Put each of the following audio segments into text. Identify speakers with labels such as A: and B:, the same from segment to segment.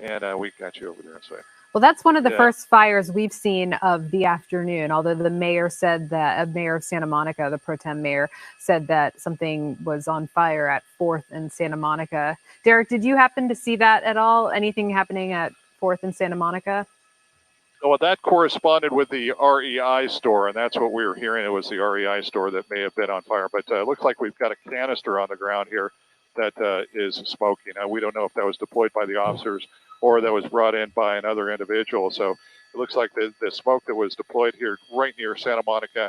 A: And we got you over there. So.
B: Well, that's one of the first fires we've seen of the afternoon, although the mayor said that, Mayor of Santa Monica, the pro tem mayor, said that something was on fire at 4th and Santa Monica. Derek, did you happen to see that at all? Anything happening at 4th and Santa Monica?
A: Well, that corresponded with the REI store, and that's what we were hearing. It was the REI store that may have been on fire. But it looks like we've got a canister on the ground here that is smoking. We don't know if that was deployed by the officers or that was brought in by another individual. So it looks like the smoke that was deployed here right near Santa Monica,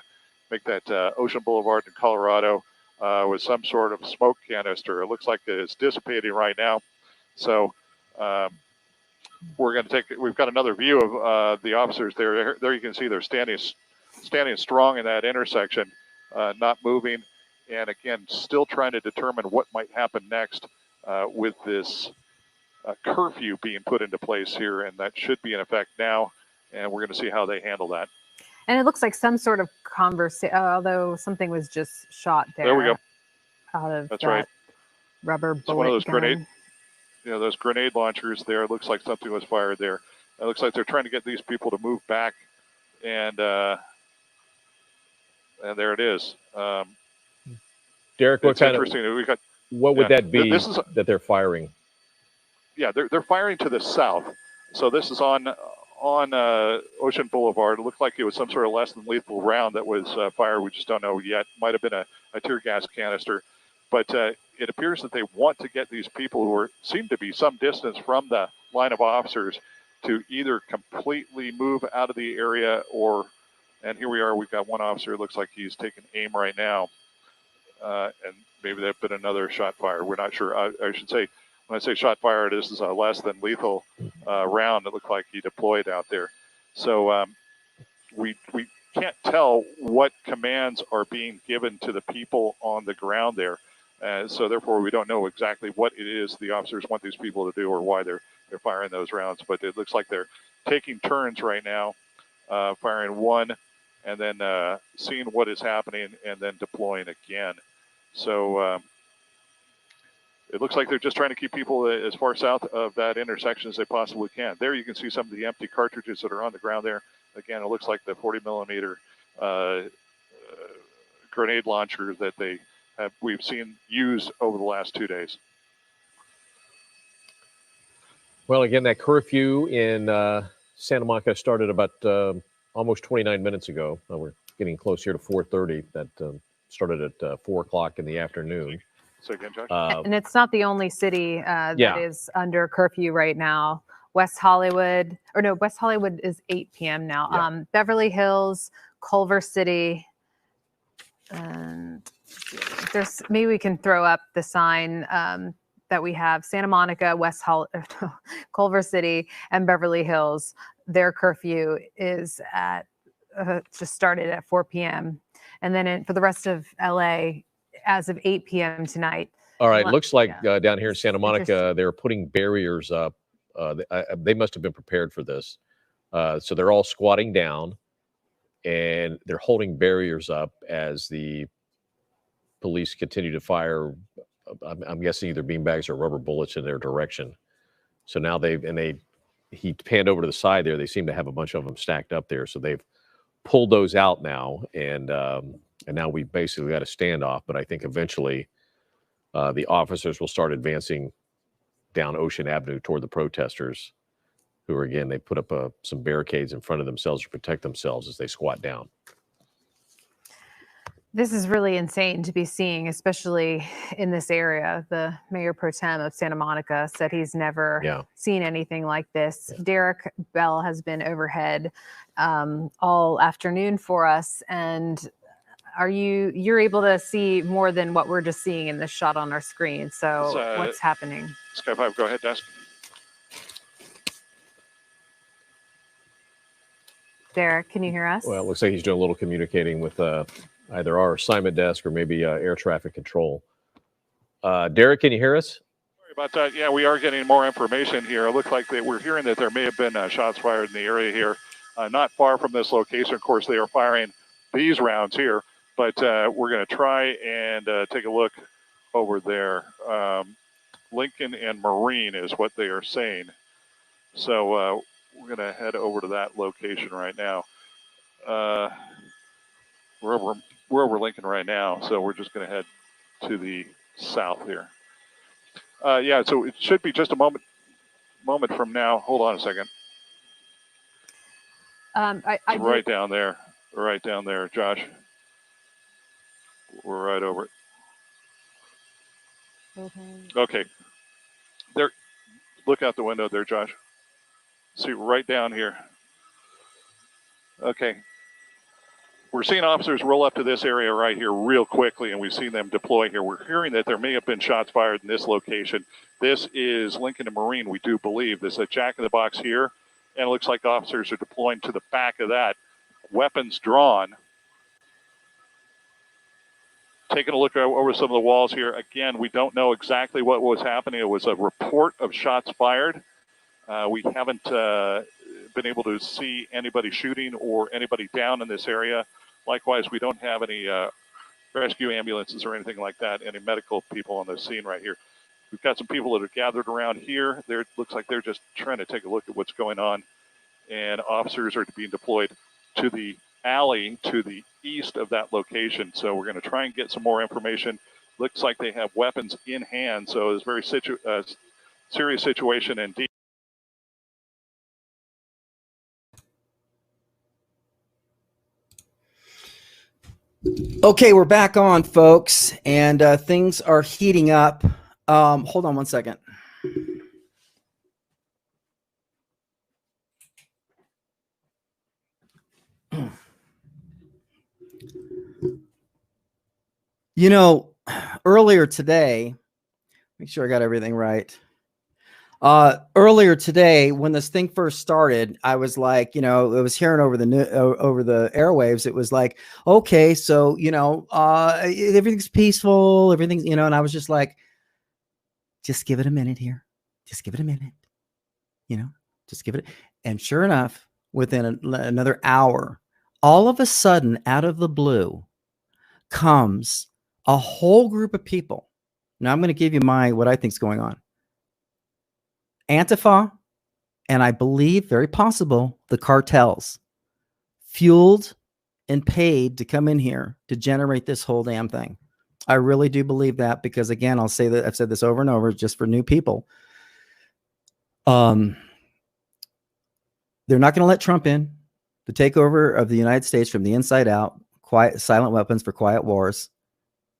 A: make that Ocean Boulevard in Colorado, was some sort of smoke canister. It looks like it's dissipating right now. So we're going to we've got another view of the officers there. There you can see they're standing strong in that intersection, not moving. And again, still trying to determine what might happen next with this curfew being put into place here. And that should be in effect now. And we're going to see how they handle that.
B: And it looks like some sort of conversation, although something was just shot there.
A: There we go.
B: Out of
A: That's
B: that
A: right.
B: Rubber bullet
A: one of those
B: gun.
A: those grenade launchers there. It looks like something was fired there. It looks like they're trying to get these people to move back. And there it is.
C: Derek, what would that be that they're firing?
A: Yeah, they're firing to the south. So this is on Ocean Boulevard. It looked like it was some sort of less than lethal round that was fired. We just don't know yet. Might have been a tear gas canister. But it appears that they want to get these people who seem to be some distance from the line of officers to either completely move out of the area and here we are, we've got one officer, it looks like he's taking aim right now. And maybe there's been another shot fired. We're not sure. I should say, when I say shot fired, this is a less than lethal round that looked like he deployed out there. So we can't tell what commands are being given to the people on the ground there. So therefore, we don't know exactly what it is the officers want these people to do or why they're firing those rounds. But it looks like they're taking turns right now, firing one, and then seeing what is happening, and then deploying again. So it looks like they're just trying to keep people as far south of that intersection as they possibly can. There you can see some of the empty cartridges that are on the ground there. Again, it looks like the 40 millimeter grenade launcher that we've seen used over the last 2 days.
C: Well, again, that curfew in Santa Monica started about almost 29 minutes ago. We're getting close here to 4:30. That started at 4 o'clock in the afternoon.
A: So again, Josh?
B: And it's not the only city that is under curfew right now. West Hollywood is 8 p.m. now.
C: Yeah.
B: Beverly Hills, Culver City, and maybe we can throw up the sign that we have. Santa Monica, Culver City, and Beverly Hills. Their curfew is just started at 4 p.m. And then for the rest of LA, as of 8 p.m. tonight.
C: All right. Looks like down here in Santa Monica, they're putting barriers up. They must have been prepared for this. So they're all squatting down, and they're holding barriers up as the police continue to fire, I'm guessing either beanbags or rubber bullets in their direction. So now he panned over to the side there. They seem to have a bunch of them stacked up there. So they've pulled those out now, and now we've basically got a standoff. But I think eventually the officers will start advancing down Ocean Avenue toward the protesters, who are, again, they put up some barricades in front of themselves to protect themselves as they squat down.
B: This is really insane to be seeing, especially in this area. The mayor pro tem of Santa Monica said he's never seen anything like this. Yeah. Derek Bell has been overhead all afternoon for us. And you're able to see more than what we're just seeing in this shot on our screen. So what's happening?
A: Sky 5, go ahead, Desk.
B: Derek, can you hear us?
C: Well, it looks like he's doing a little communicating with either our assignment desk or maybe air traffic control. Derek, can you hear us?
A: Sorry about that. Yeah, we are getting more information here. It looks like we're hearing that there may have been shots fired in the area here, not far from this location. Of course, they are firing these rounds here, but we're going to try and take a look over there. Lincoln and Marine is what they are saying. So we're going to head over to that location right now. We're over Lincoln right now, so we're just going to head to the south here. Yeah, so it should be just a moment from now. Hold on a second. It's right down there, Josh. We're right over it. Okay. There. Look out the window there, Josh. See, right down here. Okay. We're seeing officers roll up to this area right here real quickly, and we've seen them deploy here. We're hearing that there may have been shots fired in this location. This is Lincoln and Marine, we do believe. There's a jack-in-the-box here, and it looks like officers are deploying to the back of that. Weapons drawn. Taking a look over some of the walls here. Again, we don't know exactly what was happening. It was a report of shots fired. We haven't been able to see anybody shooting or anybody down in this area. Likewise, we don't have any rescue ambulances or anything like that, any medical people on the scene right here. We've got some people that are gathered around here. It looks like they're just trying to take a look at what's going on. And officers are being deployed to the alley to the east of that location. So we're going to try and get some more information. Looks like they have weapons in hand. So it's a very serious situation indeed.
D: Okay, we're back on, folks, and things are heating up. Hold on one second. You know, earlier today, make sure I got everything right. Earlier today, when this thing first started, I was like, you know, I was hearing over the airwaves. It was like, okay, so, you know, everything's peaceful, everything's, you know, and I was just like, just give it a minute here. Just give it a minute, you know, just give it. And sure enough, within another hour, all of a sudden, out of the blue, comes a whole group of people. Now I'm going to give you what I think is going on. Antifa, and I believe very possible the cartels, fueled and paid to come in here to generate this whole damn thing. I really do believe that, because again, I'll say that I've said this over and over just for new people. They're not going to let Trump in. The takeover of the United States from the inside out, silent weapons for quiet wars,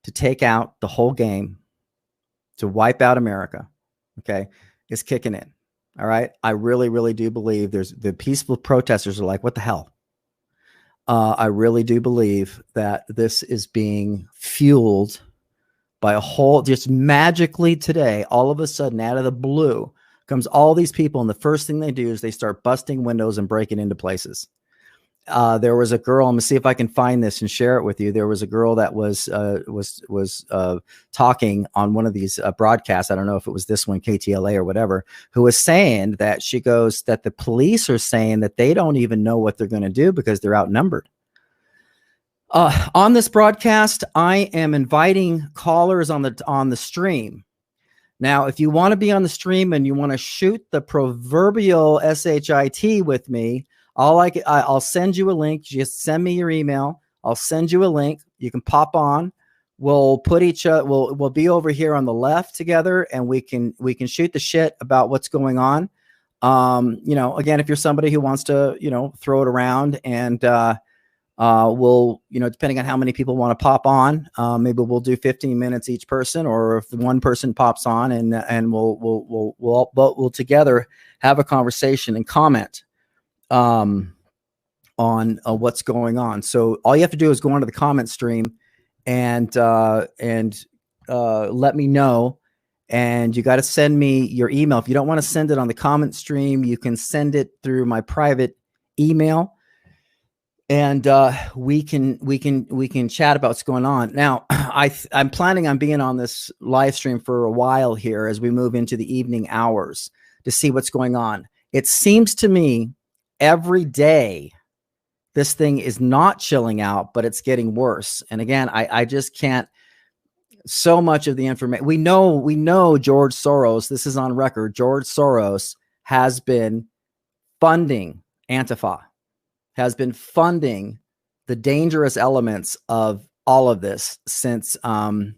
D: to take out the whole game, to wipe out America. Okay. Is kicking in. All right. I really, really do believe the peaceful protesters are like, what the hell? I really do believe that this is being fueled by a whole, just magically today, all of a sudden, out of the blue, comes all these people. And the first thing they do is they start busting windows and breaking into places. There was a girl, I'm gonna see if I can find this and share it with you. There was a girl that was talking on one of these broadcasts. I don't know if it was this one, KTLA or whatever, who was saying that she goes that the police are saying that they don't even know what they're going to do because they're outnumbered. On this broadcast, I am inviting callers on the stream. Now, if you want to be on the stream and you want to shoot the proverbial SHIT with me, I'll send you a link. Just send me your email. I'll send you a link. You can pop on. We'll put we'll be over here on the left together, and we can shoot the shit about what's going on. You know, again, if you're somebody who wants to, you know, throw it around, and we'll, you know, depending on how many people want to pop on, maybe we'll do 15 minutes each person, or if one person pops on, and we'll together have a conversation and comment on what's going on. So all you have to do is go onto the comment stream and let me know. And you got to send me your email. If you don't want to send it on the comment stream, you can send it through my private email, and we can chat about what's going on. Now, I'm planning on being on this live stream for a while here as we move into the evening hours to see what's going on. It seems to me every day this thing is not chilling out, but it's getting worse. And again, I just can't. So much of the information we know George Soros, this is on record, George Soros has been funding Antifa, has been funding the dangerous elements of all of this since the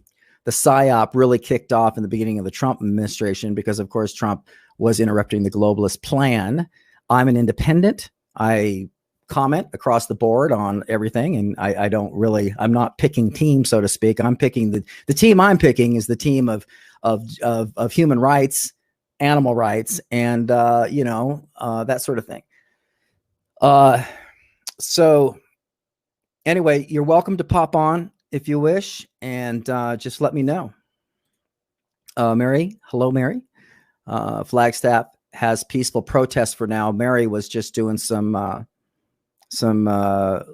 D: PSYOP really kicked off in the beginning of the Trump administration, because of course Trump was interrupting the globalist plan. I'm an independent. I comment across the board on everything, and I don't really, I'm not picking team, so to speak. I'm picking the team I'm picking is the team of human rights, animal rights, and that sort of thing. So anyway, you're welcome to pop on if you wish, and just let me know. Mary, hello, Mary. Flagstaff has peaceful protests for now. Mary was just doing some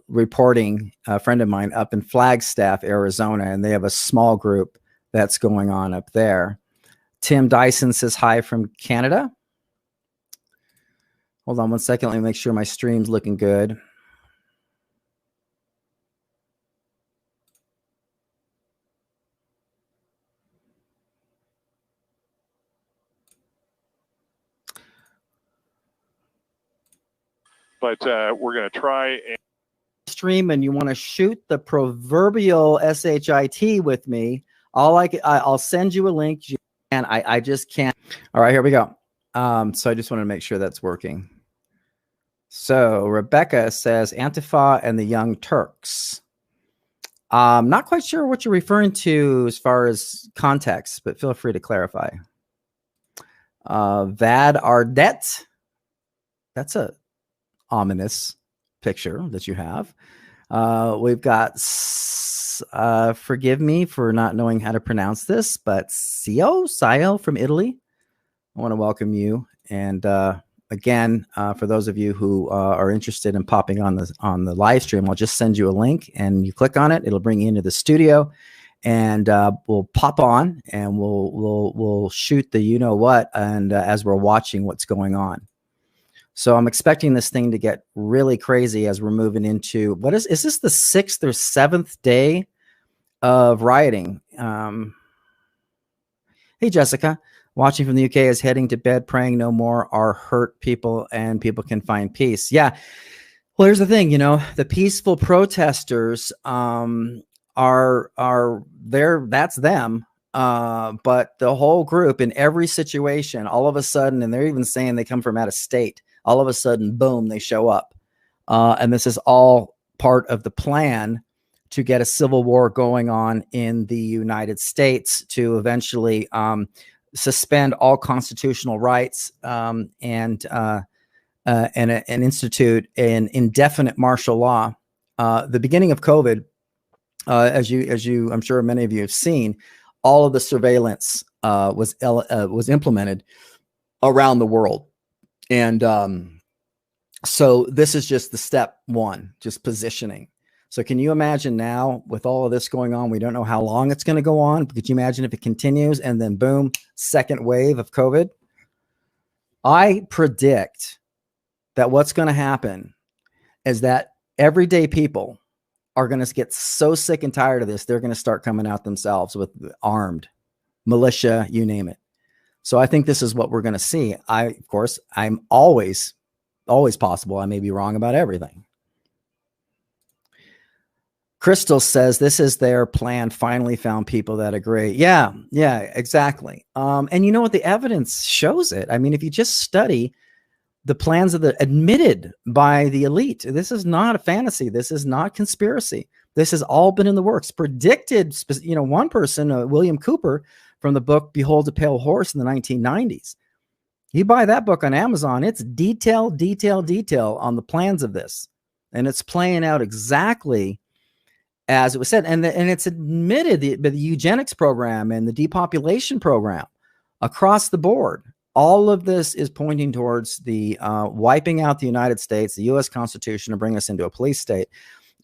D: reporting. A friend of mine up in Flagstaff, Arizona, and they have a small group that's going on up there. Tim Dyson says hi from Canada. Hold on one second. Let me make sure my stream's looking good.
A: But we're going to try and
D: stream, and you want to shoot the proverbial shit with me, I'll send you a link, and I just can't. All right, here we go. So I just want to make sure that's working. So Rebecca says Antifa and the Young Turks. Not quite sure what you're referring to as far as context, but feel free to clarify. Vad Ardet. That's a ominous picture that you have. We've got, forgive me for not knowing how to pronounce this, but Sio from Italy. I want to welcome you. And again, for those of you who are interested in popping on the live stream, I'll just send you a link, and you click on it. It'll bring you into the studio, and we'll pop on, and we'll shoot the you know what, and as we're watching what's going on. So I'm expecting this thing to get really crazy as we're moving into, what is this the 6th or 7th day of rioting? Hey, Jessica, watching from the UK is heading to bed, praying no more are hurt people and people can find peace. Yeah. Well, here's the thing, the peaceful protesters are there. That's them. But the whole group in every situation, all of a sudden, and they're even saying they come from out of state, all of a sudden, boom, they show up. And this is all part of the plan to get a civil war going on in the United States to eventually suspend all constitutional rights and institute an indefinite martial law. The beginning of COVID, as you, I'm sure many of you have seen, all of the surveillance was implemented around the world. And so this is just the step one, just positioning. So can you imagine now with all of this going on, we don't know how long it's going to go on. Could you imagine if it continues and then boom, second wave of COVID? I predict that what's going to happen is that everyday people are going to get so sick and tired of this, they're going to start coming out themselves with armed militia, you name it. So I think this is what we're going to see. Of course, I'm always possible. I may be wrong about everything. Crystal says this is their plan. Finally found people that agree. Yeah, exactly. And you know what? The evidence shows it. I mean, if you just study the plans of admitted by the elite, this is not a fantasy. This is not conspiracy. This has all been in the works. Predicted, one person, William Cooper, from the book Behold a Pale Horse in the 1990s. You buy that book on Amazon, it's detail on the plans of this. And it's playing out exactly as it was said. And it's admitted the eugenics program and the depopulation program across the board. All of this is pointing towards the wiping out the United States, the U.S. Constitution, to bring us into a police state.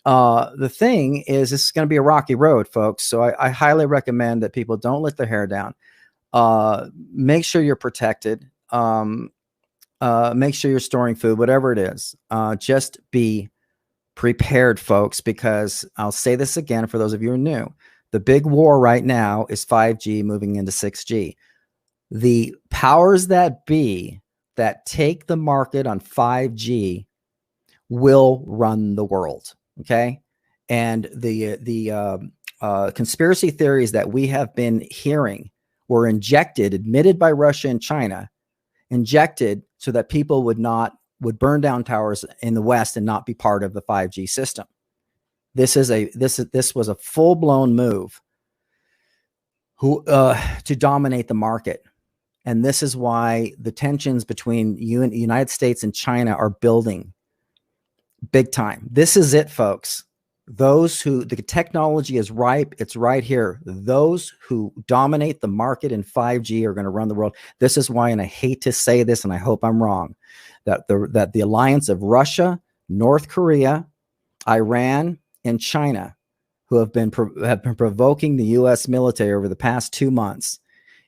D: The thing is, this is going to be a rocky road, folks. So I highly recommend that people don't let their hair down. Make sure you're protected. Make sure you're storing food, whatever it is. Just be prepared, folks, because I'll say this again for those of you who are new. The big war right now is 5G moving into 6G. The powers that be that take the market on 5G will run the world. Okay. And the conspiracy theories that we have been hearing were admitted by Russia and China, injected so that people would burn down towers in the West and not be part of the 5G system. This was a full-blown move to dominate the market. And this is why the tensions between the United States and China are building big time. This is it, folks. The technology is ripe. It's right here. Those who dominate the market in 5G are going to run the world. This is why, and I hate to say this, and I hope I'm wrong, that the alliance of Russia, North Korea, Iran, and China, who have been provoking the U.S. military over the past 2 months,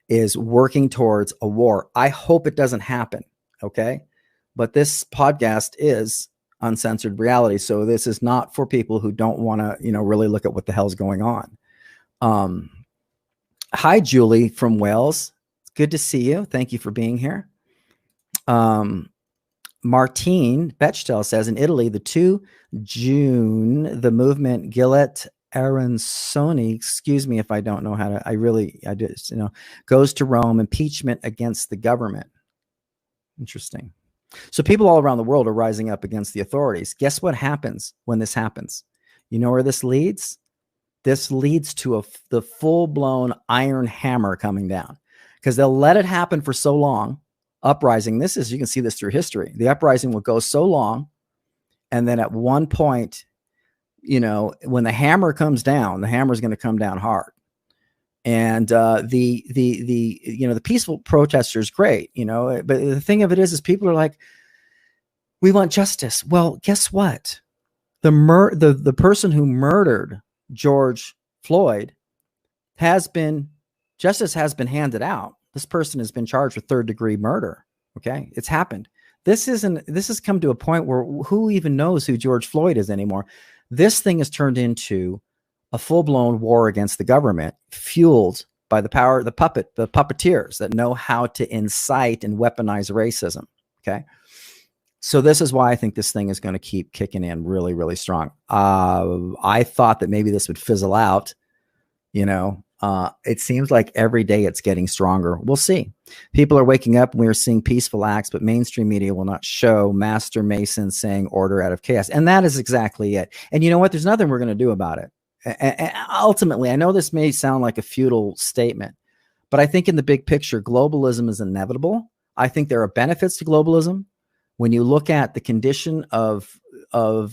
D: is working towards a war. I hope it doesn't happen. Okay. But this podcast is uncensored reality. So this is not for people who don't want to, really look at what the hell's going on. Hi, Julie from Wales. It's good to see you. Thank you for being here. Martine Bechtel says, in Italy, the 2 June, the movement Gillette Aransoni, excuse me if I don't know how to, I just, goes to Rome, impeachment against the government. Interesting. So people all around the world are rising up against the authorities. Guess what happens when this happens? You know where this leads? This leads to the full-blown iron hammer coming down, because they'll let it happen for so long. Uprising, you can see this through history. The uprising will go so long, and then at one point, when the hammer comes down, the hammer is going to come down hard. And the peaceful protesters, great, but the thing of it is people are like, we want justice. Well, guess what? The person who murdered George Floyd justice has been handed out. This person has been charged with 3rd-degree murder. Okay. It's happened. This has come to a point where who even knows who George Floyd is anymore? This thing has turned into a full-blown war against the government, fueled by the power, the puppeteers that know how to incite and weaponize racism. Okay. So this is why I think this thing is going to keep kicking in really, really strong. I thought that maybe this would fizzle out. It seems like every day it's getting stronger. We'll see. People are waking up and we're seeing peaceful acts, but mainstream media will not show master masons saying order out of chaos. And that is exactly it. And you know what? There's nothing we're going to do about it. And ultimately, I know this may sound like a futile statement, but I think in the big picture, globalism is inevitable. I think there are benefits to globalism. When you look at the condition of the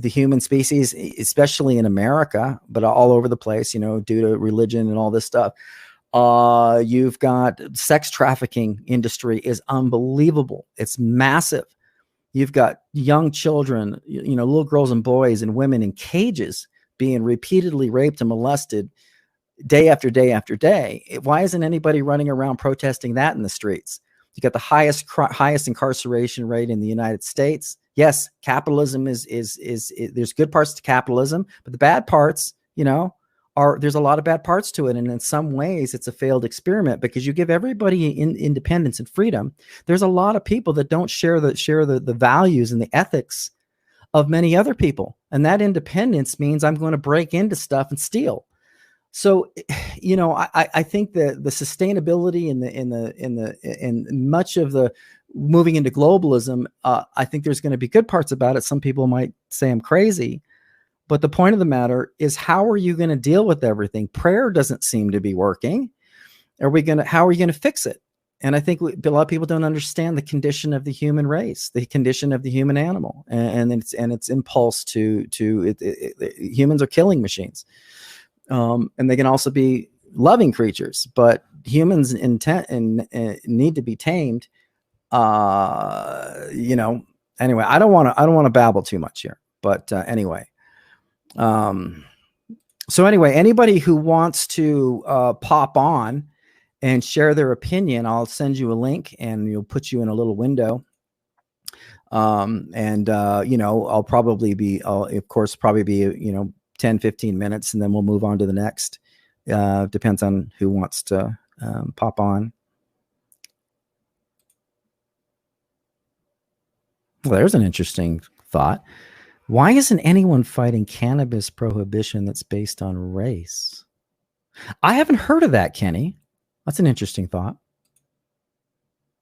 D: human species, especially in America, but all over the place, due to religion and all this stuff, you've got sex trafficking industry is unbelievable. It's massive. You've got young children, little girls and boys and women in cages being repeatedly raped and molested day after day after day. Why isn't anybody running around protesting that in the streets? You got the highest incarceration rate in the United States. Yes, capitalism is there's good parts to capitalism, but the bad parts, there's a lot of bad parts to it. And in some ways it's a failed experiment, because you give everybody independence and freedom. There's a lot of people that don't share the values and the ethics of many other people. And that independence means I'm going to break into stuff and steal. So, I think the sustainability in much of the moving into globalism, I think there's going to be good parts about it. Some people might say I'm crazy, but the point of the matter is, how are you going to deal with everything? Prayer doesn't seem to be working. How are you going to fix it? And I think a lot of people don't understand the condition of the human race, the condition of the human animal, and its impulse to humans are killing machines. And they can also be loving creatures, but humans need to be tamed. Anyway, I don't want to babble too much here, but anyway. So anyway, anybody who wants to pop on and share their opinion, I'll send you a link and you'll put you in a little window. I'll probably be 10, 15 minutes, and then we'll move on to the next. Depends on who wants to pop on. Well, there's an interesting thought. Why isn't anyone fighting cannabis prohibition that's based on race? I haven't heard of that, Kenny. That's an interesting thought.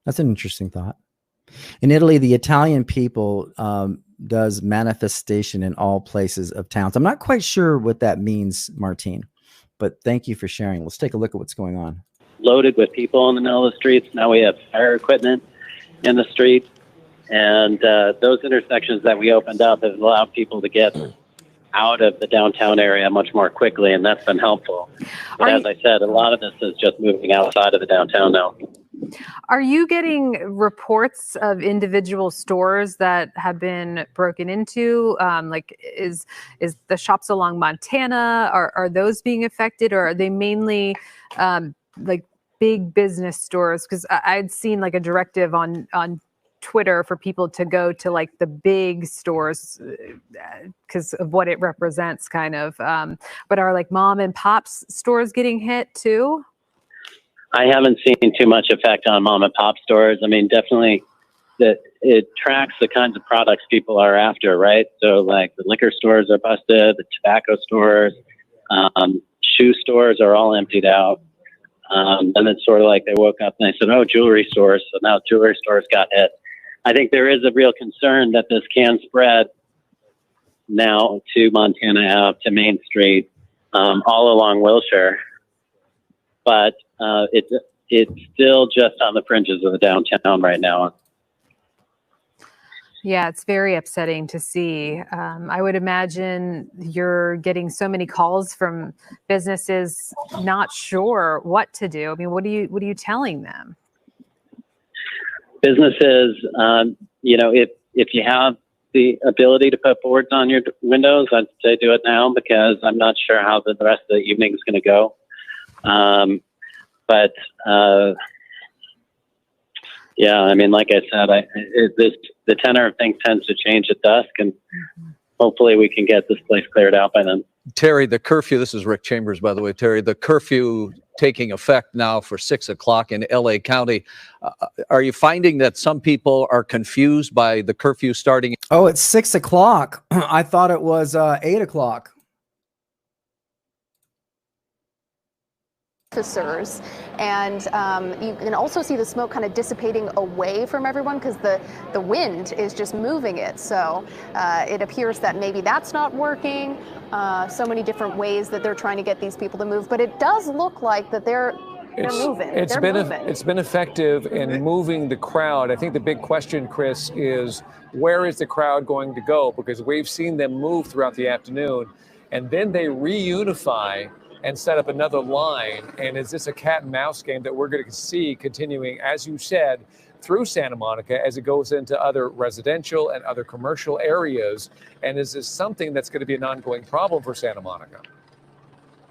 D: That's an interesting thought. In Italy, the Italian people does manifestation in all places of towns. I'm not quite sure what that means, Martine, but thank you for sharing. Let's take a look at what's going on.
E: Loaded with people in the middle of the streets. Now we have fire equipment in the street. And those intersections that we opened up have allowed people to get out of the downtown area much more quickly, and that's been helpful. But as I said, a lot of this is just moving outside of the downtown now.
B: Are you getting reports of individual stores that have been broken into? Like, is the shops along Montana, are those being affected, or are they mainly like big business stores? Because I'd seen like a directive on Twitter for people to go to like the big stores because of what it represents, kind of. But are like mom and pops stores getting hit too?
E: I haven't seen too much effect on mom and pop stores. I mean, definitely that it tracks the kinds of products people are after, right? So like the liquor stores are busted, the tobacco stores, shoe stores are all emptied out. And it's sort of like they woke up and they said, oh, jewelry stores. So now jewelry stores got hit. I think there is a real concern that this can spread now to Montana Ave, to Main Street, all along Wilshire. But it's still just on the fringes of the downtown right now.
B: Yeah, it's very upsetting to see. I would imagine you're getting so many calls from businesses not sure what to do. I mean, what are you telling them?
E: Businesses, you know, if you have the ability to put boards on your windows, I'd say do it now, because I'm not sure how the rest of the evening is going to go. But yeah, I mean, like I said, the tenor of things tends to change at dusk, and hopefully we can get this place cleared out by then.
F: Terry, the curfew, this is Rick Chambers, by the way, Terry, the curfew taking effect now for 6 o'clock in LA County. Are you finding that some people are confused by the curfew starting?
D: Oh, it's 6 o'clock. I thought it was 8 o'clock.
G: Officers, and you can also see the smoke kind of dissipating away from everyone because the wind is just moving it. So it appears that maybe that's not working. So many different ways that they're trying to get these people to move, but it does look like that they're moving.
H: It's been effective in moving the crowd. I think the big question, Chris, is where is the crowd going to go? Because we've seen them move throughout the afternoon, and then they reunify and set up another line. And is this a cat and mouse game that we're going to see continuing, as you said, through Santa Monica as it goes into other residential and other commercial areas? And is this something that's going to be an ongoing problem for Santa Monica?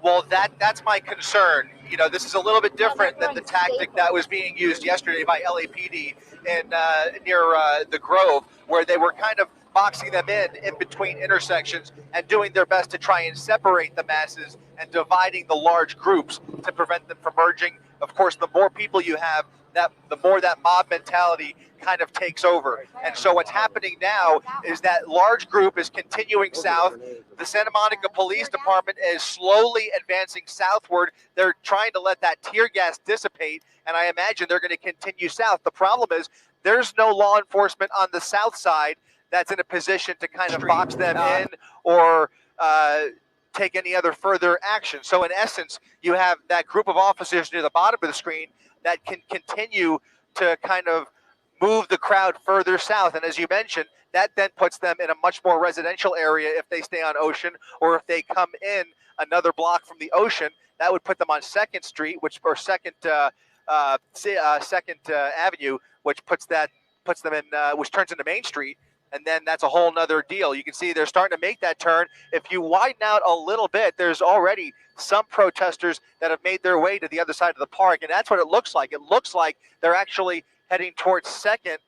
I: Well, that's my concern. You know, this is a little bit different than the tactic that was being used yesterday by LAPD near the Grove, where they were kind of boxing them in between intersections and doing their best to try and separate the masses and dividing the large groups to prevent them from merging. Of course, the more people you have, the more that mob mentality kind of takes over. And so what's happening now is that large group is continuing south. The Santa Monica Police Department is slowly advancing southward. They're trying to let that tear gas dissipate, and I imagine they're going to continue south. The problem is there's no law enforcement on the south side that's in a position to kind of box them in or take any other further action. So in essence, you have that group of officers near the bottom of the screen that can continue to kind of move the crowd further south. And as you mentioned, that then puts them in a much more residential area if they stay on Ocean, or if they come in another block from the Ocean, that would put them on 2nd Street, Second Avenue, which puts them in, which turns into Main Street. And then that's a whole nother deal. You can see they're starting to make that turn. If you widen out a little bit, there's already some protesters that have made their way to the other side of the park. And that's what it looks like. It looks like they're actually heading towards 2nd,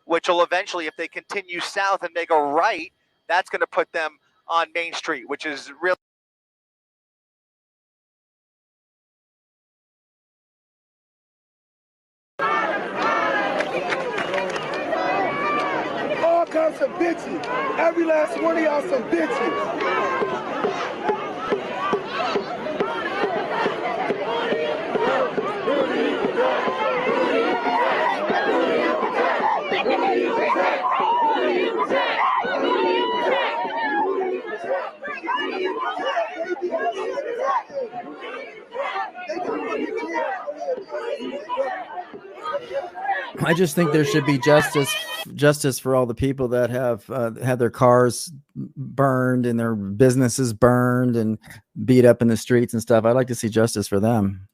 I: which will eventually, if they continue south and make a right, that's going to put them on Main Street, which is really
J: y'all some bitches. Every last one of y'all some bitches.
D: I just think there should be justice for all the people that have had their cars burned and their businesses burned and beat up in the streets and stuff. I'd like to see justice for them.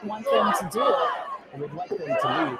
K: Want them to do. I would like them to leave.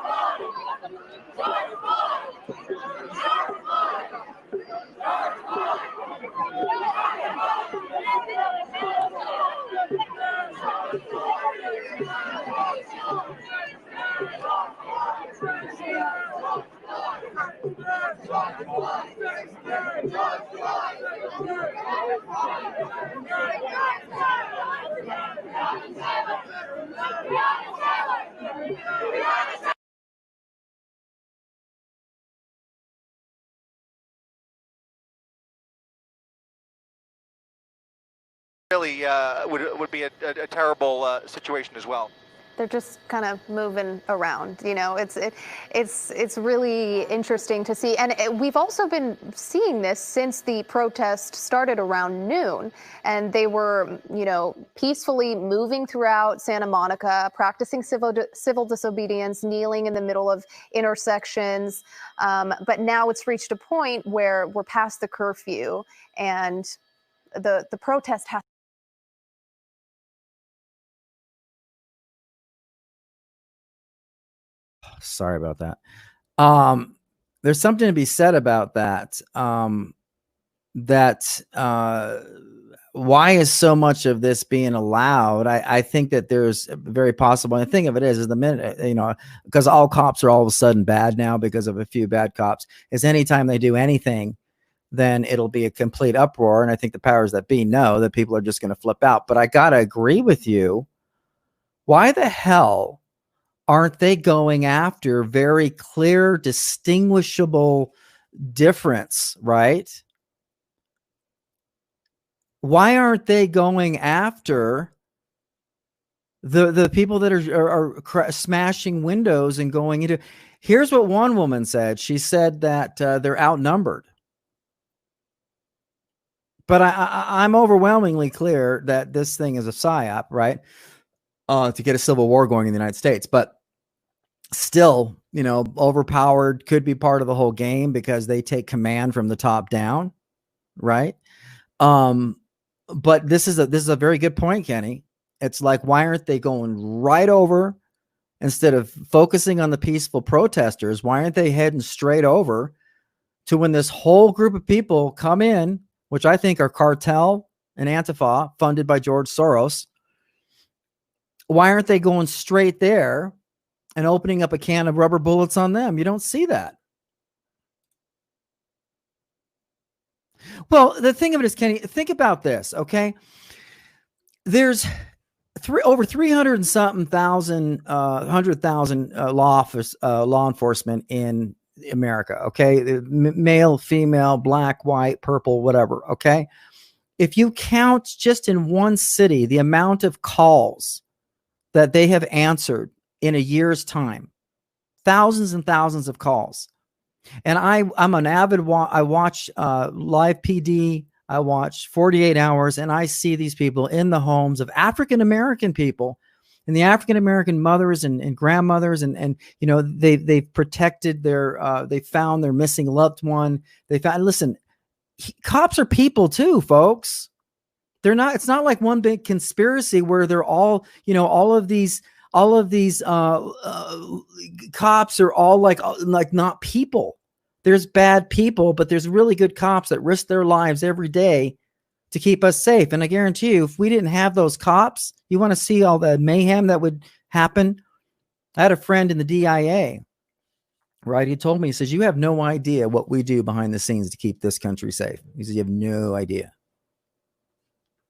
I: Really would be a terrible situation as well.
G: They're just kind of moving around, you know. It's really interesting to see, and we've also been seeing this since the protest started around noon, and they were, you know, peacefully moving throughout Santa Monica, practicing civil disobedience, kneeling in the middle of intersections. But now it's reached a point where we're past the curfew, and the protest has.
D: Sorry about that. There's something to be said about that. Why is so much of this being allowed? I think that there's very possible. And the thing of it is the minute, you know, because all cops are all of a sudden bad now because of a few bad cops, is anytime they do anything, then it'll be a complete uproar. And I think the powers that be know that people are just going to flip out. But I got to agree with you. Why the hell aren't they going after very clear, distinguishable difference, right? Why aren't they going after the people that are smashing windows and going into? Here's what one woman said. She said that they're outnumbered. But I'm overwhelmingly clear that this thing is a psyop, right? To get a civil war going in the United States. But still, you know, overpowered could be part of the whole game because they take command from the top down, right? But this is a very good point, Kenny. It's like, why aren't they going right over instead of focusing on the peaceful protesters? Why aren't they heading straight over to when this whole group of people come in, which I think are cartel and Antifa funded by George Soros? Why aren't they going straight there and opening up a can of rubber bullets on them? You don't see that. Well, the thing of it is, Kenny, think about this, okay? There's over 300 and something thousand, 100,000 law enforcement in America, okay? Male, female, black, white, purple, whatever, okay? If you count just in one city the amount of calls that they have answered in a year's time, thousands and thousands of calls. And I'm an avid I watch live PD. I watch 48 Hours, and I see these people in the homes of African-American people, and the African-American mothers and grandmothers, and you know, they've protected their they found their missing loved one. They found, listen, cops are people too, folks. They're not, it's not like one big conspiracy where they're all, you know, all of these cops are all like not people. There's bad people, but there's really good cops that risk their lives every day to keep us safe. And I guarantee you, if we didn't have those cops, you want to see all the mayhem that would happen. I had a friend in the DIA, right? He told me, he says, you have no idea what we do behind the scenes to keep this country safe. He says, you have no idea.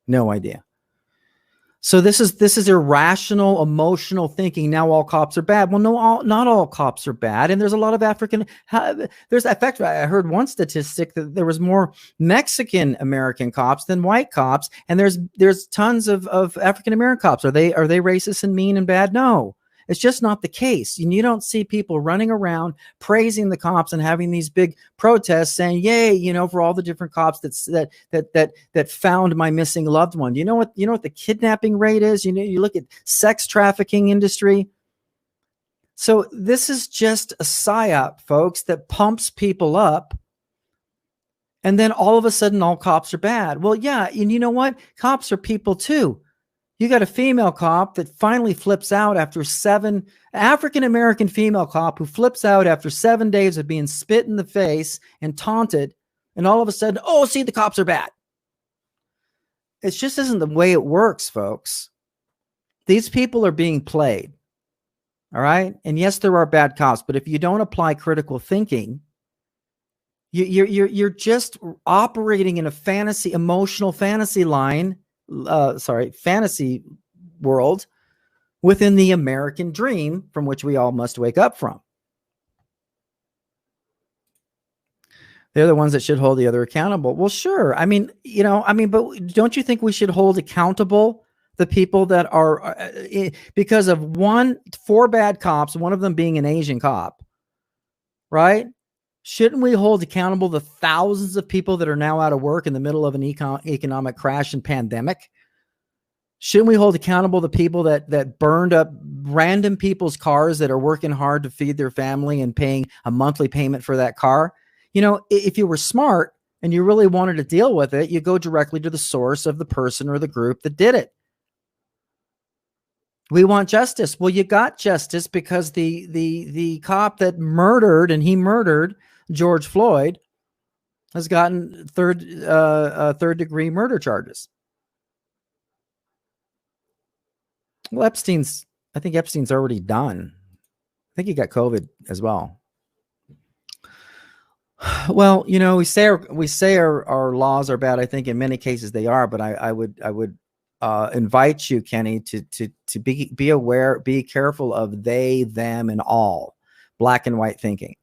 D: No idea. So this is irrational, emotional thinking. Now all cops are bad. Well, no, not all cops are bad. And there's a lot of there's in fact, I heard one statistic that there was more Mexican American cops than white cops. And there's tons of African American cops. Are they racist and mean and bad? No. It's just not the case. And you don't see people running around praising the cops and having these big protests saying, yay, you know, for all the different cops that found my missing loved one. You know what the kidnapping rate is? You know, you look at sex trafficking industry. So this is just a psyop, folks, that pumps people up. And then all of a sudden, all cops are bad. Well, yeah. And you know what? Cops are people too. You got a female cop that finally flips out after African-American female cop who flips out after 7 days of being spit in the face and taunted. And all of a sudden, oh, see, the cops are bad. It just isn't the way it works, folks. These people are being played. All right. And yes, there are bad cops, but if you don't apply critical thinking, you're just operating in a emotional fantasy world within the American dream from which we all must wake up from. They're the ones that should hold the other accountable. Well, sure. But don't you think we should hold accountable the people that are because of 4 bad cops, one of them being an Asian cop, right? Shouldn't we hold accountable the thousands of people that are now out of work in the middle of an economic crash and pandemic? Shouldn't we hold accountable the people that burned up random people's cars that are working hard to feed their family and paying a monthly payment for that car? You know, if you were smart and you really wanted to deal with it, you go directly to the source of the person or the group that did it. We want justice. Well, you got justice because the cop that murdered George Floyd has gotten third degree murder charges. Well, I think Epstein's already done. I think he got COVID as well. Well, you know, we say our laws are bad. I think in many cases they are, but I would invite you, Kenny, to be aware, be careful of they, them, and all, black and white thinking.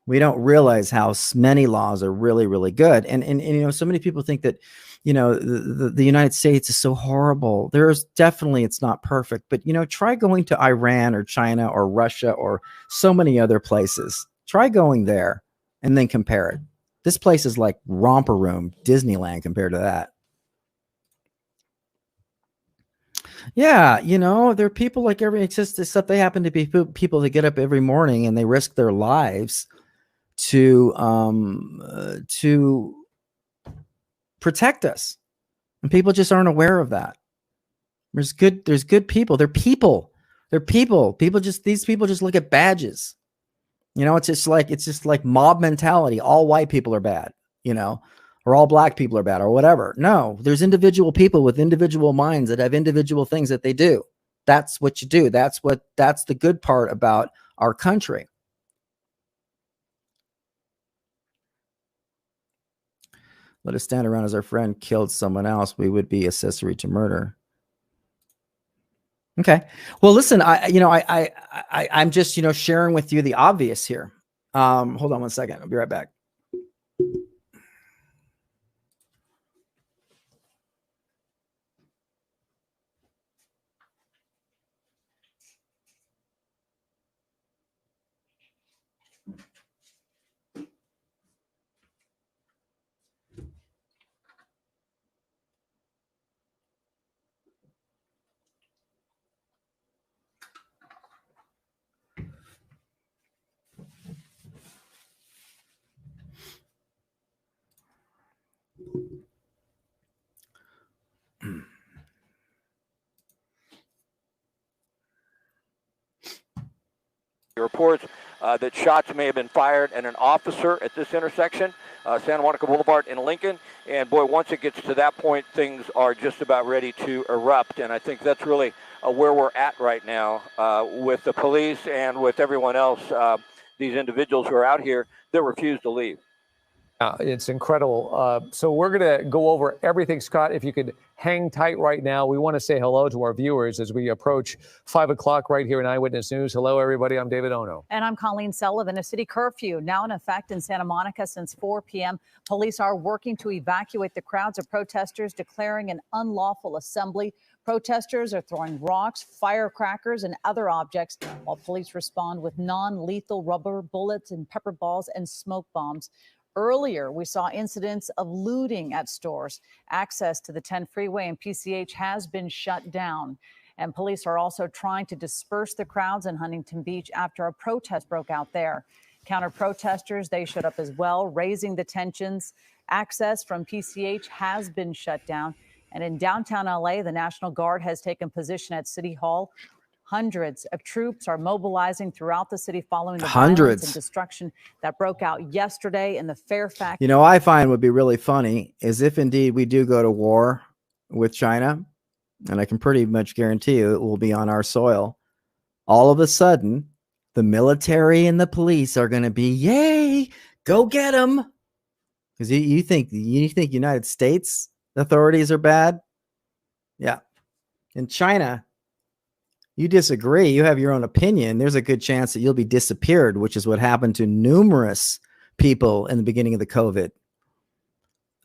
D: We don't realize how many laws are really, really good. And you know, so many people think that, you know, the United States is so horrible. It's not perfect, but you know, try going to Iran or China or Russia or so many other places. Try going there and then compare it. This place is like romper room, Disneyland compared to that. Yeah, you know, there are people like except they happen to be people that get up every morning and they risk their lives to protect us, and people just aren't aware of that. There's good people. They're people. These people just look at badges. You know, it's just like mob mentality. All white people are bad, you know, or all black people are bad or whatever. No, there's individual people with individual minds that have individual things that they do. That's what you do. That's the good part about our country. Let us stand around as our friend killed someone else. We would be accessory to murder. Okay. Well, listen, I'm just, you know, sharing with you the obvious here. Hold on one second. I'll be right back.
L: Reports that shots may have been fired at an officer at this intersection. Santa Monica Boulevard in Lincoln. And boy, once it gets to that point, things are just about ready to erupt. And I think that's really where we're at right now with the police and with everyone else, these individuals who are out here that refuse to leave.
H: It's incredible. So we're going to go over everything. Scott, if you could hang tight right now. We want to say hello to our viewers as we approach 5 o'clock right here in Eyewitness News. Hello, everybody. I'm David Ono.
K: And I'm Colleen Sullivan. A city curfew now in effect in Santa Monica since 4 p.m. Police are working to evacuate the crowds of protesters declaring an unlawful assembly. Protesters are throwing rocks, firecrackers, and other objects while police respond with non-lethal rubber bullets and pepper balls and smoke bombs. Earlier, we saw incidents of looting at stores. Access to the 10 freeway and PCH has been shut down. And police are also trying to disperse the crowds in Huntington Beach after a protest broke out there. Counter-protesters, they showed up as well, raising the tensions. Access from PCH has been shut down. And in downtown LA, the National Guard has taken position at City Hall. Hundreds of troops are mobilizing throughout the city following the violence and destruction that broke out yesterday in the Fairfax.
D: You know, I find would be really funny is if indeed we do go to war with China, and I can pretty much guarantee you it will be on our soil. All of a sudden, the military and the police are going to be, yay, go get them. Because you think United States authorities are bad? Yeah. In China, you disagree, you have your own opinion, there's a good chance that you'll be disappeared, which is what happened to numerous people in the beginning of the COVID.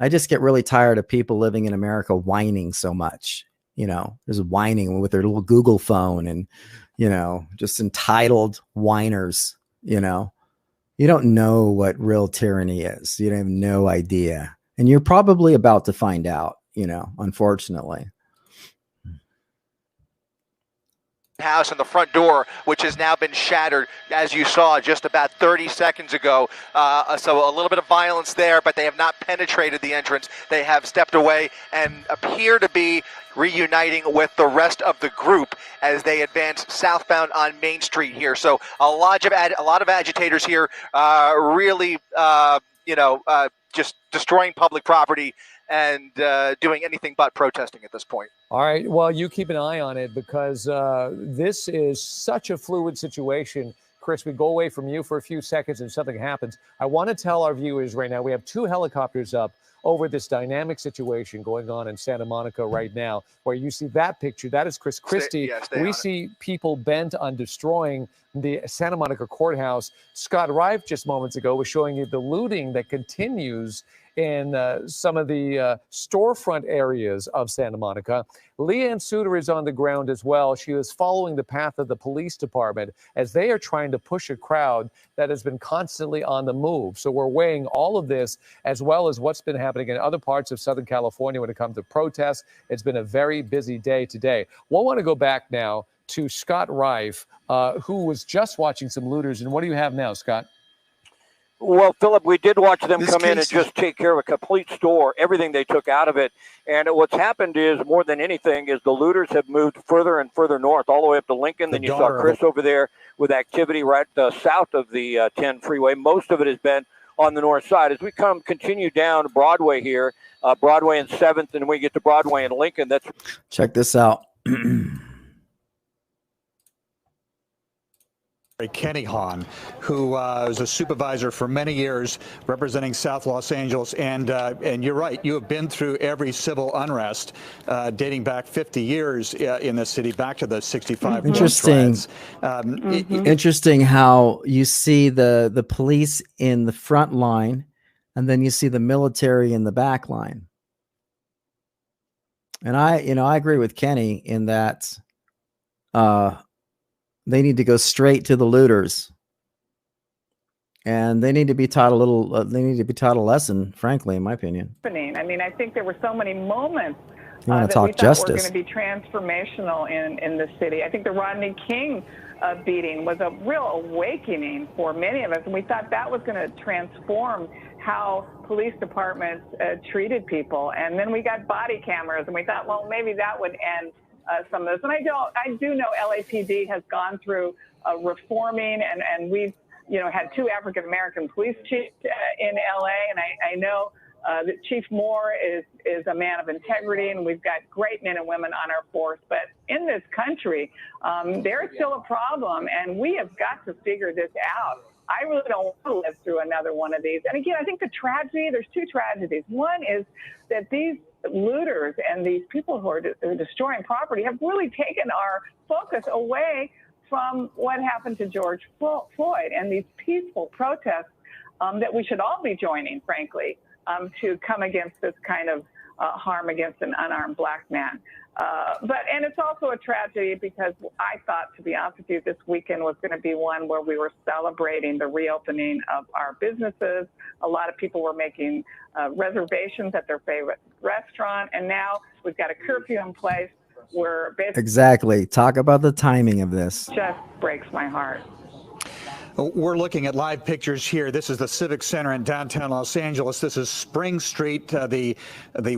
D: I just get really tired of people living in America whining so much. You know, there's whining with their little Google phone and, you know, just entitled whiners, you know. You don't know what real tyranny is. You have no idea. And you're probably about to find out, you know, unfortunately.
I: House and the front door, which has now been shattered, as you saw just about 30 seconds ago. So a little bit of violence there, but they have not penetrated the entrance. They have stepped away and appear to be reuniting with the rest of the group as they advance southbound on Main Street here. So a lot of agitators here, really, just destroying public property and doing anything but protesting at this point.
H: All right. Well, you keep an eye on it because this is such a fluid situation. Chris, we go away from you for a few seconds and something happens. I want to tell our viewers right now, we have 2 helicopters up over this dynamic situation going on in Santa Monica right now, where you see that picture. That is Chris Christie. We see people bent on destroying the Santa Monica courthouse. Scott Rife just moments ago was showing you the looting that continues in some of the storefront areas of Santa Monica. Leanne Suter is on the ground as well. She is following the path of the police department as they are trying to push a crowd that has been constantly on the move. So we're weighing all of this as well as what's been happening in other parts of Southern California when it comes to protests. It's been a very busy day today. We'll want to go back now to Scott Rife, who was just watching some looters. And what do you have now, Scott?
L: Well, Philip, we did watch them come in and just take care of a complete store, everything they took out of it. And what's happened is, more than anything, is the looters have moved further and further north, all the way up to Lincoln. Then you saw Chris over there with activity right south of the 10 freeway. Most of it has been on the north side. As we continue down Broadway here, Broadway and 7th, and we get to Broadway and Lincoln, that's...
D: Check this out.
M: Kenny Hahn, who was a supervisor for many years representing South Los Angeles. And you're right, you have been through every civil unrest dating back 50 years in the city, back to the 65.
D: Interesting. Interesting how you see the police in the front line and then you see the military in the back line. And I agree with Kenny in that they need to go straight to the looters, and they need to be taught a lesson, frankly, in my opinion.
N: I mean, I think there were so many moments
D: that we thought
N: were going to be transformational in the city. I think the Rodney King beating was a real awakening for many of us, and we thought that was going to transform how police departments treated people. And then we got body cameras, and we thought, well, maybe that would end some of this. And I do know LAPD has gone through reforming, and we've had 2 African American police chiefs in LA, and I know that Chief Moore is a man of integrity, and we've got great men and women on our force. But in this country, there's still a problem, and we have got to figure this out. I really don't want to live through another one of these. And again, I think there's 2 tragedies. One is that these looters and these people who are destroying property have really taken our focus away from what happened to George Floyd and these peaceful protests that we should all be joining, frankly, to come against this kind of harm against an unarmed black man. And it's also a tragedy because I thought, to be honest with you, this weekend was going to be one where we were celebrating the reopening of our businesses. A lot of people were making reservations at their favorite restaurant, and now we've got a curfew in place where basically
D: Exactly. Talk about the timing of this.
N: just breaks my heart.
M: We're looking at live pictures here. This is the Civic Center in downtown Los Angeles. This is Spring Street, the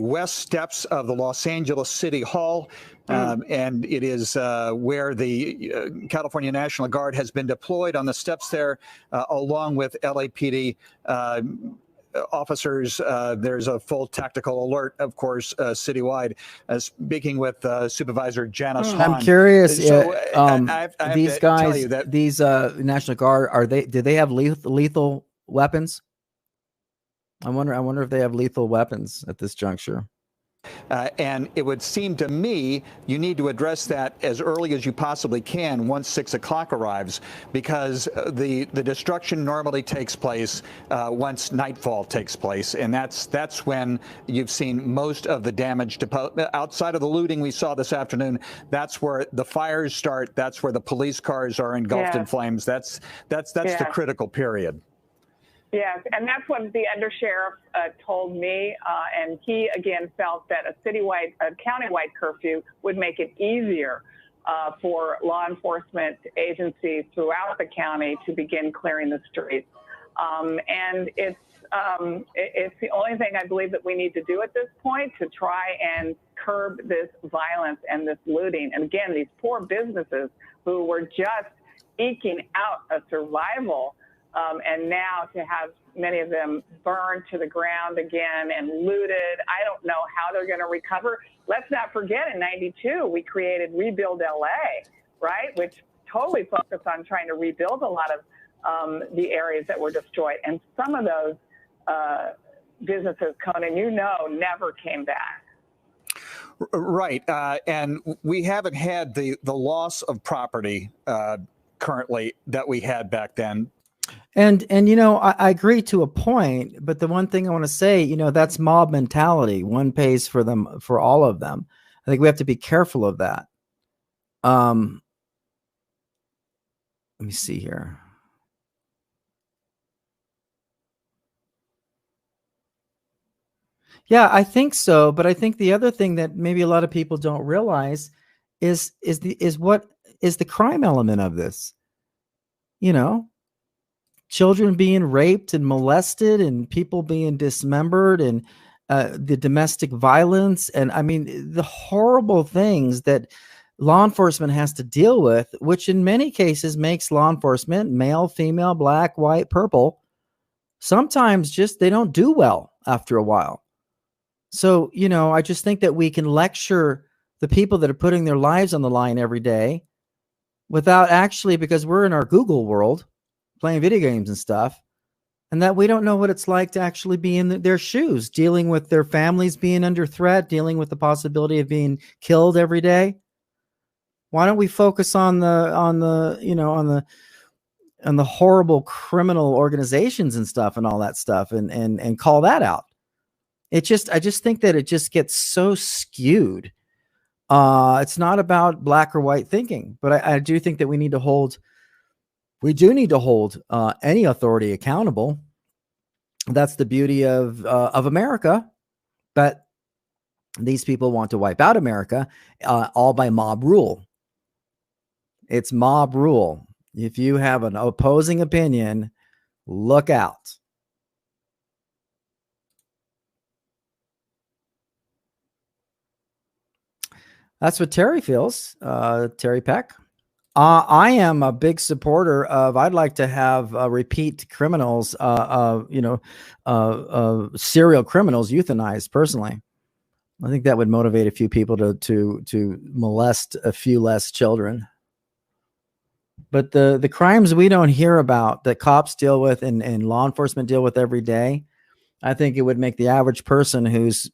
M: west steps of the Los Angeles City Hall. And it is where the California National Guard has been deployed on the steps there, along with LAPD officers. There's a full tactical alert, of course, citywide. Speaking with Supervisor Janice Hahn.
D: I'm curious.
M: So,
D: these guys, these National Guard, do they have lethal weapons? I wonder if they have lethal weapons at this juncture.
M: And it would seem to me you need to address that as early as you possibly can once 6 o'clock arrives, because the destruction normally takes place once nightfall takes place, and that's when you've seen most of the damage. Outside of the looting we saw this afternoon, that's where the fires start. That's where the police cars are engulfed in flames. That's the critical period.
N: Yes, and that's what the undersheriff told me, and he again felt that a countywide curfew would make it easier for law enforcement agencies throughout the county to begin clearing the streets. And it's the only thing I believe that we need to do at this point to try and curb this violence and this looting. And again, these poor businesses who were just eking out a survival. And now to have many of them burned to the ground again and looted, I don't know how they're going to recover. Let's not forget, in '92, we created Rebuild LA, right, which totally focused on trying to rebuild a lot of the areas that were destroyed. And some of those businesses, Conan, never came back.
M: Right. And we haven't had the loss of property currently that we had back then.
D: And I agree to a point, but the one thing I want to say, that's mob mentality. One pays for them, for all of them. I think we have to be careful of that. Let me see here. Yeah, I think so. But I think the other thing that maybe a lot of people don't realize is what is the crime element of this. Children being raped and molested, and people being dismembered, and the domestic violence, and I mean the horrible things that law enforcement has to deal with, which in many cases makes law enforcement, male, female, black, white, purple, sometimes just they don't do well after a while. So, I just think that we can lecture the people that are putting their lives on the line every day without actually, because we're in our Google world playing video games and stuff, and that we don't know what it's like to actually be in their shoes, dealing with their families being under threat, dealing with the possibility of being killed every day. Why don't we focus on the horrible criminal organizations and stuff and all that stuff and call that out? I just think that it just gets so skewed. It's not about black or white thinking, but I do think that we need to hold any authority accountable. That's the beauty of America. But these people want to wipe out America, all by mob rule. It's mob rule. If you have an opposing opinion, look out. That's what Terry feels. Terry Peck. I am a big supporter of. I'd like to have repeat criminals, serial criminals euthanized. Personally, I think that would motivate a few people to molest a few less children. But the crimes we don't hear about that cops deal with and law enforcement deal with every day, I think it would make the average person who's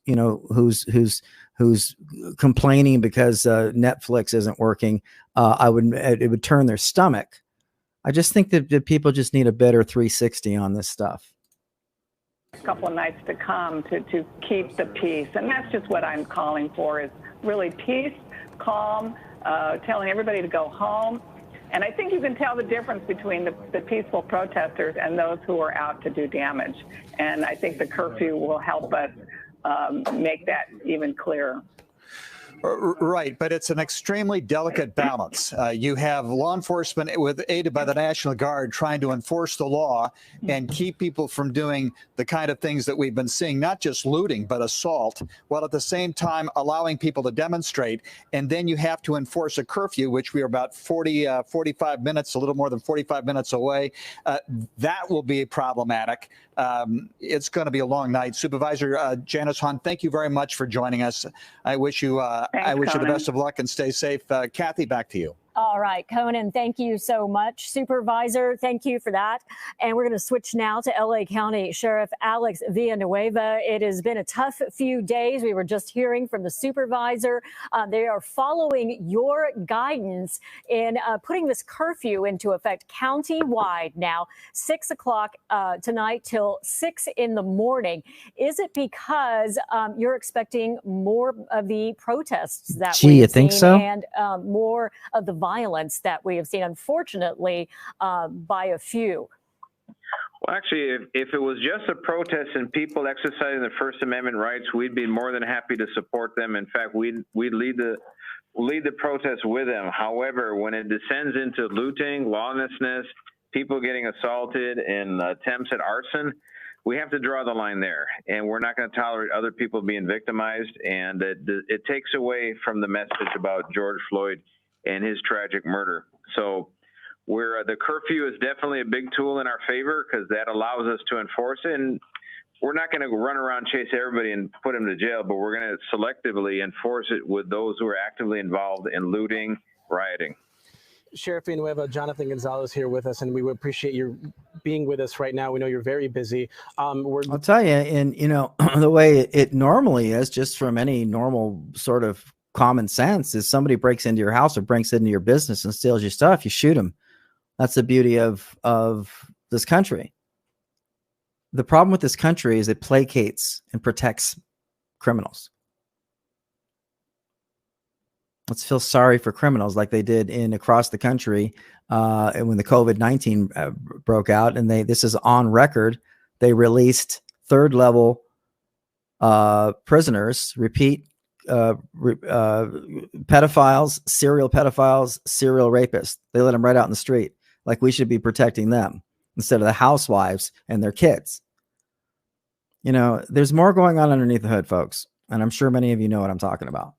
D: complaining because Netflix isn't working, it would turn their stomach. I just think that people just need a better 360 on this stuff.
N: A couple of nights to come to keep the peace, and that's just what I'm calling for, is really peace, calm, telling everybody to go home. And I think you can tell the difference between the peaceful protesters and those who are out to do damage. And I think the curfew will help us make that even clearer.
M: Right, but it's an extremely delicate balance. You have law enforcement aided by the National Guard trying to enforce the law and keep people from doing the kind of things that we've been seeing, not just looting, but assault, while at the same time allowing people to demonstrate. And then you have to enforce a curfew, which we are about 45 minutes, a little more than 45 minutes away. That will be problematic. It's going to be a long night. Supervisor Janice Hahn, thank you very much for joining us. I wish you the best of luck and stay safe. Kathy, back to you.
O: All right, Conan, thank you so much. Supervisor, thank you for that. And we're going to switch now to LA County Sheriff Alex Villanueva. It has been a tough few days. We were just hearing from the supervisor. They are following your guidance in putting this curfew into effect county-wide now, 6 o'clock tonight till 6 in the morning. Is it because you're expecting more of the protests that we've
D: you think
O: seen
D: so?
O: And more of the violence that we have seen, unfortunately, by a few?
P: Well, actually, if it was just a protest and people exercising their First Amendment rights, we'd be more than happy to support them. In fact, we'd lead the protest with them. However, when it descends into looting, lawlessness, people getting assaulted, and attempts at arson, we have to draw the line there. And we're not going to tolerate other people being victimized. And it takes away from the message about George Floyd and his tragic murder. So the curfew is definitely a big tool in our favor because that allows us to enforce it. And we're not going to run around, chase everybody and put them to jail, but we're going to selectively enforce it with those who are actively involved in looting, rioting.
Q: Sheriff Villanueva, Jonathan Gonzalez here with us, and we would appreciate your being with us right now. We know you're very busy.
D: I'll tell you, and the way it normally is, just from any normal sort of common sense, is somebody breaks into your house or breaks into your business and steals your stuff, you shoot them. That's the beauty of this country. The problem with this country is it placates and protects criminals. Let's feel sorry for criminals like they did across the country when the COVID-19 broke out. And this is on record. They released third level prisoners, pedophiles, serial rapists. They let them right out in the street. Like we should be protecting them instead of the housewives and their kids. There's more going on underneath the hood, folks. And I'm sure many of you know what I'm talking about.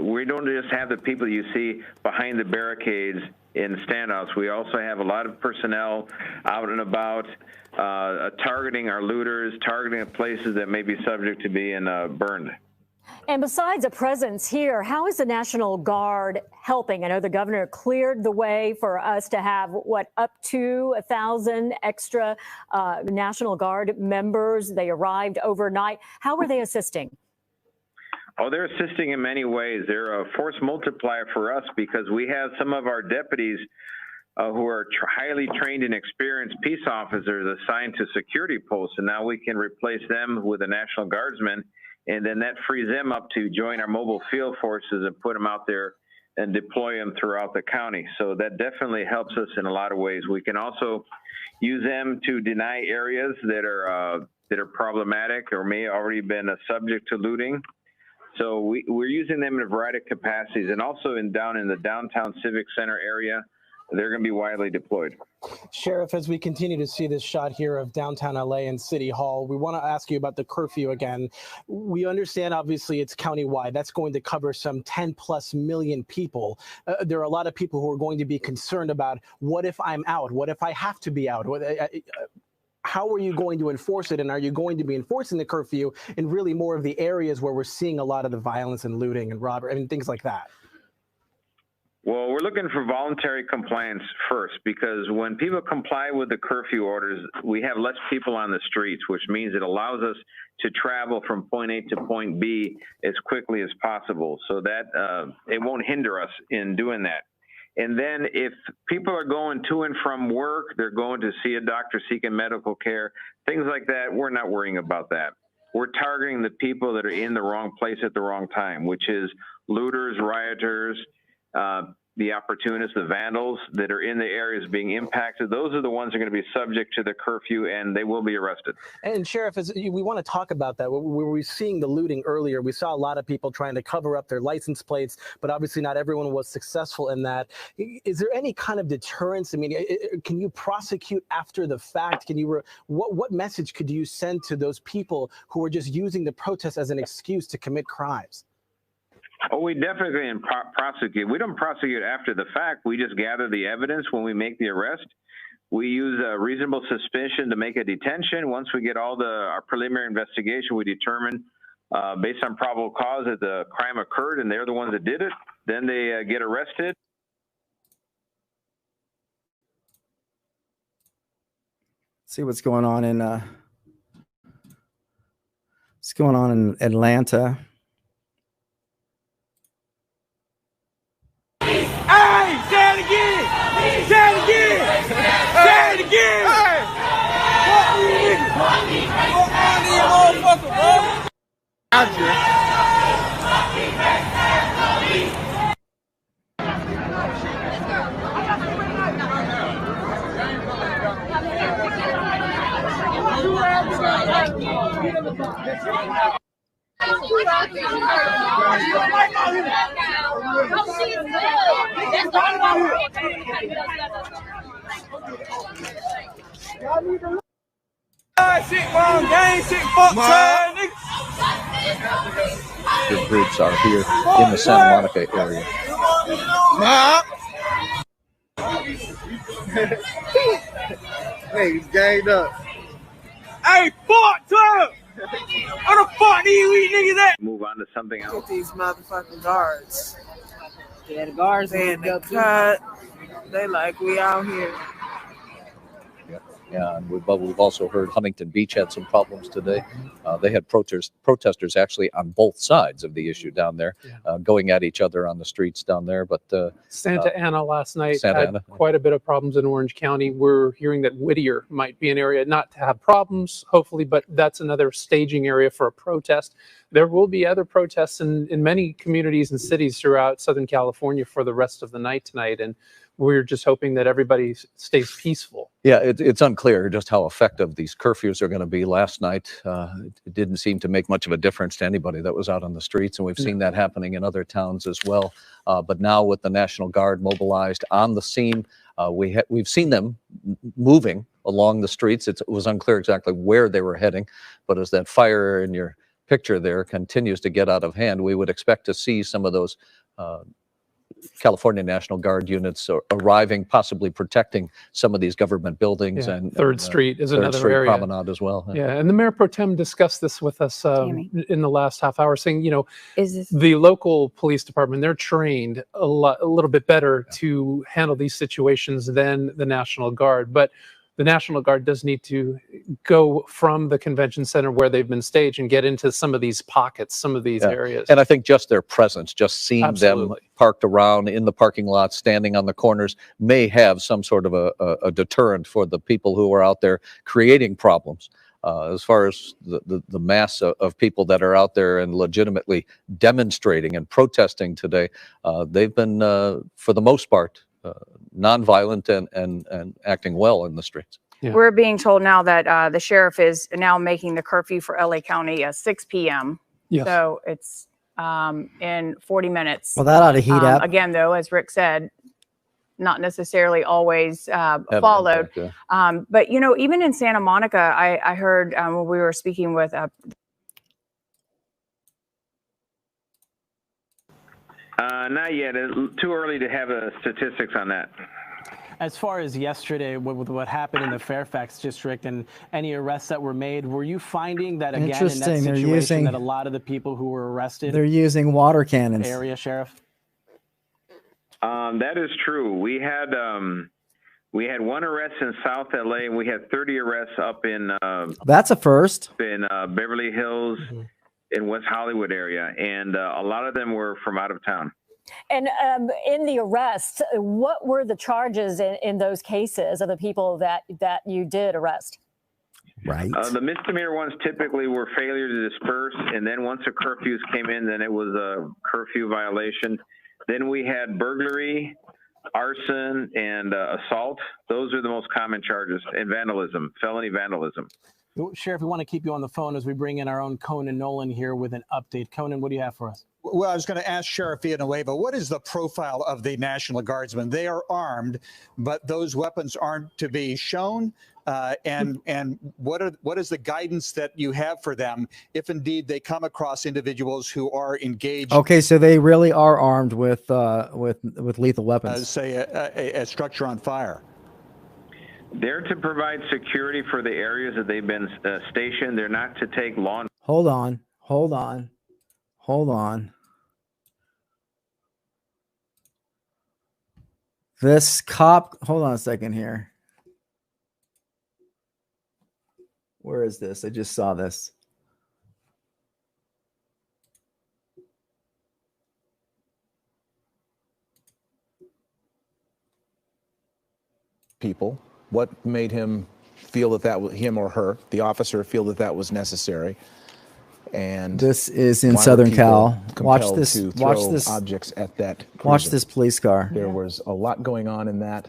P: We don't just have the people you see behind the barricades in standouts. We also have a lot of personnel out and about targeting our looters, targeting places that may be subject to being burned.
O: And besides a presence here, how is the National Guard helping? I know the governor cleared the way for us to have, up to 1,000 extra National Guard members. They arrived overnight. How are they assisting?
P: Oh, they're assisting in many ways. They're a force multiplier for us because we have some of our deputies who are highly trained and experienced peace officers assigned to security posts, and now we can replace them with the National Guardsmen, and then that frees them up to join our mobile field forces and put them out there and deploy them throughout the county. So that definitely helps us in a lot of ways. We can also use them to deny areas that are problematic or may already been subject to looting. So we're using them in a variety of capacities, and also down in the downtown Civic Center area, they're going to be widely deployed.
Q: Sheriff, as we continue to see this shot here of downtown LA and City Hall, we want to ask you about the curfew again. We understand, obviously, it's countywide. That's going to cover some 10+ million people. There are a lot of people who are going to be concerned about, what if I'm out? What if I have to be out? How are you going to enforce it? And are you going to be enforcing the curfew in really more of the areas where we're seeing a lot of the violence and looting and robbery and things like that?
P: Well, we're looking for voluntary compliance first, because when people comply with the curfew orders, we have less people on the streets, which means it allows us to travel from point A to point B as quickly as possible, so that it won't hinder us in doing that. And then if people are going to and from work, they're going to see a doctor seeking medical care, things like that, we're not worrying about that. We're targeting the people that are in the wrong place at the wrong time, which is looters, rioters, the opportunists, the vandals that are in the areas being impacted. Those are the ones that are going to be subject to the curfew, and they will be arrested.
Q: And Sheriff, we want to talk about that. We were seeing the looting earlier. We saw a lot of people trying to cover up their license plates, but obviously not everyone was successful in that. Is there any kind of deterrence? I mean, can you prosecute after the fact? Can you what message could you send to those people who are just using the protest as an excuse to commit crimes?
P: Oh, we definitely can prosecute. We don't prosecute after the fact. We just gather the evidence when we make the arrest. We use a reasonable suspicion to make a detention. Once we get all our preliminary investigation, we determine based on probable cause that the crime occurred and they're the ones that did it. Then they get arrested.
D: See what's going on in Atlanta.
J: Hey, say it again! Say it again! Say it again! Hey! Fuck these niggas! Fuck these motherfuckers, bro! Out here.
F: The groups are here in the Santa Monica area.
J: Niggas ganged up. Hey, fuck, Trump! Where the fuck these weak niggas at?
P: Move on to something else.
R: Get these motherfucking guards. Yeah, the guards in the cut. They like, we out here.
F: Yeah, and we've also heard Huntington Beach had some problems today. They had protesters actually on both sides of the issue down there, going at each other on the streets down there. But
S: Santa Ana last night had quite a bit of problems in Orange County. We're hearing that Whittier might be an area not to have problems, hopefully, but that's another staging area for a protest. There will be other protests in many communities and cities throughout Southern California for the rest of the night tonight, and we're just hoping that everybody stays peaceful.
F: Yeah, it's unclear just how effective these curfews are going to be. Last night, it didn't seem to make much of a difference to anybody that was out on the streets, and we've seen that happening in other towns as well. But now with the National Guard mobilized on the scene, we've seen them moving along the streets. It was unclear exactly where they were heading, but as that fire in your picture there continues to get out of hand, we would expect to see some of those California National Guard units arriving, possibly protecting some of these government buildings.
S: Yeah,
F: and
S: Third Street is another
F: Street
S: area.
F: Promenade as well.
S: Yeah, and the Mayor Pro Tem discussed this with us in the last half hour, saying, you know, the local police department, they're trained a little bit better to handle these situations than the National Guard. But the National Guard does need to go from the convention center where they've been staged and get into some of these pockets, some of these areas.
F: And I think just their presence, just seeing them parked around in the parking lot, standing on the corners, may have some sort of a deterrent for the people who are out there creating problems. As far as the mass of people that are out there and legitimately demonstrating and protesting today, they've been, for the most part, nonviolent and acting well in the streets.
T: Yeah. We're being told now that the sheriff is now making the curfew for LA County 6 p.m. Yes. So it's in 40 minutes.
D: Well, that ought to heat up.
T: Again, though, as Rick said, not necessarily always followed. But, you know, even in Santa Monica, I heard when we were speaking with
P: not yet. It's too early to have statistics on that.
Q: As far as yesterday, with what happened in the Fairfax district and any arrests that were made, were you finding that again in that
D: Interesting. They're
Q: situation
D: using-
Q: that a lot of the people who were arrested
D: They're using water cannons.
Q: area, Sheriff?
P: That is true. We had one arrest in South LA, and we had 30 arrests up in
D: That's a first.
P: in Beverly Hills, in West Hollywood area, and a lot of them were from out of town.
O: And in the arrests, what were the charges in those cases of the people that you did arrest?
D: Right.
P: The misdemeanor ones typically were failure to disperse, and then once the curfews came in, then it was a curfew violation. Then we had burglary, arson, and assault. Those are the most common charges, and vandalism, felony vandalism.
Q: Sheriff, we want to keep you on the phone as we bring in our own Conan Nolan here with an update. Conan, what do you have for us?
M: Well, I was going to ask Sheriff Villanueva, what is the profile of the National Guardsmen? They are armed, but those weapons aren't to be shown. And what is the guidance that you have for them if indeed they come across individuals who are engaged?
D: Okay, so they really are armed with lethal weapons.
M: Say a structure on fire.
P: They're to provide security for the areas that they've been stationed. They're not to take law.
D: Hold on. This cop, hold on a second here. Where is this? I just saw this.
U: People. What made him feel that was him or her, the officer, feel that was necessary? And
D: this is in
U: why were
D: Southern
U: people
D: Cal. Watch
U: compelled
D: this.
U: to
D: Watch
U: throw
D: this.
U: objects at that.
D: Watch
U: cruiser?
D: this police car.
U: There was a lot going on in that,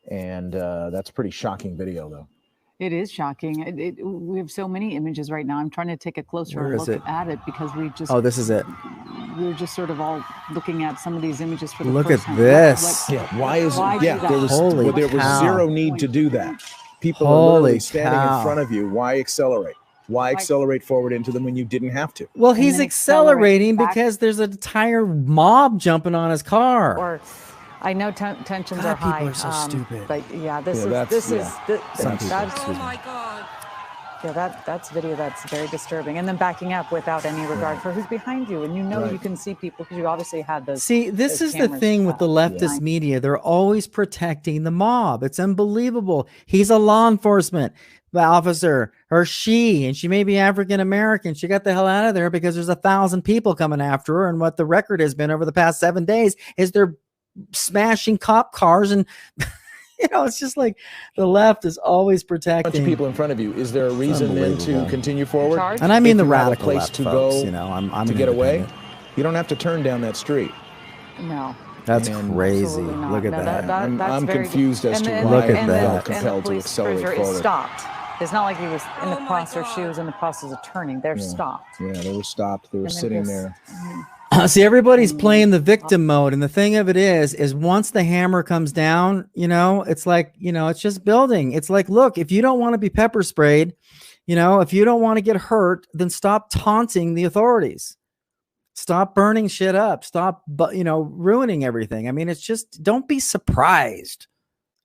U: and that's pretty shocking video, though.
K: It is shocking. We have so many images right now. I'm trying to take a closer
D: Where is
K: look
D: it?
K: at it because we just.
D: Oh, this is it.
K: We're just sort of all looking at some of these images for the
D: Look
K: first
D: at
K: time.
D: this.
U: Why is
K: Why do that?
U: there was
D: Holy cow.
U: zero need to do that. People are
D: Holy
U: literally standing
D: cow.
U: in front of you. Why accelerate? Why accelerate forward into them when you didn't have to?
D: Well,
K: And
D: he's
K: then
D: accelerating
K: accelerate back.
D: because there's an entire mob jumping on his car.
K: Or I know tensions
D: God,
K: are high.
D: people are so stupid.
K: But yeah,
U: Yeah,
K: Some people,
U: that's
K: oh my God. Yeah, that's video that's very disturbing. And then backing up without any regard for who's behind you, and you can see people because you obviously had those.
D: See, this
K: those
D: is the
K: cameras
D: thing with the leftist media. They're always protecting the mob. It's unbelievable. He's a law enforcement officer, or she, and she may be African American. She got the hell out of there because there's 1,000 people coming after her. And what the record has been over the past 7 days is they're smashing cop cars. And, it's just like the left is always protecting.
U: A bunch of people in front of you. Is there a reason then to continue forward?
D: And I mean
U: If
D: the
U: you have a
D: radical
U: place
D: left,
U: to
D: folks,
U: go,
D: I'm
U: to
D: an
U: get away.
D: independent.
U: You don't have to turn down that street.
K: No.
D: That's
U: And-
D: crazy.
K: Absolutely not.
D: Look at
K: No,
D: that.
K: that's
U: I'm
K: very
U: confused as to
K: and
U: why
D: Look at
K: and
D: that.
K: the-
U: felt compelled to
K: police
U: accelerate
K: cruiser is
U: forward.
K: stopped. It's not like he was in the process, or she was in the process of turning. They're stopped.
U: Yeah, they were stopped. They were
K: And then
U: sitting
K: this-
U: there.
D: See, everybody's playing the victim mode. And the thing of it is once the hammer comes down, it's like, it's just building. It's like, look, if you don't want to be pepper sprayed, if you don't want to get hurt, then stop taunting the authorities. Stop burning shit up. Stop, ruining everything. I mean, it's just, don't be surprised.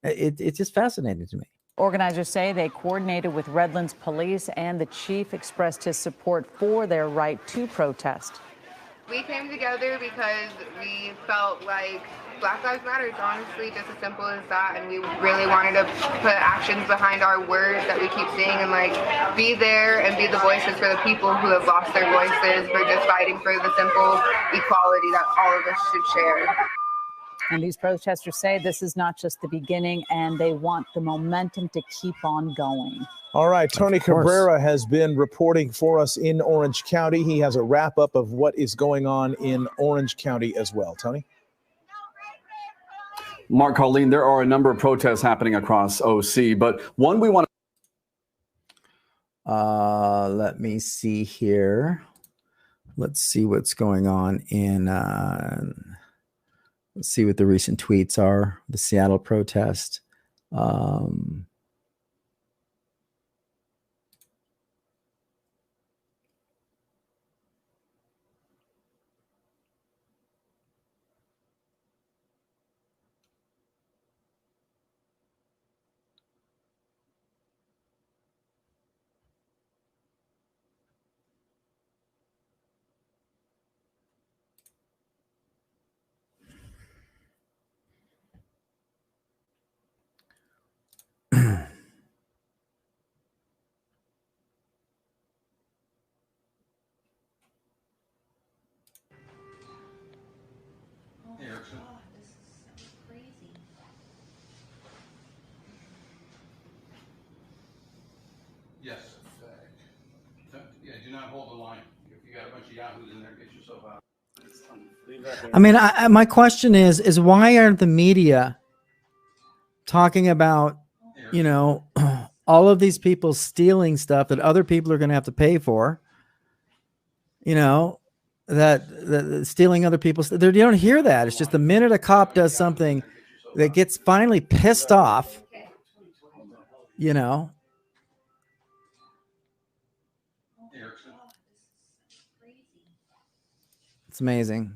D: It's just fascinating to me.
K: Organizers say they coordinated with Redlands police, and the chief expressed his support for their right to protest.
V: We came together because we felt like Black Lives Matter. It's honestly just as simple as that, and we really wanted to put actions behind our words that we keep saying, and be there and be the voices for the people who have lost their voices. We're just fighting for the simple equality that all of us should share.
K: And these protesters say this is not just the beginning, and they want the momentum to keep on going.
U: All right, Tony
D: Of course.
U: Cabrera has been reporting for us in Orange County. He has a wrap up of what is going on in Orange County as well. Tony?
W: Mark, Colleen, there are a number of protests happening across OC, but one we want
D: to... let me see here. Let's see what's going on in... Let's see what the recent tweets are. The Seattle protest.
A: Yes. Yeah, do not hold the line. If you got a bunch of yahoos in there, get yourself out.
D: I mean, my question is why aren't the media talking about, you know, all of these people stealing stuff that other people are going to have to pay for, you know, that stealing other people's, you don't hear that. It's just the minute a cop does something that gets finally pissed off, you know. It's amazing.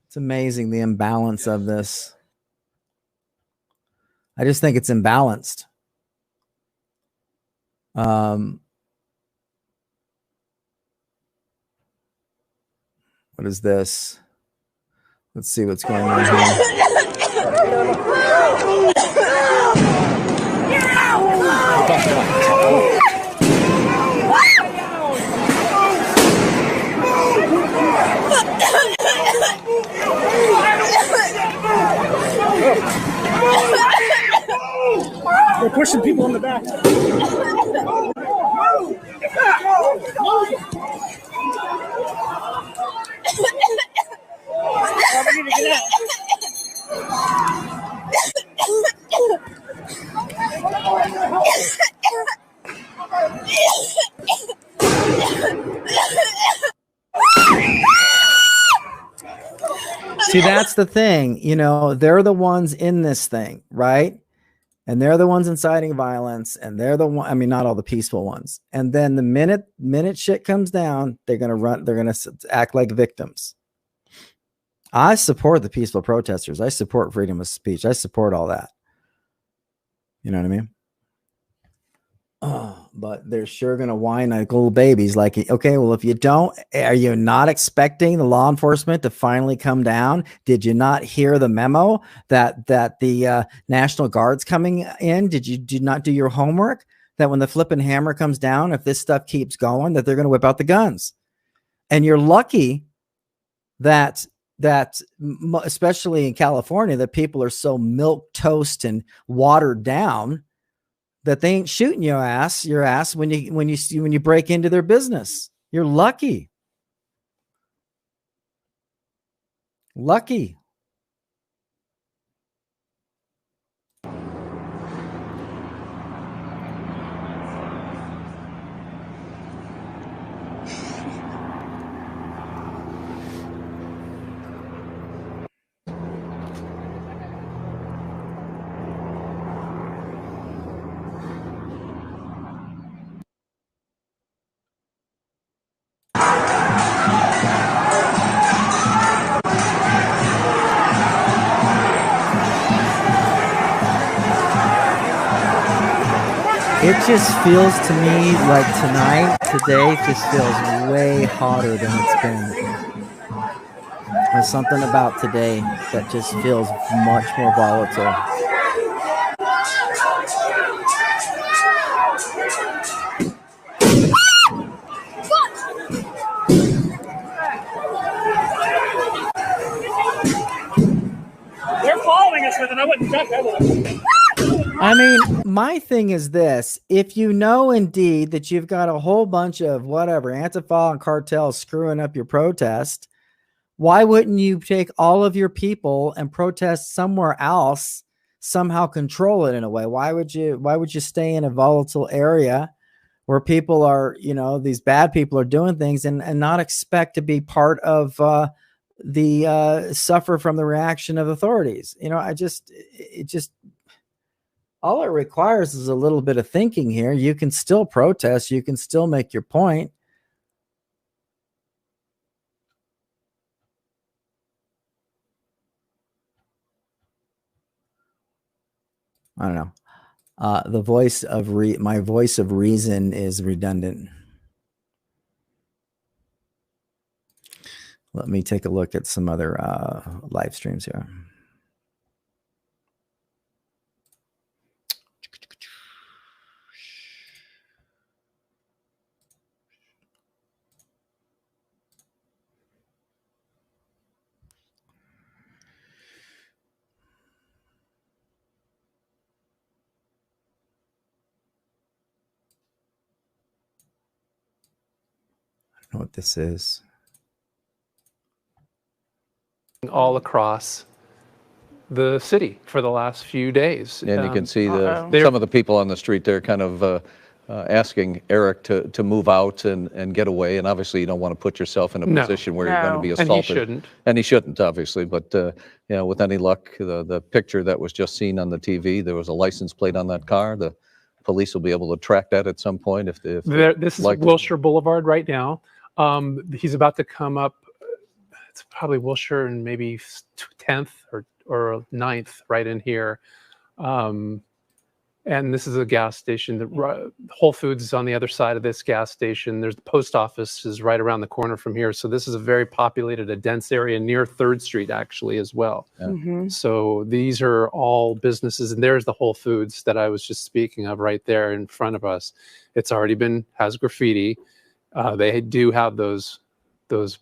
D: It's amazing the imbalance of this. I just think it's imbalanced. What is this? Let's see what's going on here.
B: They're pushing people in the back.
D: See, that's the thing, you know, they're the ones in this thing, right? And they're the ones inciting violence, and they're the one, I mean, not all the peaceful ones. And then the minute shit comes down, they're going to run, they're going to act like victims. I support the peaceful protesters. I support freedom of speech. I support all that. You know what I mean? Oh, but they're sure going to whine like little babies. Like, okay, well, if you don't, are you not expecting the law enforcement to finally come down? Did you not hear the memo that the National Guard's coming in? Did not do your homework? That when the flipping hammer comes down, if this stuff keeps going, that they're going to whip out the guns. And you're lucky that especially in California, that people are so milquetoast and watered down that they ain't shooting your ass when you break into their business. You're lucky. Lucky. It just feels to me like today just feels way hotter than it's been. There's something about today that just feels much more volatile.
B: They're following us with it. I wouldn't jump.
D: I mean, my thing is this. If you know indeed that you've got a whole bunch of whatever, Antifa and cartels screwing up your protest, why wouldn't you take all of your people and protest somewhere else, somehow control it in a way? Why would you stay in a volatile area where people are, you know, these bad people are doing things and not expect to be part of suffer from the reaction of authorities. You know, all it requires is a little bit of thinking here. You can still protest. You can still make your point. I don't know. The voice of my voice of reason is redundant. Let me take a look at some other live streams here. I don't know what this is.
S: All across the city for the last few days.
F: And you can see some of the people on the street there kind of asking Eric to move out and get away. And obviously you don't want to put yourself in a position where you're going to be assaulted.
S: And he shouldn't.
F: And he shouldn't, obviously. But you know, with any luck, the picture that was just seen on the TV, there was a license plate on that car. The police will be able to track that at some point. If
S: this is Wilshire Boulevard right now. He's about to come up. It's probably Wilshire and maybe 10th or 9th right in here. And this is a gas station. The Whole Foods is on the other side of this gas station. There's the post office is right around the corner from here. So this is a very populated, a dense area near 3rd Street actually as well.
T: Mm-hmm.
S: So these are all businesses. And there's the Whole Foods that I was just speaking of right there in front of us. It's already has graffiti. They do have those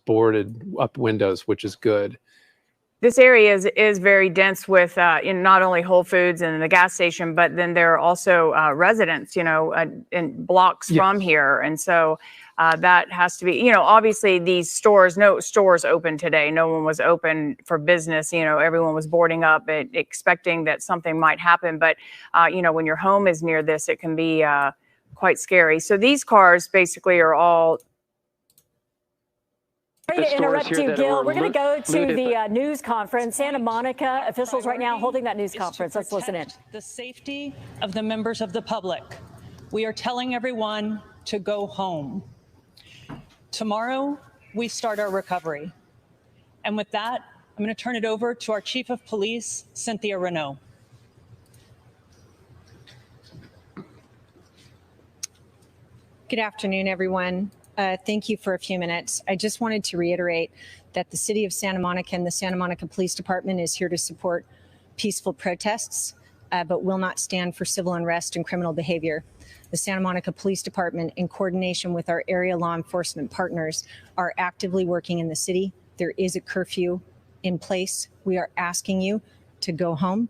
S: boarded up windows, which is good.
T: This area is very dense with in not only Whole Foods and the gas station, but then there are also residents, you know, in blocks from here. And so that has to be, you know, obviously these stores, no stores open today. No one was open for business. You know, everyone was boarding up expecting that something might happen. But, you know, when your home is near this, it can be quite scary. So these cars basically are all...
O: Sorry to interrupt you, Gil. We're going to go to the news conference. Santa Monica officials right now holding that news conference. Let's listen in.
C: The safety of the members of the public. We are telling everyone to go home. Tomorrow, we start our recovery. And with that, I'm going to turn it over to our Chief of Police, Cynthia Renaud.
E: Good afternoon, everyone. Thank you for a few minutes. I just wanted to reiterate that the City of Santa Monica and the Santa Monica Police Department is here to support peaceful protests, but will not stand for civil unrest and criminal behavior. The Santa Monica Police Department, in coordination with our area law enforcement partners, are actively working in the city. There is a curfew in place. We are asking you to go home,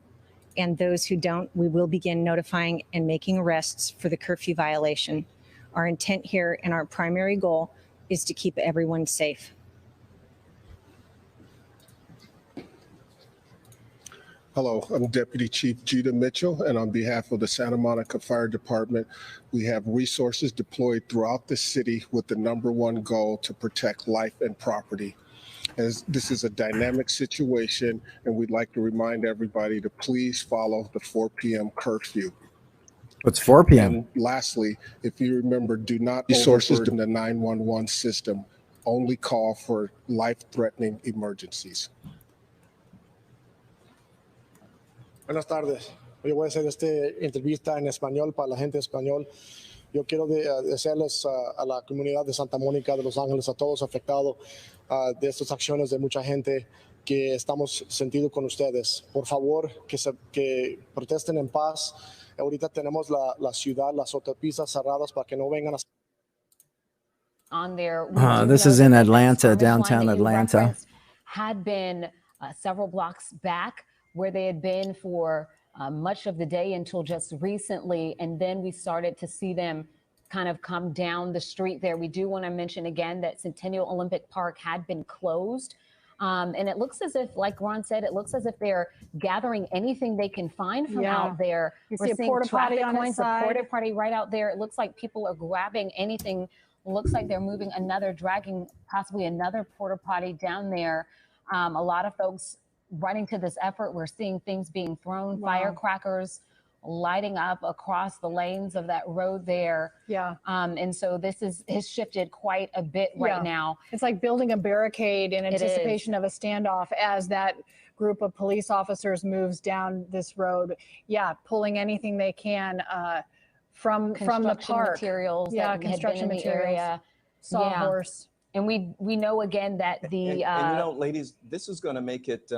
E: and those who don't, we will begin notifying and making arrests for the curfew violation. Our intent here and our primary goal is to keep everyone safe.
G: Hello, I'm Deputy Chief Judah Mitchell, and on behalf of the Santa Monica Fire Department, we have resources deployed throughout the city with the #1 goal to protect life and property. As this is a dynamic situation, and we'd like to remind everybody to please follow the 4 p.m. curfew.
D: It's 4 p.m.
G: And lastly, if you remember, do not overburden the 911 system. Only call for life-threatening emergencies.
X: Buenas tardes. Yo voy a hacer esta entrevista en español para la gente español. Yo quiero desearles a la comunidad de Santa Mónica, de Los Ángeles, a todos afectados de estas acciones de mucha gente, que estamos sentidos con ustedes. Por favor, que protesten en paz. Ahorita tenemos la ciudad, las autopistas cerradas para que no vengan a...
Y: On there,
D: this is in Atlanta, downtown Atlanta.
Y: Had been several blocks back where they had been for much of the day until just recently. And then we started to see them kind of come down the street there. We do want to mention again that Centennial Olympic Park had been closed. And it looks as if, like Ron said, it looks as if they're gathering anything they can find from out there.
K: We're seeing porta potty on the side.
Y: A porta potty right out there. It looks like people are grabbing anything. It looks like they're moving dragging possibly another porta potty down there. A lot of folks running to this effort. We're seeing things being thrown, firecrackers lighting up across the lanes of that road there.
H: Yeah.
Y: And so this has shifted quite a bit right now.
H: It's like building a barricade in anticipation of a standoff as that group of police officers moves down this road. Yeah, pulling anything they can from the park.
Y: Materials
H: Yeah,
Y: that
H: construction
Y: had been in the
H: materials.
Y: area.
H: Sawhorse.
Y: And we know again that the
I: and you know, ladies, this is going to make it.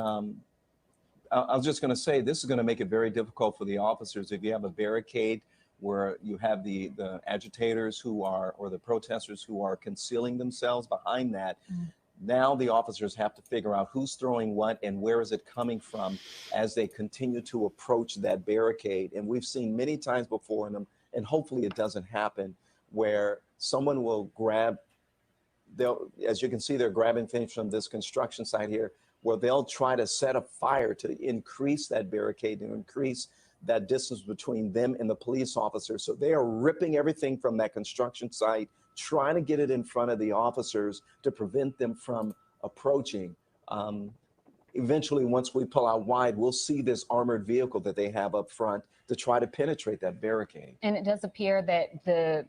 I: I was just going to say, this is going to make it very difficult for the officers if you have a barricade where you have the agitators who are, or the protesters who are concealing themselves behind that. Now the officers have to figure out who's throwing what and where is it coming from as they continue to approach that barricade. And we've seen many times before in them, and hopefully it doesn't happen, where someone will grab, as you can see, they're grabbing things from this construction site here, where they'll try to set a fire to increase that barricade and increase that distance between them and the police officers. So they are ripping everything from that construction site, trying to get it in front of the officers to prevent them from approaching. Eventually, once we pull out wide, we'll see this armored vehicle that they have up front to try to penetrate that barricade.
Y: And it does appear that the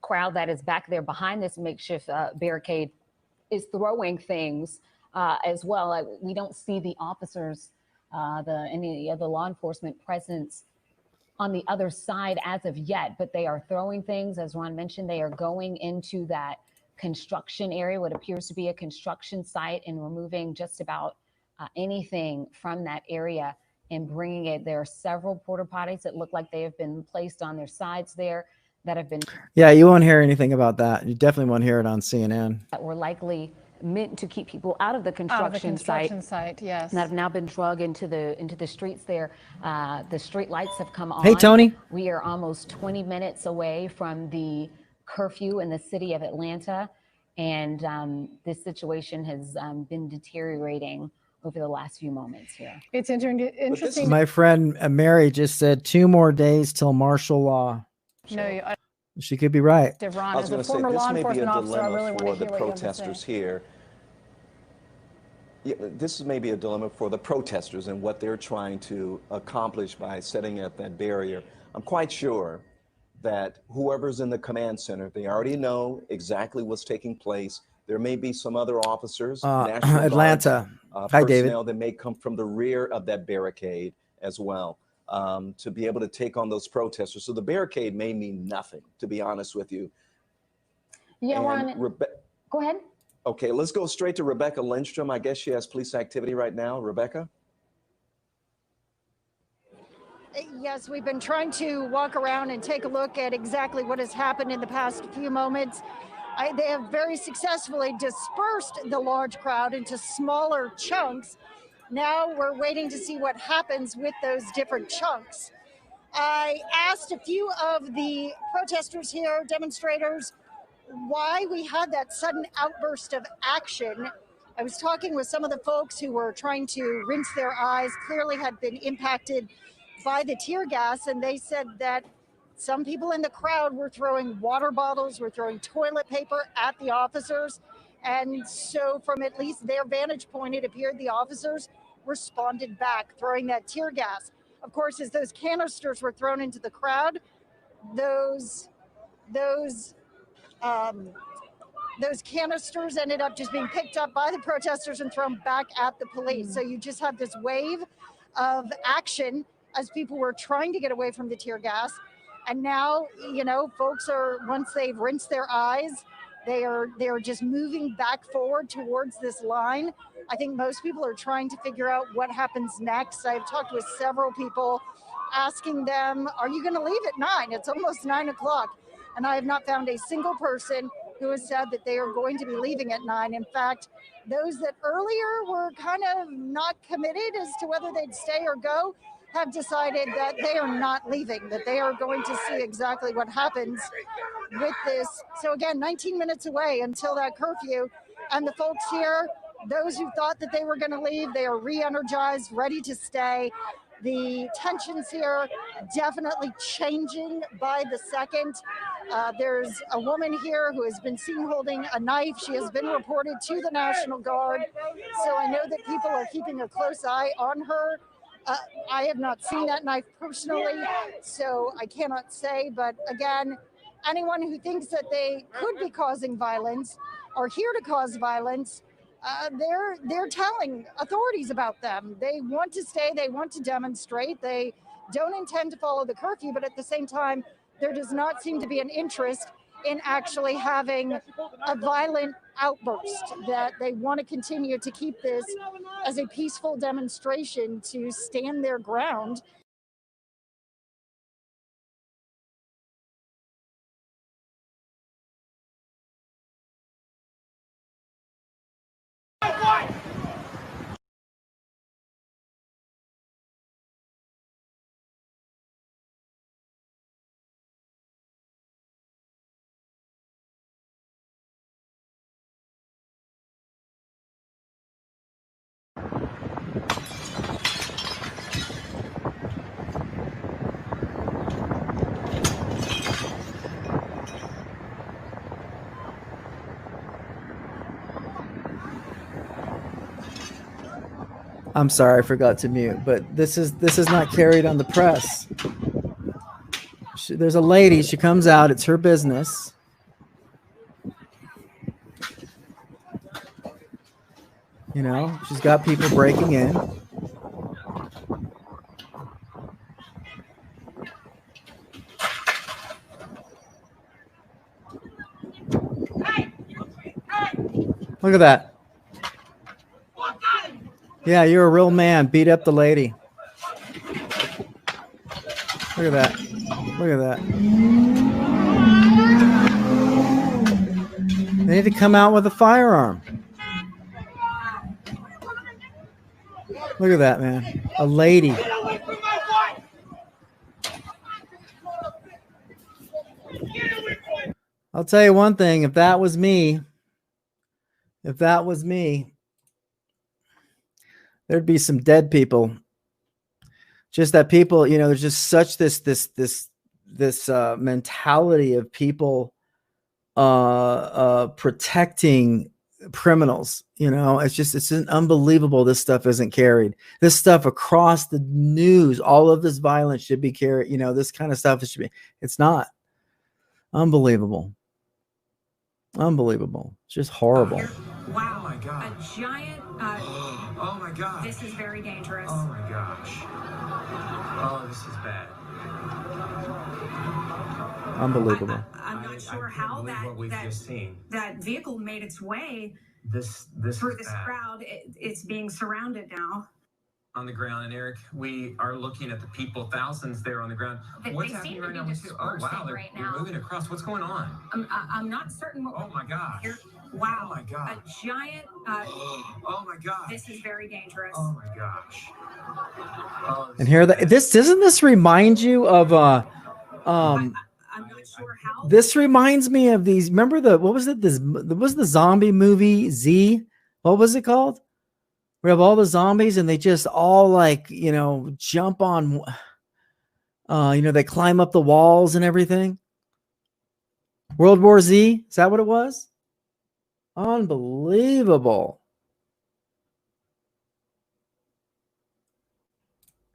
Y: crowd that is back there behind this makeshift barricade is throwing things as well. We don't see the officers, any of the law enforcement presence on the other side as of yet, but they are throwing things. As Ron mentioned, they are going into that construction area, what appears to be a construction site, and removing just about anything from that area and bringing it. There are several porta potties that look like they have been placed on their sides there that have been.
D: Yeah, you won't hear anything about that. You definitely won't hear it on CNN.
Y: That were likely meant to keep people out of the construction
H: site. Yes.
Y: That have now been drug into the streets there. The street lights have come on.
D: Hey, Tony.
Y: We are almost 20 minutes away from the curfew in the city of Atlanta, and this situation has been deteriorating over the last few moments here.
H: It's interesting.
D: My friend Mary just said 2 more days till martial law.
H: No,
D: She could be right.
H: Ron,
I: I was going to say, this may be a dilemma for the protesters here. Yeah, this may be a dilemma for the protesters and what they're trying to accomplish by setting up that barrier. I'm quite sure that whoever's in the command center, they already know exactly what's taking place. There may be some other officers, National
D: Atlanta.
I: Guard,
D: Hi, David.
I: personnel that may come from the rear of that barricade as well, to be able to take on those protesters. So the barricade may mean nothing, to be honest with you.
Y: Yeah, Ron, go ahead.
I: Okay, let's go straight to Rebecca Lindstrom. I guess she has police activity right now. Rebecca?
J: Yes, we've been trying to walk around and take a look at exactly what has happened in the past few moments. They have very successfully dispersed the large crowd into smaller chunks. Now we're waiting to see what happens with those different chunks. I asked a few of the protesters here, demonstrators, why we had that sudden outburst of action. I was talking with some of the folks who were trying to rinse their eyes, clearly had been impacted by the tear gas, and they said that some people in the crowd were throwing water bottles, were throwing toilet paper at the officers. And so from at least their vantage point, it appeared the officers responded back, throwing that tear gas. Of course, as those canisters were thrown into the crowd, those canisters ended up just being picked up by the protesters and thrown back at the police. So you just have this wave of action as people were trying to get away from the tear gas. And now, you know, folks are, once they've rinsed their eyes, they are just moving back forward towards this line. I think most people are trying to figure out what happens next. I've talked with several people asking them, are you going to leave at 9? It's almost 9 o'clock. And I have not found a single person who has said that they are going to be leaving at 9. In fact, those that earlier were kind of not committed as to whether they'd stay or go have decided that they are not leaving, that they are going to see exactly what happens with this. So again, 19 minutes away until that curfew, and the folks here, those who thought that they were going to leave, they are re-energized, ready to stay. The tensions here definitely changing by the second. There's a woman here who has been seen holding a knife. She has been reported to the National Guard. So I know that people are keeping a close eye on her. I have not seen that knife personally, so I cannot say. But again, anyone who thinks that they could be causing violence or here to cause violence, they're telling authorities about them. They want to stay, they want to demonstrate, they don't intend to follow the curfew, but at the same time, there does not seem to be an interest in actually having a violent outburst, that they want to continue to keep this as a peaceful demonstration to stand their ground.
D: I'm sorry, I forgot to mute, but this is not carried on the press. There's a lady, she comes out, it's her business. You know, she's got people breaking in. Look at that. Yeah, you're a real man. Beat up the lady. Look at that. Look at that. They need to come out with a firearm. Look at that, man. A lady. I'll tell you one thing. If that was me, there'd be some dead people. Just that people, you know, there's just such this mentality of people protecting criminals. You know, it's unbelievable this stuff isn't carried. This stuff across the news, all of this violence should be carried. You know, this kind of stuff should be. It's not. Unbelievable. Unbelievable. It's just horrible.
L: Wow, oh my God. A giant. Oh my God. This is very dangerous. Oh my gosh. Oh, this is bad.
D: Unbelievable.
L: I'm not sure how that vehicle made its way through this crowd. It's being surrounded now.
M: On the ground, and Eric, we are looking at the people, thousands there on the ground. What's happening right now? Oh wow, they're moving across. What's going on?
L: I'm not certain what.
M: Oh my gosh.
L: Wow.
M: Oh my God.
L: A giant.
M: Oh my God.
L: This is very dangerous.
M: Oh my gosh.
D: And here, doesn't this remind you of
L: I'm not sure how.
D: This reminds me of these. Remember what was it? What was the zombie movie Z? What was it called? We have all the zombies and they just all like, you know, jump on, you know, they climb up the walls and everything. World War Z, is that what it was? Unbelievable.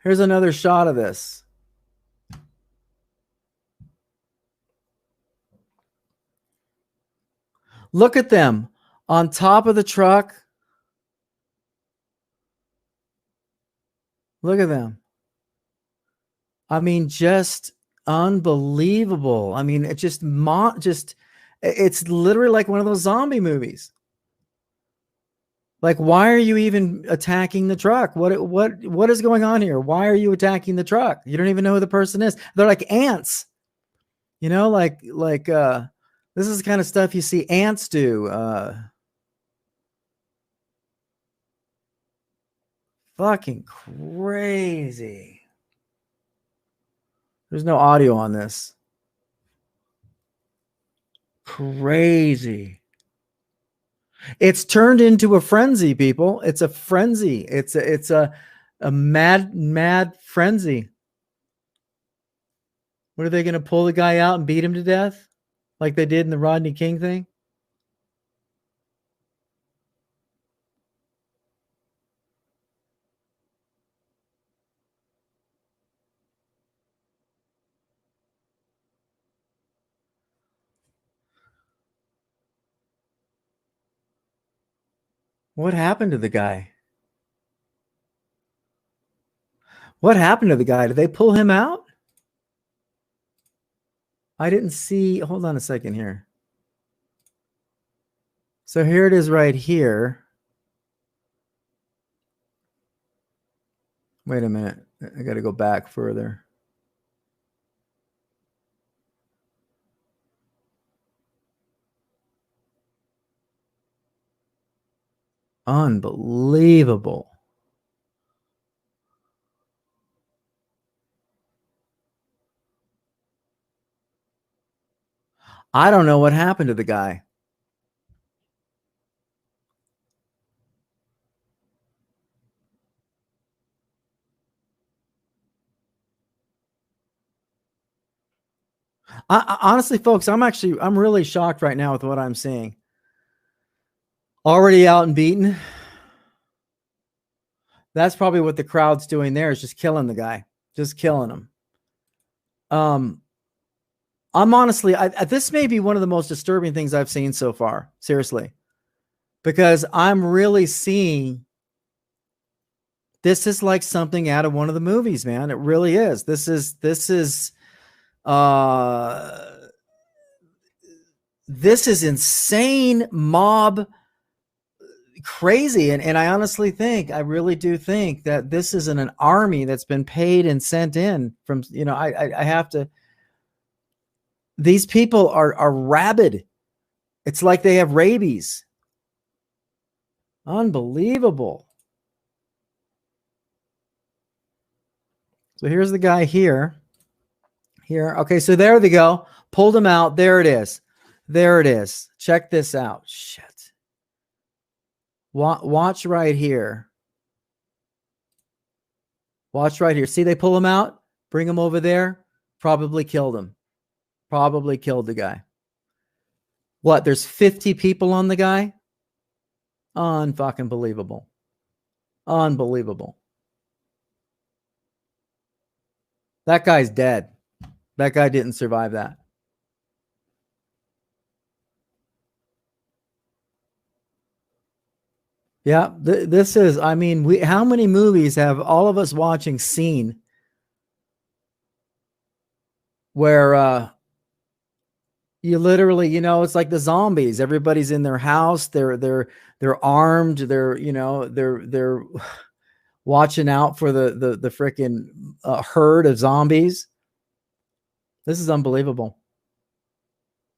D: Here's another shot of this. Look at them on top of the truck. Look at them. I mean, just unbelievable. I mean, it's it's literally like one of those zombie movies. Like, why are you even attacking the truck? What is going on here? Why are you attacking the truck? You don't even know who the person is. They're like ants. You know, like this is the kind of stuff you see ants do. Fucking crazy. There's no audio on this. Crazy. It's turned into a frenzy, people. It's a frenzy. It's a A mad frenzy. What are they going to pull the guy out and beat him to death like they did in the Rodney King thing? What happened to the guy? What happened to the guy? Did they pull him out? I didn't see. Hold on a second here. So here it is right here. Wait a minute. I got to go back further. Unbelievable. I don't know what happened to the guy. Honestly, folks, I'm really shocked right now with what I'm seeing. Already out and beaten. That's probably what the crowd's doing there, is just killing the guy, just killing him. I'm honestly, this may be one of the most disturbing things I've seen so far, seriously, because I'm really seeing this is like something out of one of the movies, man. It really is. This is insane mob crazy. And I honestly think, I really do think that this isn't an army that's been paid and sent in from, you know, I have to, these people are rabid. It's like they have rabies. Unbelievable. So here's the guy here. Okay, so there they go. Pulled him out. There it is. There it is. Check this out. Shit. Watch right here. Watch right here. See, they pull him out, bring him over there. Probably killed him. Probably killed the guy. What? There's 50 people on the guy? Unfucking believable. Unbelievable. That guy's dead. That guy didn't survive that. Yeah, this is, I mean, how many movies have all of us watching seen where you literally, you know, it's like the zombies. Everybody's in their house. They're armed. They're watching out for the freaking herd of zombies. This is unbelievable.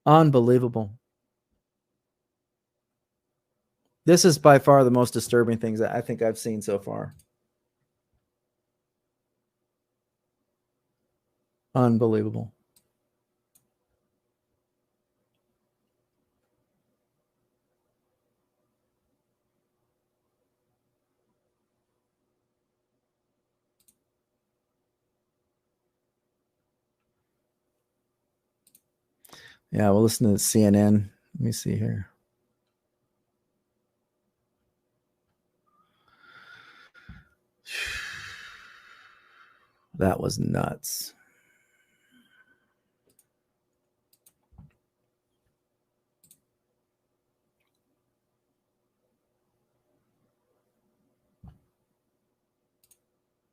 D: Unbelievable. This is by far the most disturbing things that I think I've seen so far. Unbelievable. Yeah, we'll listen to CNN. Let me see here. That was nuts.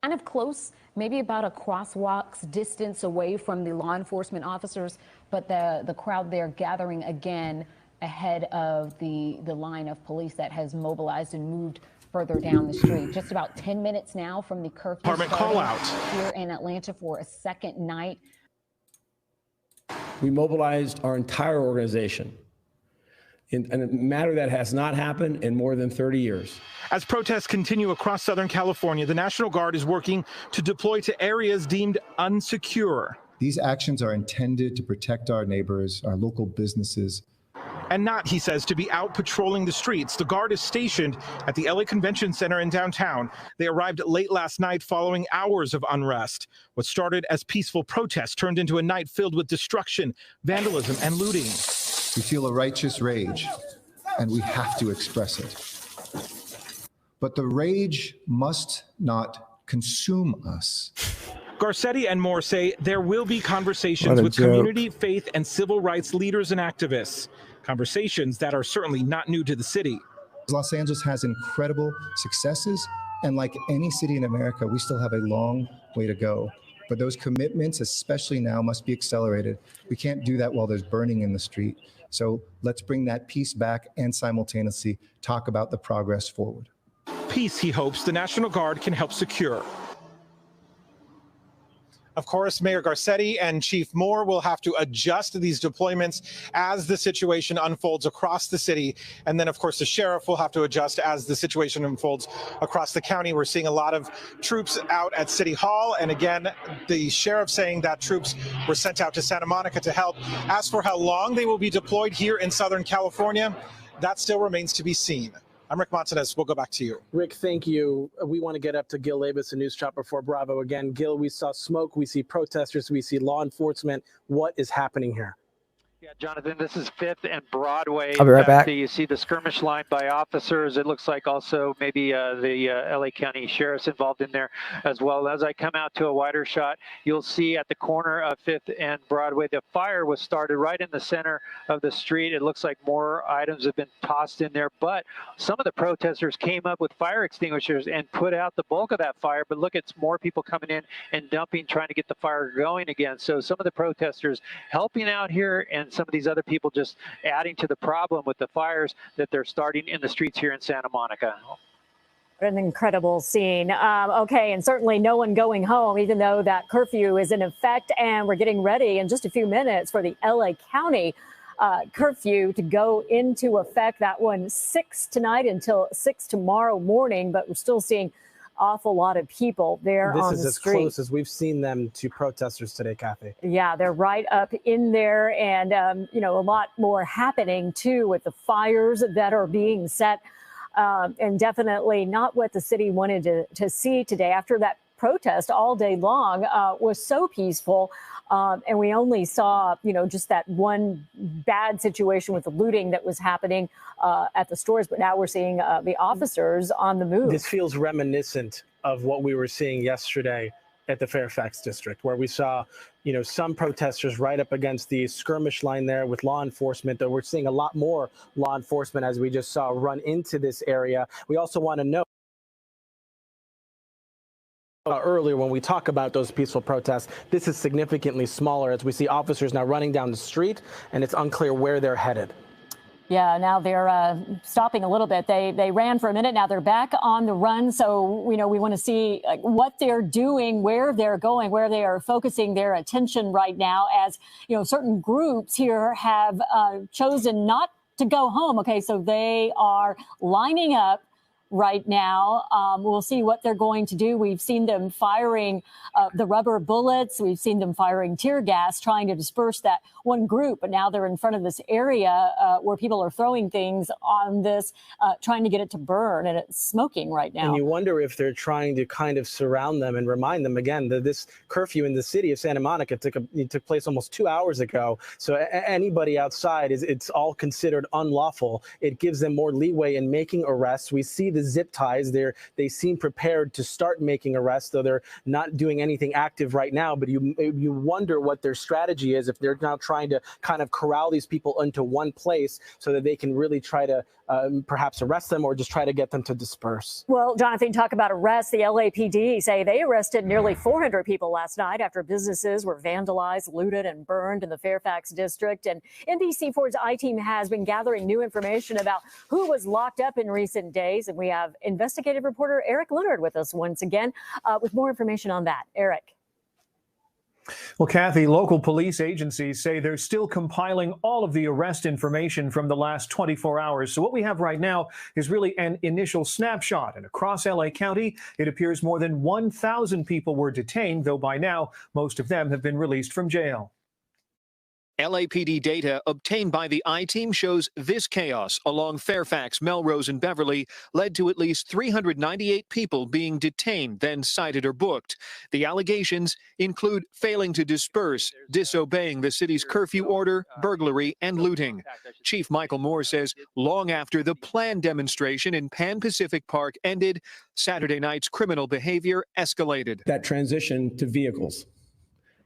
Y: Kind of close, maybe about a crosswalk's distance away from the law enforcement officers, but the crowd there gathering again ahead of the line of police that has mobilized and moved further down the street. Just about 10 minutes now from the curfew
N: Department call out
Y: here in Atlanta for a second night.
P: We mobilized our entire organization in a matter that has not happened in more than 30 years.
N: As protests continue across Southern California, the National Guard is working to deploy to areas deemed unsecure.
Q: These actions are intended to protect our neighbors, our local businesses.
N: and not, he says, to be out patrolling the streets. The Guard is stationed at the LA Convention Center in downtown. They arrived late last night following hours of unrest. What started as peaceful protests turned into a night filled with destruction, vandalism, and looting.
Q: We feel a righteous rage, and we have to express it. But the rage must not consume us.
N: Garcetti and Moore say there will be conversations with community, faith, and civil rights leaders and activists. Conversations that are certainly not new to the city.
Q: Los Angeles has incredible successes, and like any city in America, we still have a long way to go. But those commitments, especially now, must be accelerated. We can't do that while there's burning in the street. So let's bring that peace back and simultaneously talk about the progress forward.
N: Peace, he hopes, the National Guard can help secure.
R: Of course, Mayor Garcetti and Chief Moore will have to adjust these deployments as the situation unfolds across the city. And then, of course, the sheriff will have to adjust as the situation unfolds across the county. We're seeing a lot of troops out at City Hall. And again, the sheriff saying that troops were sent out to Santa Monica to help. As for how long they will be deployed here in Southern California, that still remains to be seen. I'm Rick Montanez. We'll go back to you.
U: Rick, thank you. We want to get up to Gil Labus, a news chopper for Bravo. Again, Gil, we saw smoke, we see protesters, we see law enforcement. What is happening here?
V: Yeah, Jonathan, this is 5th and Broadway.
D: I'll be right back.
V: You see the skirmish line by officers. It looks like also maybe the LA County Sheriff's involved in there as well. As I come out to a wider shot, you'll see at the corner of 5th and Broadway, the fire was started right in the center of the street. It looks like more items have been tossed in there, but some of the protesters came up with fire extinguishers and put out the bulk of that fire. But look, it's more people coming in and dumping, trying to get the fire going again. So some of the protesters helping out here, and some of these other people just adding to the problem with the fires that they're starting in the streets here in Santa Monica.
O: An incredible scene. Okay, and certainly no one going home, even though that curfew is in effect, and we're getting ready in just a few minutes for the LA County curfew to go into effect. That one 6 tonight until 6 tomorrow morning, but we're still seeing awful lot of people there on the street.
U: This is as close as we've seen them to protesters today, Kathy.
O: Yeah, they're right up in there, and you know, a lot more happening too with the fires that are being set, and definitely not what the city wanted to see today after that protest all day long was so peaceful. And we only saw, you know, just that one bad situation with the looting that was happening at the stores. But now we're seeing the officers on the move.
U: This feels reminiscent of what we were seeing yesterday at the Fairfax district, where we saw, you know, some protesters right up against the skirmish line there with law enforcement. That we're seeing a lot more law enforcement, as we just saw, run into this area. We also want to know earlier when we talk about those peaceful protests, this is significantly smaller as we see officers now running down the street, and it's unclear where they're headed.
O: Yeah, now they're stopping a little bit. They ran for a minute. Now they're back on the run. So, you know, we want to see what they're doing, where they're going, where they are focusing their attention right now, as, you know, certain groups here have chosen not to go home. Okay, so they are lining up right now. We'll see what they're going to do. We've seen them firing the rubber bullets. We've seen them firing tear gas, trying to disperse that one group. But now they're in front of this area where people are throwing things on this, trying to get it to burn, and it's smoking right now.
U: And you wonder if they're trying to kind of surround them and remind them again that this curfew in the city of Santa Monica took place almost 2 hours ago. So anybody outside, it's all considered unlawful. It gives them more leeway in making arrests. We see the zip ties there. They seem prepared to start making arrests, though they're not doing anything active right now. But you wonder what their strategy is, if they're now trying to kind of corral these people into one place so that they can really try to perhaps arrest them, or just try to get them to disperse.
O: Well, Jonathan, talk about arrests. The LAPD say they arrested nearly 400 people last night after businesses were vandalized, looted, and burned in the Fairfax district. And NBC4's I-Team has been gathering new information about who was locked up in recent days. And we have investigative reporter Eric Leonard with us once again with more information on that. Eric.
W: Well, Kathy, local police agencies say they're still compiling all of the arrest information from the last 24 hours. So what we have right now is really an initial snapshot. And across LA County, it appears more than 1,000 people were detained, though by now, most of them have been released from jail.
A: LAPD data obtained by the I-Team shows this chaos along Fairfax, Melrose, and Beverly led to at least 398 people being detained, then cited or booked. The allegations include failing to disperse, disobeying the city's curfew order, burglary, and looting. Chief Michael Moore says long after the planned demonstration in Pan Pacific Park ended, Saturday night's criminal behavior escalated.
P: That transition to vehicles,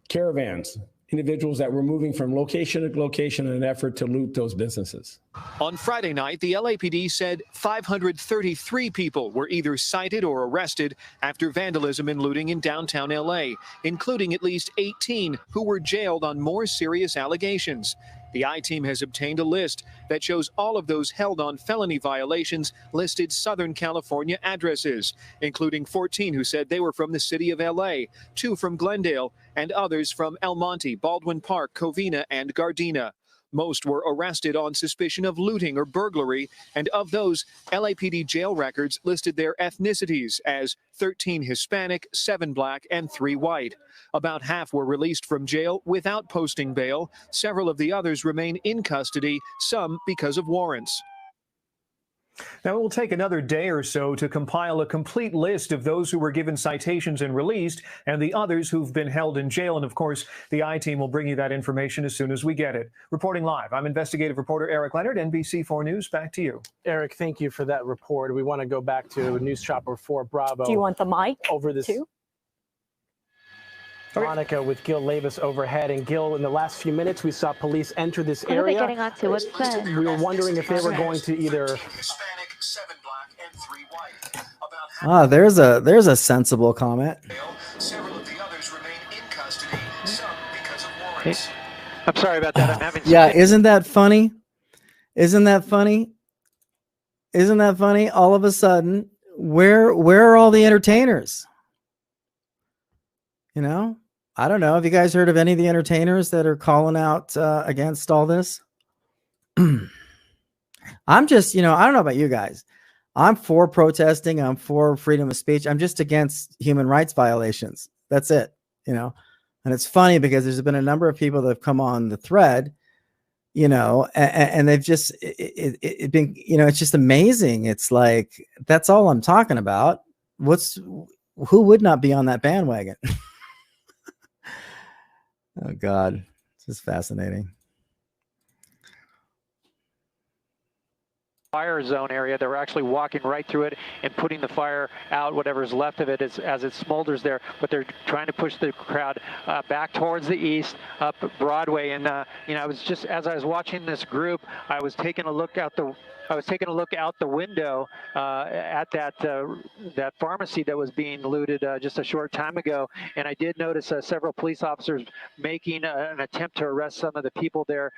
P: caravans, individuals that were moving from location to location in an effort to loot those businesses.
A: On Friday night, the LAPD said 533 people were either cited or arrested after vandalism and looting in downtown LA, including at least 18 who were jailed on more serious allegations. The I-Team has obtained a list that shows all of those held on felony violations listed Southern California addresses, including 14 who said they were from the city of LA, 2 from Glendale, and others from El Monte, Baldwin Park, Covina, and Gardena. Most were arrested on suspicion of looting or burglary, and of those, LAPD jail records listed their ethnicities as 13 Hispanic, 7 Black, and 3 white. About half were released from jail without posting bail. Several of the others remain in custody, some because of warrants.
W: Now, it will take another day or so to compile a complete list of those who were given citations and released and the others who've been held in jail. And of course, the I-Team will bring you that information as soon as we get it. Reporting live, I'm investigative reporter Eric Leonard, NBC4 News. Back to you.
U: Eric, thank you for that report. We want to go back to News Chopper 4 Bravo.
O: Do you want the mic
U: over this
O: too?
U: Monica with Gil Levis overhead. And Gil, in the last few minutes, we saw police enter this
B: What
U: area.
B: are they getting onto? What's that?
U: We were wondering if they were going to either...
D: Ah, there's a sensible comment.
V: I'm sorry about that. I'm having
D: Yeah, isn't that funny? Isn't that funny? Isn't that funny? All of a sudden, where are all the entertainers? You know, I don't know. Have you guys heard of any of the entertainers that are calling out against all this? I'm just, I don't know about you guys. I'm for protesting. I'm for freedom of speech. I'm just against human rights violations. That's it, And it's funny because there's been a number of people that have come on the thread, and they've just, it been, it's just amazing. It's like, that's all I'm talking about. Who would not be on that bandwagon? Oh God, this is fascinating.
V: Fire zone area. They're actually walking right through it and putting the fire out, whatever's left of it as it smolders there. But they're trying to push the crowd back towards the east, up Broadway. And I was just, as I was watching this group, I was taking a look out the window at that pharmacy that was being looted just a short time ago, and I did notice several police officers making an attempt to arrest some of the people there,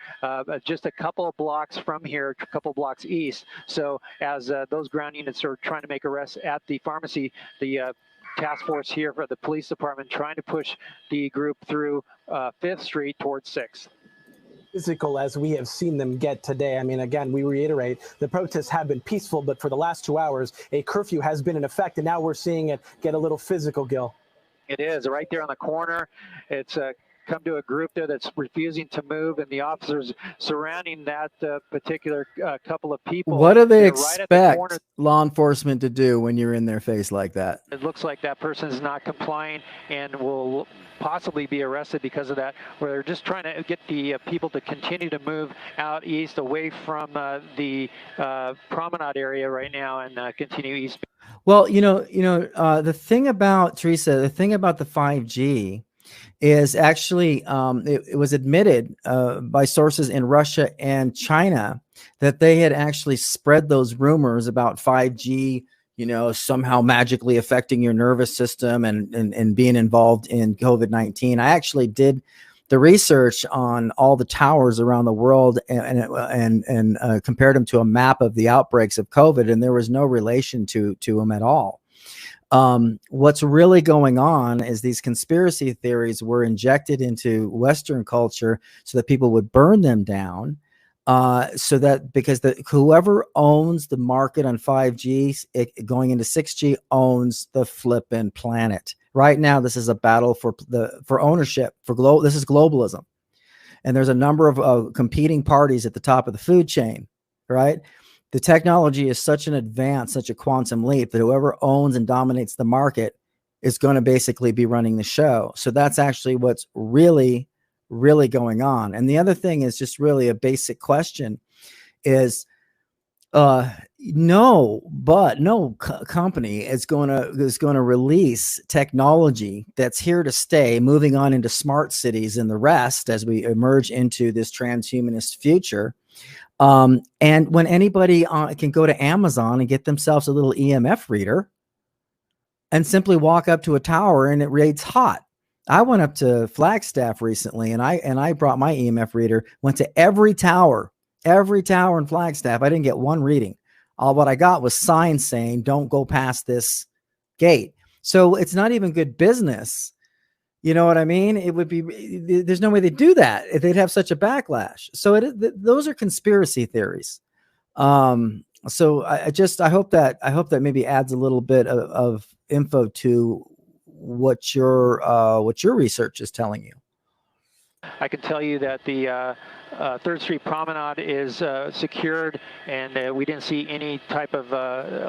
V: just a couple of blocks from here, a couple blocks east. So as those ground units are trying to make arrests at the pharmacy, the task force here for the police department trying to push the group through 5th Street towards 6th.
U: Physical as we have seen them get today. I mean, again, we reiterate the protests have been peaceful, but for the last 2 hours, a curfew has been in effect, and now we're seeing it get a little physical, Gil.
V: It is right there on the corner. It's come to a group there that's refusing to move, and the officers surrounding that particular couple of people.
D: What do they
V: right
D: expect law enforcement to do when you're in their face like that?
V: It looks like that person's not complying and will possibly be arrested because of that, where they're just trying to get the people to continue to move out east away from the promenade area right now and continue east.
D: Well, the thing about Teresa, the thing about the 5G is actually it was admitted by sources in Russia and China that they had actually spread those rumors about 5G, somehow magically affecting your nervous system and being involved in COVID-19. I actually did the research on all the towers around the world and compared them to a map of the outbreaks of COVID, and there was no relation to them at all. What's really going on is these conspiracy theories were injected into Western culture so that people would burn them down. So that because whoever owns the market on 5G going into 6G owns the flippin' planet. Right now, this is a battle for ownership. This is globalism. and there's a number of competing parties at the top of the food chain, right? The technology is such an advance, such a quantum leap that whoever owns and dominates the market is going to basically be running the show. So that's actually what's really, really going on. And the other thing is just really a basic question is, no company is going to release technology that's here to stay, moving on into smart cities and the rest as we emerge into this transhumanist future. And when anybody can go to Amazon and get themselves a little EMF reader and simply walk up to a tower and it rates hot. I went up to Flagstaff recently and I brought my EMF reader, went to every tower in Flagstaff. I didn't get one reading. All what I got was signs saying, don't go past this gate. So it's not even good business. You know what I mean? It would be, there's no way they'd do that if they'd have such a backlash. So those are conspiracy theories. So I hope that maybe adds a little bit of info to what your research is telling you.
V: I can tell you that the 3rd Street Promenade is secured, and we didn't see any type of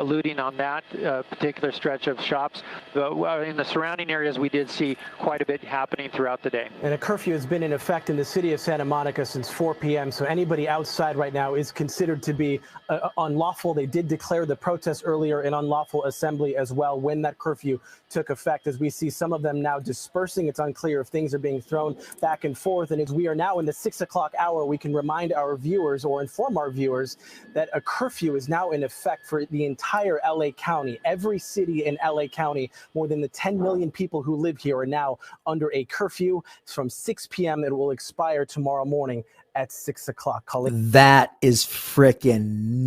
V: looting on that particular stretch of shops. But in the surrounding areas, we did see quite a bit happening throughout the day.
U: And a curfew has been in effect in the city of Santa Monica since 4 p.m. So anybody outside right now is considered to be unlawful. They did declare the protest earlier an unlawful assembly as well when that curfew took effect. As we see some of them now dispersing, it's unclear if things are being thrown back and forth. And as we are now in the 6 o'clock hour, we can remind our viewers or inform our viewers that a curfew is now in effect for the entire LA County. Every city in LA County, more than the 10 million people who live here are now under a curfew. From 6 p.m. It will expire tomorrow morning at 6 o'clock.
D: That is freaking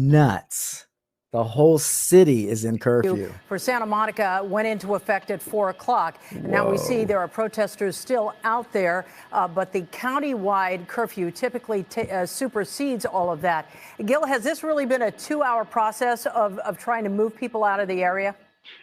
D: nuts. The whole city is in curfew.
K: For Santa Monica went into effect at 4 o'clock. And now we see there are protesters still out there, but the county-wide curfew typically supersedes all of that. Gil, has this really been a 2-hour process of trying to move people out of the area?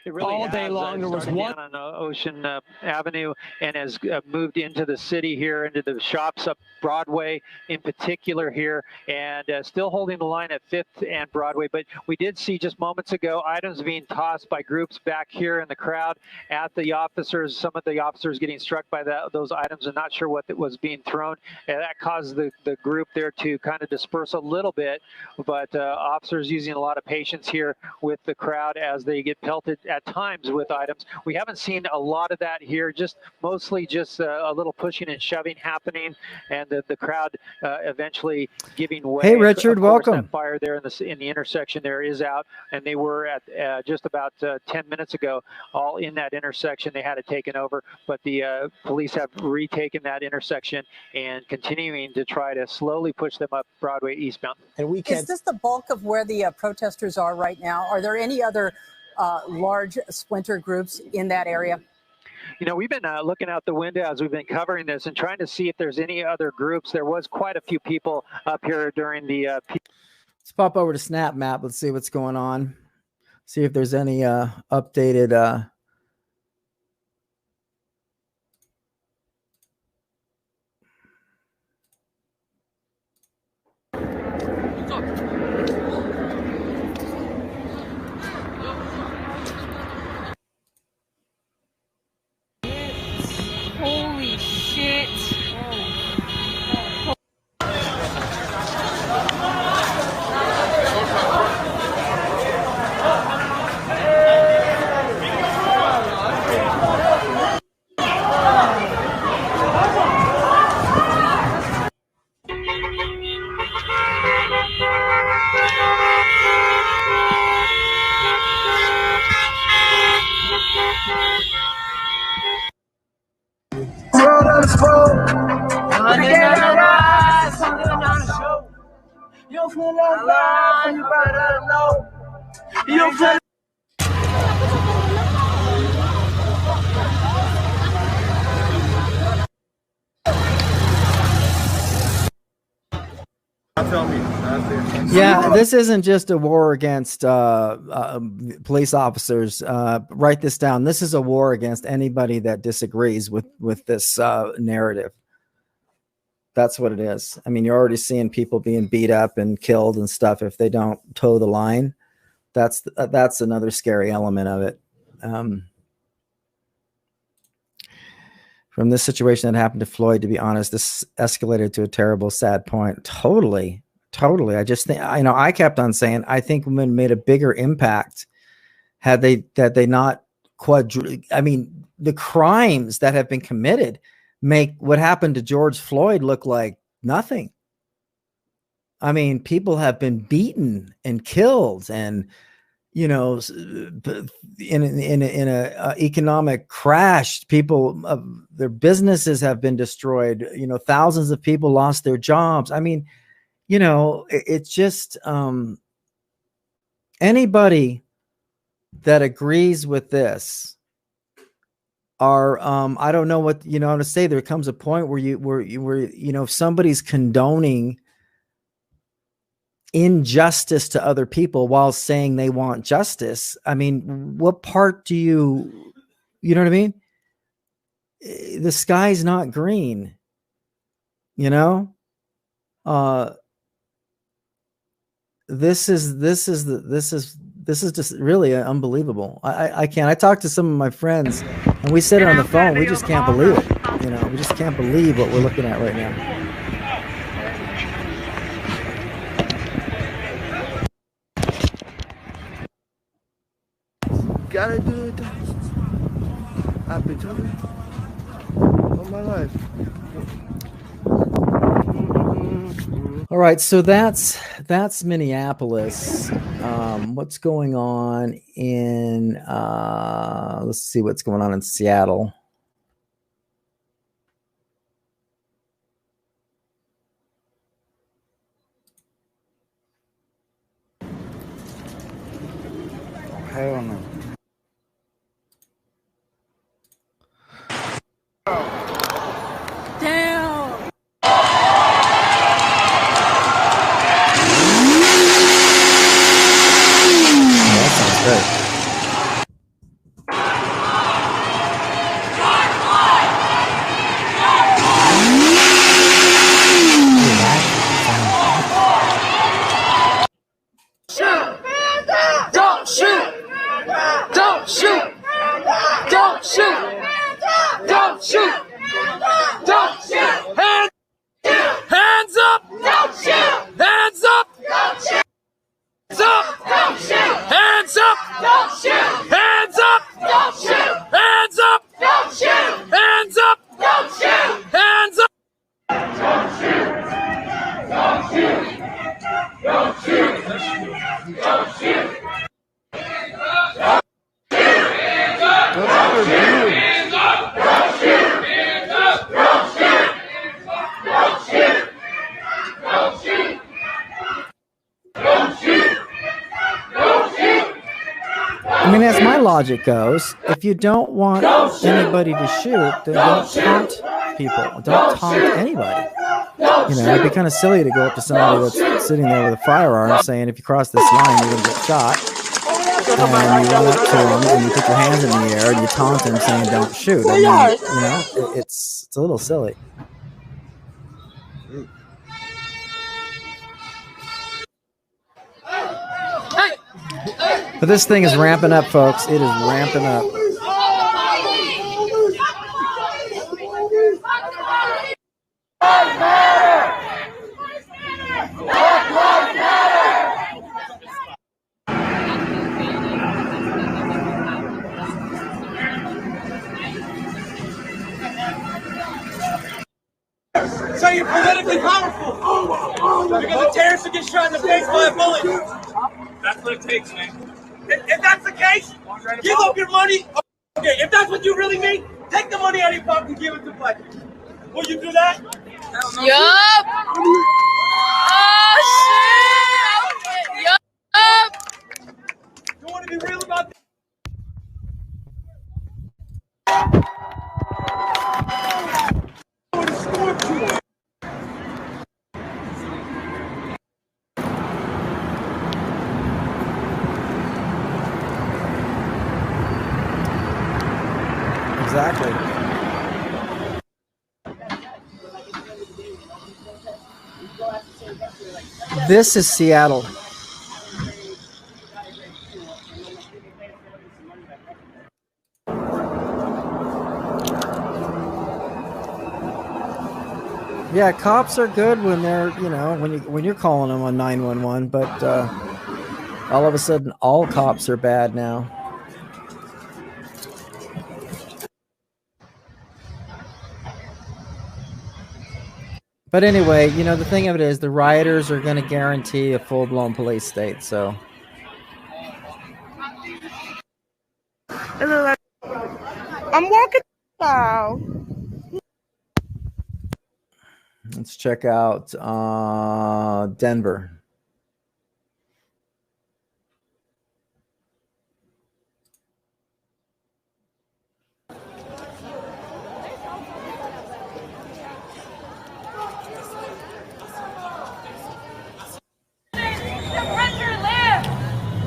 V: It really
U: all day long. There was one
V: down on Ocean Avenue and has moved into the city here, into the shops up Broadway in particular here, and still holding the line at 5th and Broadway. But we did see just moments ago items being tossed by groups back here in the crowd at the officers. Some of the officers getting struck by those items and not sure what was being thrown. And that caused the group there to kind of disperse a little bit. But officers using a lot of patience here with the crowd as they get pelted at times with items. We haven't seen a lot of that here, just mostly just a little pushing and shoving happening, and the crowd eventually giving way.
D: Hey, Richard, welcome.
V: That fire there in the intersection there is out, and they were at just about 10 minutes ago all in that intersection. They had it taken over, but the police have retaken that intersection and continuing to try to slowly push them up Broadway eastbound.
U: And we can.
K: Is this the bulk of where the protesters are right now? Are there any other large splinter groups in that area?
V: You know, we've been looking out the window as we've been covering this and trying to see if there's any other groups. There was quite a few people up here during the...
D: Let's pop over to Snap Map. Let's see what's going on. See if there's any updated...
B: Holy shit.
C: You feel alive, you better know. You feel
D: Yeah, this isn't just a war against police officers. Write this down. This is a war against anybody that disagrees with this narrative. That's what it is. I mean, you're already seeing people being beat up and killed and stuff if they don't toe the line. That's another scary element of it. From this situation that happened to Floyd, to be honest, this escalated to a terrible, sad point. Totally. I just think, I kept on saying, I think women made a bigger impact had they not the crimes that have been committed make what happened to George Floyd look like nothing. I mean, people have been beaten and killed, and in a economic crash, people, their businesses have been destroyed. Thousands of people lost their jobs. I mean, it's just anybody that agrees with this are I don't know what to say. There comes a point where if somebody's condoning injustice to other people while saying they want justice, I mean, what part do you know what I mean? The sky's not green, this is just really unbelievable. I can't. I talked to some of my friends and we said it on the phone. We just can't believe it. We just can't believe what we're looking at right now.
C: Gotta do it. I've been telling you all my life.
D: All right, so that's Minneapolis. What's going on in let's see what's going on in Seattle.
C: Hell no.
B: Damn.
D: That sounds great.
C: Don't shoot! Don't shoot! Don't shoot! Don't shoot! Don't shoot! Hands up! Don't shoot! Hands up! Don't shoot! Hands up! Don't shoot! Hands up! Don't shoot! Hands up! Don't shoot! Hands up! Don't shoot! Hands up! Don't shoot! Hands up! Don't shoot! Don't shoot! Don't shoot! Don't shoot!
D: I mean, as my logic goes, if you don't want anybody to shoot, then don't taunt people. Don't taunt anybody. It'd be kind of silly to go up to somebody that's sitting there with a firearm saying, if you cross this line, you're going to get shot. And you run up to them and you put your hands in the air and you taunt them saying, don't shoot. I mean, it's a little silly. But this thing is ramping up, folks. It is ramping up.
C: So you're politically powerful because a terrorist will get shot in the face by a bullet. That's what it takes, man. If that's the case, give up your money. Okay, if that's what you really mean, take the money out of your pocket and give it to black people. Will you do that?
B: Yup. Oh shit. Yup.
C: You want to be real about this?
D: Exactly. This is Seattle. Yeah, cops are good when they're, when you're calling them on 911, but all of a sudden all cops are bad now. But anyway, the thing of it is the rioters are going to guarantee a full-blown police state, so.
E: I'm walking now.
D: Let's check out Denver.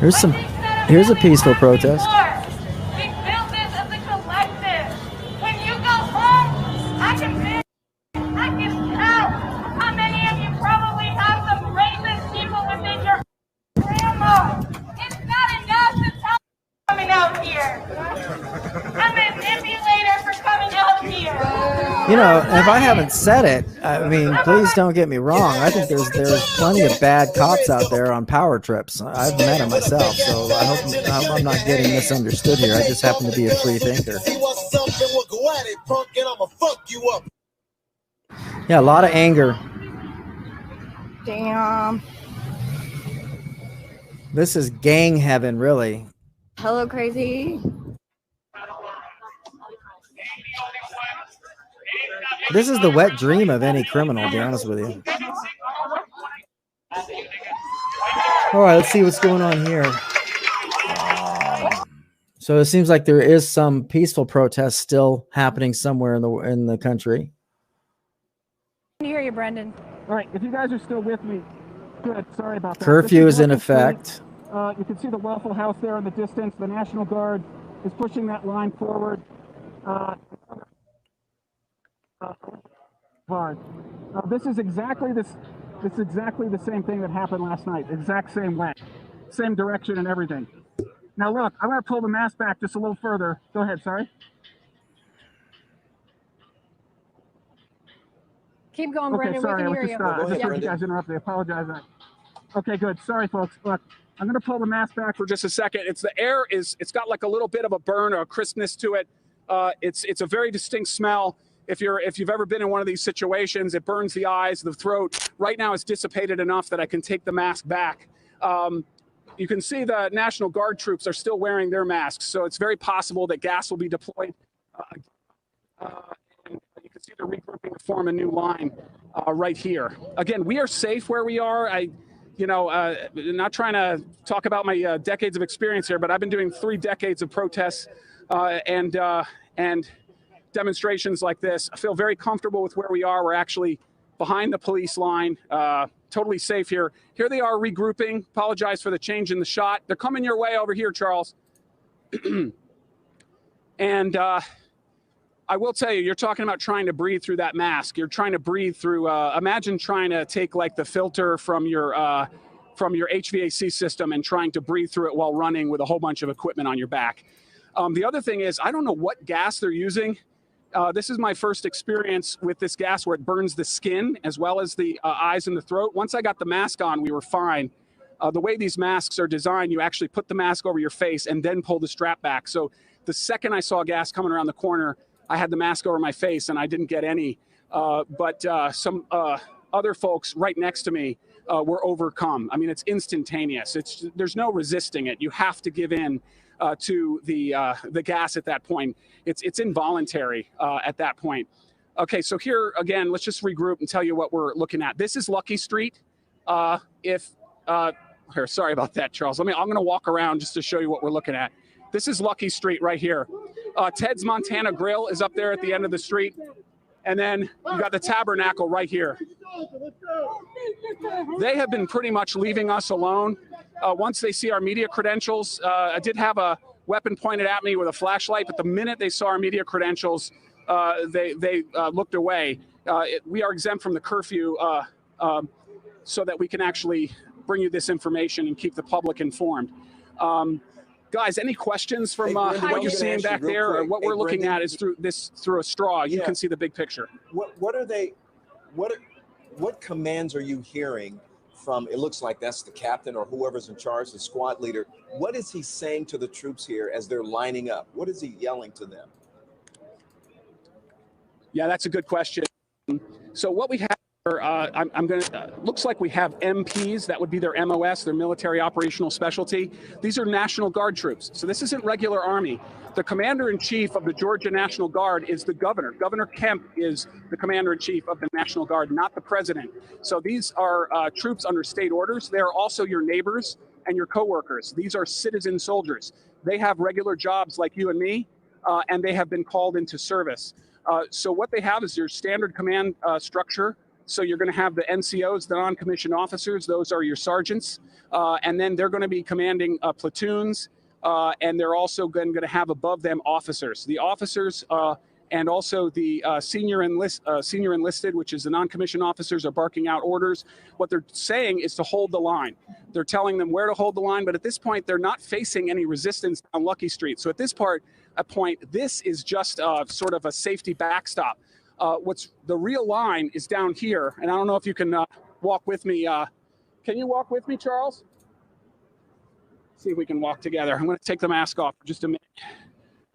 D: Here's a peaceful protest.
B: We built this as a collective. When you go home, I can count how many of you probably have some racist people within your grandma. It's not enough to tell you coming out here. I'm a manipulator for coming out here.
D: If I haven't said it, I mean, please don't get me wrong. I think there's plenty of bad cops out there on power trips. I've met them myself, so I hope I'm not getting misunderstood here. I just happen to be a free thinker. Yeah, a lot of anger.
E: Damn.
D: This is gang heaven, really.
E: Hello, crazy.
D: This is the wet dream of any criminal, to be honest with you. All right, let's see what's going on here. So it seems like there is some peaceful protest still happening somewhere in the country.
H: I can hear you, Brendan.
F: All right, if you guys are still with me, good. Sorry about that.
D: Curfew is in effect.
F: You can see the Waffle House there in the distance. The National Guard is pushing that line forward. This is exactly the same thing that happened last night. Exact same way, same direction and everything. Now look, I'm going to pull the mask back just a little further. Go ahead. Sorry.
H: Keep going,
F: Okay,
H: Brendan.
F: sorry,
H: We can hear you.
F: I just heard you guys interrupted. I apologize. Okay, good. Sorry, folks. Look, I'm going to pull the mask back for just a second. It's got like a little bit of a burn or a crispness to it. It's a very distinct smell. If you've ever been in one of these situations, it burns the eyes, the throat. Right now, it's dissipated enough that I can take the mask back. You can see the National Guard troops are still wearing their masks, so it's very possible that gas will be deployed. You can see they're regrouping to form a new line right here. Again, we are safe where we are. Not trying to talk about my decades of experience here, but I've been doing 3 decades of protests and demonstrations like this. I feel very comfortable with where we are. We're actually behind the police line, totally safe here. Here they are regrouping. Apologize for the change in the shot. They're coming your way over here, Charles. And I will tell you, you're talking about trying to breathe through that mask. You're trying to breathe through, imagine trying to take like the filter from your HVAC system and trying to breathe through it while running with a whole bunch of equipment on your back. The other thing is, I don't know what gas they're using. This is my first experience with this gas where it burns the skin as well as the eyes and the throat. Once I got the mask on, we were fine. The way these masks are designed, you actually put the mask over your face and then pull the strap back. So the second I saw gas coming around the corner, I had the mask over my face and I didn't get any. But some other folks right next to me were overcome. I mean, it's instantaneous. There's no resisting it. You have to give in to the gas at that point. It's involuntary at that point. Okay, so here again, let's just regroup and tell you what we're looking at. This is Lucky Street. Here, sorry about that, Charles. I'm going to walk around just to show you what we're looking at. This is Lucky Street right here. Ted's Montana Grill is up there at the end of the street. And then you got the Tabernacle right here. They have been pretty much leaving us alone. Once they see our media credentials, I did have a weapon pointed at me with a flashlight, but the minute they saw our media credentials, they looked away. We are exempt from the curfew so that we can actually bring you this information and keep the public informed. Guys, any questions from what you're seeing back there? Or what we're looking at is through a straw. You can see the big picture.
G: What commands are you hearing from, it looks like that's the captain or whoever's in charge, the squad leader. What is he saying to the troops here as they're lining up? What is he yelling to them?
F: Yeah, that's a good question. So what we have, looks like we have MPs, that would be their MOS, their military operational specialty. These are National Guard troops. So this isn't regular Army. The commander-in-chief of the Georgia National Guard is the governor. Governor Kemp is the commander-in-chief of the National Guard, not the president. So these are troops under state orders. They are also your neighbors and your coworkers. These are citizen soldiers. They have regular jobs like you and me, and they have been called into service. So what they have is your standard command structure. So you're going to have the NCOs, the non-commissioned officers. Those are your sergeants. And then they're going to be commanding platoons. And they're also going to have above them officers. The officers and also the senior enlisted, which is the non-commissioned officers, are barking out orders. What they're saying is to hold the line. They're telling them where to hold the line. But at this point, they're not facing any resistance on Lucky Street. So at this point, this is just sort of a safety backstop. What's the real line is down here, and I don't know if you can walk with me. Can you walk with me, Charles? See if we can walk together. I'm going to take the mask off for just a minute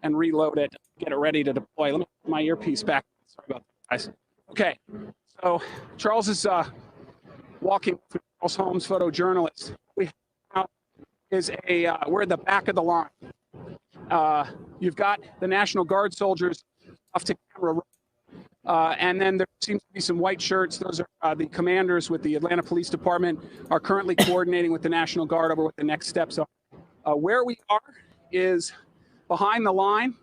F: and reload it, get it ready to deploy. Let me put my earpiece back. Sorry about that, guys. Okay, so Charles is walking through Charles Holmes, photojournalist. We have is we're at the back of the line. You've got the National Guard soldiers off to camera. And then there seems to be some white shirts. Those are the commanders with the Atlanta Police Department are currently coordinating with the National Guard over what the next steps are. Where we are is behind the line,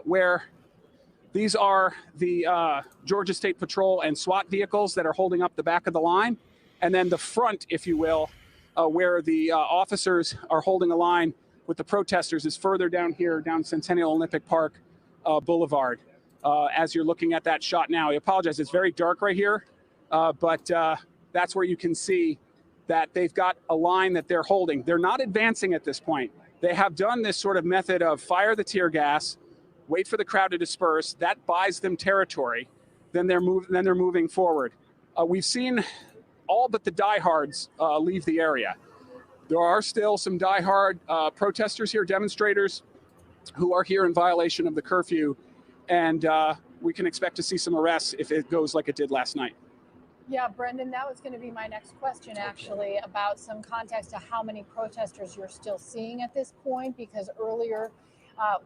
F: where these are the Georgia State Patrol and SWAT vehicles that are holding up the back of the line. And then the front, if you will, where the officers are holding a line with the protesters is further down here, down Centennial Olympic Park Boulevard. As you're looking at that shot now. I apologize, it's very dark right here, but that's where you can see that they've got a line that they're holding. They're not advancing at this point. They have done this sort of method of fire the tear gas, wait for the crowd to disperse. That buys them territory. Then they're moving forward. We've seen all but the diehards leave the area. There are still some diehard protesters here, demonstrators, who are here in violation of the curfew. And we can expect to see some arrests if it goes like it did last night.
H: Yeah, Brendan, that was going to be my next question, actually, about some context to how many protesters you're still seeing at this point, because earlier,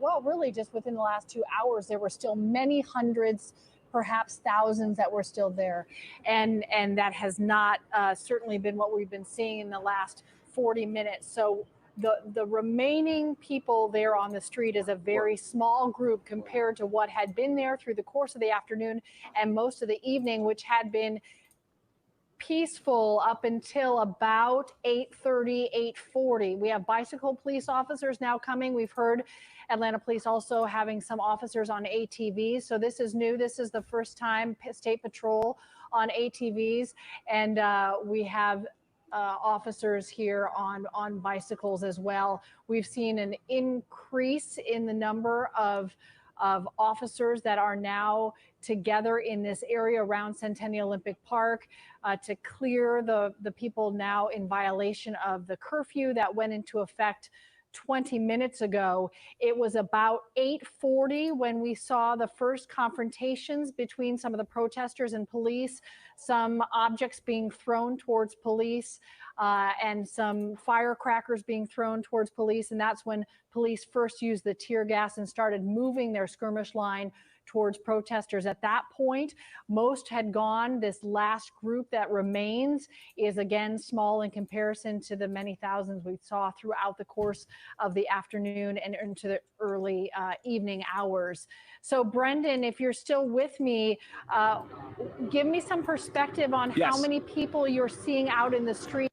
H: well, really just within the last 2 hours, there were still many hundreds, perhaps thousands that were still there. And that has not certainly been what we've been seeing in the last 40 minutes. So the remaining people there on the street is a very small group compared to what had been there through the course of the afternoon and most of the evening, which had been peaceful up until about 8:30, 8:40. We have bicycle police officers now coming. We've heard Atlanta Police also having some officers on ATVs. So this is new. This is the first time State Patrol on ATVs. And we have officers here on bicycles as well. We've seen an increase in the number of officers that are now together in this area around Centennial Olympic Park to clear the people now in violation of the curfew that went into effect 20 minutes ago. It was about 8:40 when we saw the first confrontations between some of the protesters and police, some objects being thrown towards police and some firecrackers being thrown towards police. And that's when police first used the tear gas and started moving their skirmish line towards protesters. At that point, most had gone. This last group that remains is again small in comparison to the many thousands we saw throughout the course of the afternoon and into the early evening hours. So Brendan, if you're still with me, give me some perspective on how many people you're seeing out in the street.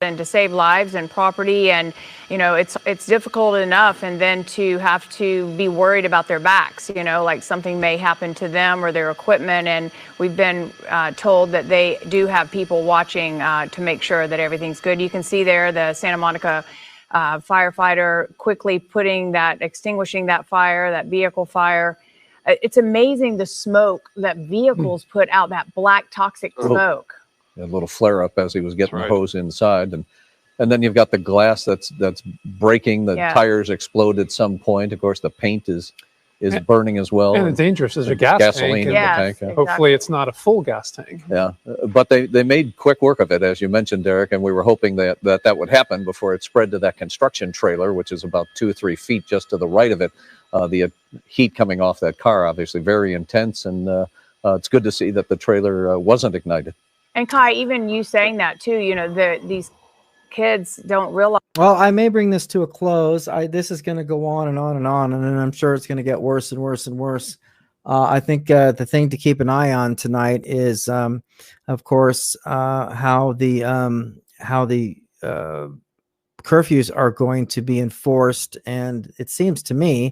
I: and to save lives and property. And, you know, it's difficult enough, and then to have to be worried about their backs, you know, like something may happen to them or their equipment. And we've been told that they do have people watching to make sure that everything's good. You can see there the Santa Monica firefighter quickly extinguishing that fire, that vehicle fire. It's amazing the smoke that vehicles put out, that black toxic smoke.
J: A little flare up as he was getting the hose inside, and then you've got the glass that's breaking. The tires explode at some point. Of course, the paint is burning as well.
S: And the dangerous is a gas
J: gasoline
S: tank.
J: in the tank.
S: Exactly. Hopefully, it's not a full gas tank.
J: Yeah, but they made quick work of it, as you mentioned, Derek, and we were hoping that would happen before it spread to that construction trailer, which is about 2 or 3 feet just to the right of it. The heat coming off that car, obviously very intense, and it's good to see that the trailer wasn't ignited.
I: And Kai, even you saying that too, you know, these kids don't realize.
D: Well, I may bring this to a close. This is going to go on and on and on, and then I'm sure it's going to get worse and worse and worse. I think the thing to keep an eye on tonight is, of course, how the curfews are going to be enforced. And it seems to me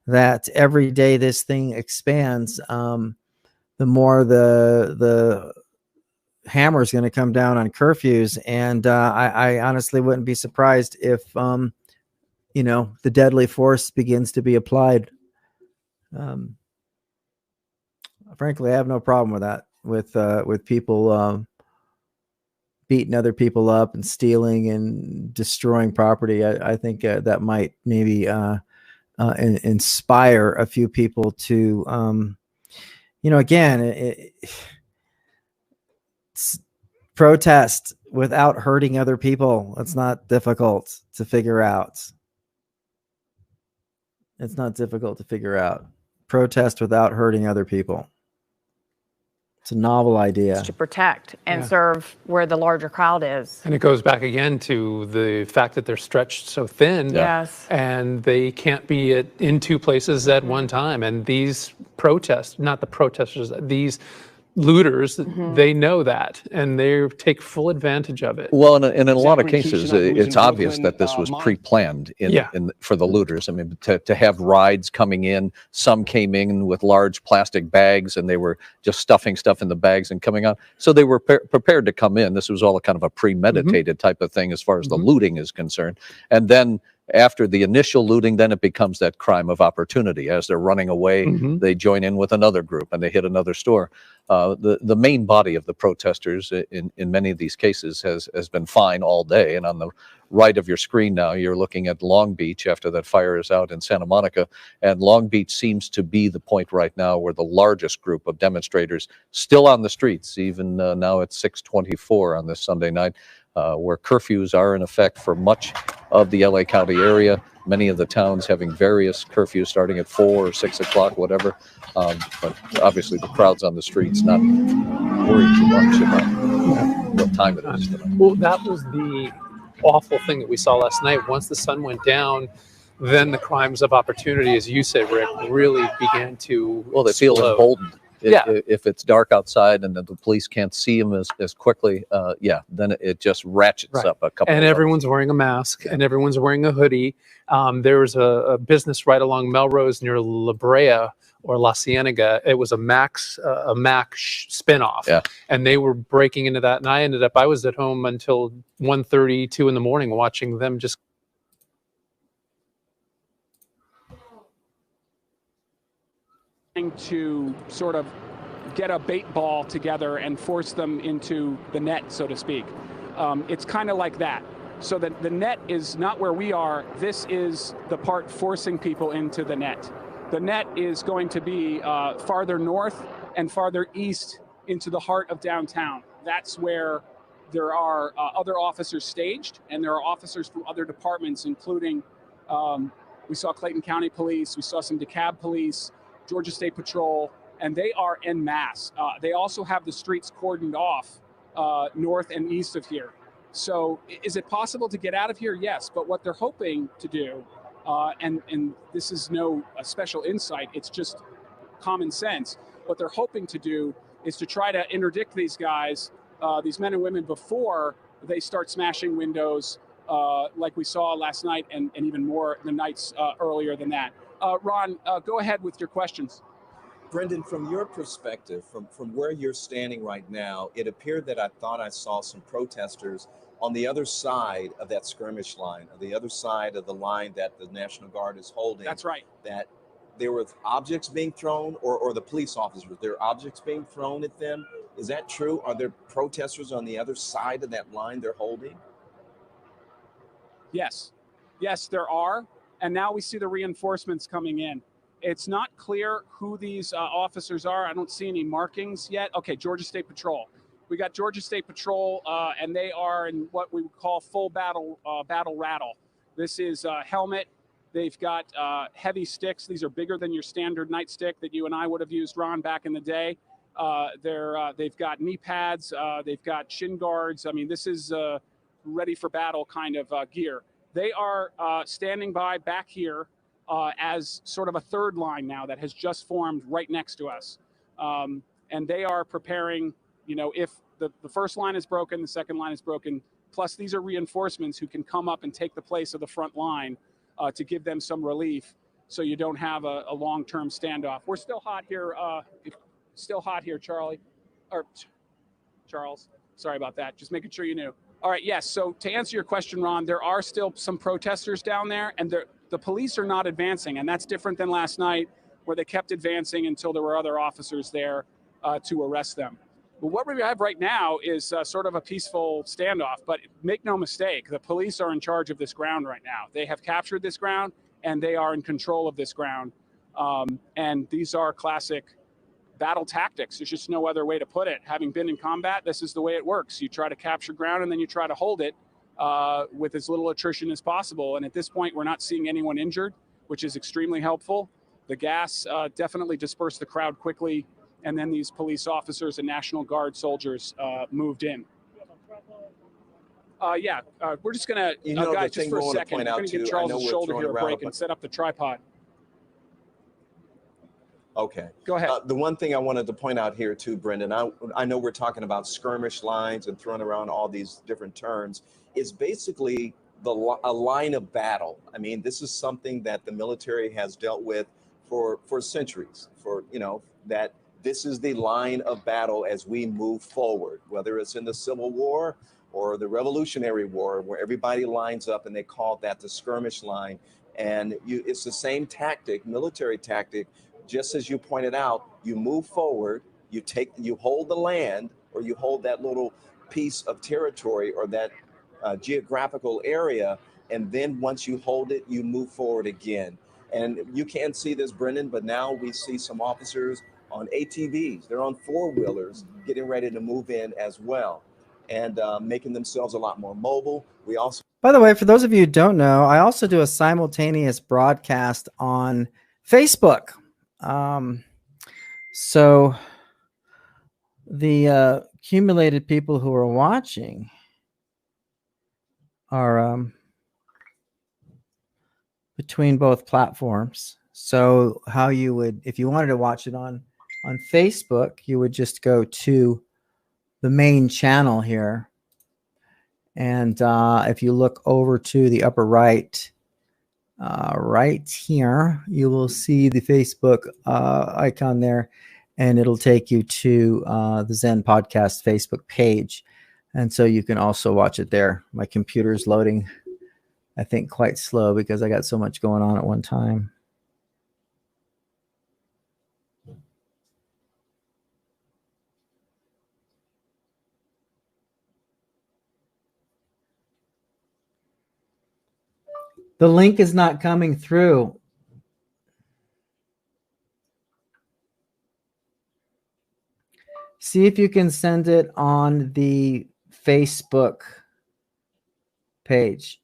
D: that every day this thing expands, the more the hammer is going to come down on curfews. And I honestly wouldn't be surprised if, you know, the deadly force begins to be applied. Frankly, I have no problem with that, with people beating other people up and stealing and destroying property. I think that might maybe inspire a few people to, you know, again, protest without hurting other people. It's not difficult to figure out. It's not difficult to figure out. Protest without hurting other people. It's a novel idea.
I: To protect and serve where the larger crowd is.
S: And it goes back again to the fact that they're stretched so thin.
I: Yes.
S: And they can't be in 2 places at one time. And these protests, not the protesters, these looters, they know that, and they take full advantage of it.
J: Well, and in a lot of cases, it's obvious that this was pre-planned for the looters. I mean, to have rides coming in, some came in with large plastic bags, and they were just stuffing stuff in the bags and coming out. So they were prepared to come in. This was all a kind of a premeditated type of thing as far as the looting is concerned. And then after the initial looting, then it becomes that crime of opportunity. As they're running away, they join in with another group and they hit another store. The main body of the protesters in many of these cases has been fine all day. And on the right of your screen now, you're looking at Long Beach after that fire is out in Santa Monica. And Long Beach seems to be the point right now where the largest group of demonstrators still on the streets, even now at 6:24 on this Sunday night, where curfews are in effect for much of the LA County area. Many of the towns having various curfews starting at 4 or 6 o'clock, whatever. But obviously the crowds on the streets not worried too much about what time it is tonight.
S: Well, that was the awful thing that we saw last night. Once the sun went down, then the crimes of opportunity, as you said, Rick, really began to
J: they feel
S: explode.
J: emboldened. If it's dark outside and the police can't see them as quickly, then it just ratchets up a couple.
S: And everyone's wearing a mask, and everyone's wearing a hoodie. There was a business right along Melrose near La Brea or La Cienega. It was a Mac spinoff, and they were breaking into that. And I was at home until 1:30, 2 in the morning, watching them just.
F: To sort of get a bait ball together and force them into the net, so to speak. It's kind of like that. So that the net is not where we are. This is the part forcing people into the net. The net is going to be farther north and farther east into the heart of downtown. That's where there are other officers staged, and there are officers from other departments, including we saw Clayton County Police, we saw some DeKalb Police, Georgia State Patrol, and they are en masse. They also have the streets cordoned off north and east of here. So is it possible to get out of here? Yes, but what they're hoping to do, and this is no special insight, it's just common sense. What they're hoping to do is to try to interdict these guys, these men and women, before they start smashing windows like we saw last night and even more the nights earlier than that. Ron, go ahead with your questions.
G: Brendan, from your perspective, from where you're standing right now, it appeared that I thought I saw some protesters on the other side of that skirmish line, on the other side of the line that the National Guard is holding.
F: That's right.
G: That there were objects being thrown, or the police officers, there are objects being thrown at them. Is that true? Are there protesters on the other side of that line they're holding?
F: Yes. Yes, there are. And now we see the reinforcements coming in. It's not clear who these officers are. I don't see any markings yet. Okay, Georgia State Patrol. We got Georgia State Patrol, and they are in what we would call full battle rattle. This is helmet. They've got heavy sticks. These are bigger than your standard nightstick that you and I would have used, Ron, back in the day. They've got knee pads. They've got shin guards. I mean, this is ready for battle kind of gear. They are standing by back here as sort of a third line now that has just formed right next to us. And they are preparing, you know, if the first line is broken, the second line is broken. Plus, these are reinforcements who can come up and take the place of the front line to give them some relief so you don't have a long-term standoff. We're still hot here. Still hot here, Charlie. Or Charles. Sorry about that. Just making sure you knew. All right, yes. So to answer your question, Ron, there are still some protesters down there, and the police are not advancing, and that's different than last night where they kept advancing until there were other officers there to arrest them. But what we have right now is sort of a peaceful standoff, but make no mistake, the police are in charge of this ground right now. They have captured this ground, and they are in control of this ground. And these are classic battle tactics. There's just no other way to put it. Having been in combat, this is the way it works. You try to capture ground, and then you try to hold it with as little attrition as possible. And at this point, we're not seeing anyone injured, which is extremely helpful. The gas definitely dispersed the crowd quickly, and then these police officers and National Guard soldiers moved in. We're just going to, guys, just for a second, we're going to give Charles' shoulder here a break and set up the tripod.
G: Okay.
F: Go ahead.
G: The one thing I wanted to point out here too, Brendan, I know we're talking about skirmish lines and throwing around all these different terms. It's basically a line of battle. I mean, this is something that the military has dealt with for centuries, that this is the line of battle as we move forward, whether it's in the Civil War or the Revolutionary War, where everybody lines up and they call that the skirmish line. And it's the same tactic, military tactic. Just as you pointed out, you move forward, you hold the land, or you hold that little piece of territory or that geographical area, and then once you hold it, you move forward again. And you can't see this, Brendan, but now we see some officers on ATVs. They're on four-wheelers getting ready to move in as well and making themselves a lot more mobile. We also...
D: By the way, for those of you who don't know, I also do a simultaneous broadcast on Facebook. So the accumulated people who are watching are between both platforms. So how you would, if you wanted to watch it on Facebook, you would just go to the main channel here. And if you look over to the upper right, right here, you will see the Facebook icon there, and it'll take you to the Zen Podcast Facebook page. And so you can also watch it there. My computer's loading, I think, quite slow because I got so much going on at one time. The link is not coming through. See if you can send it on the Facebook page.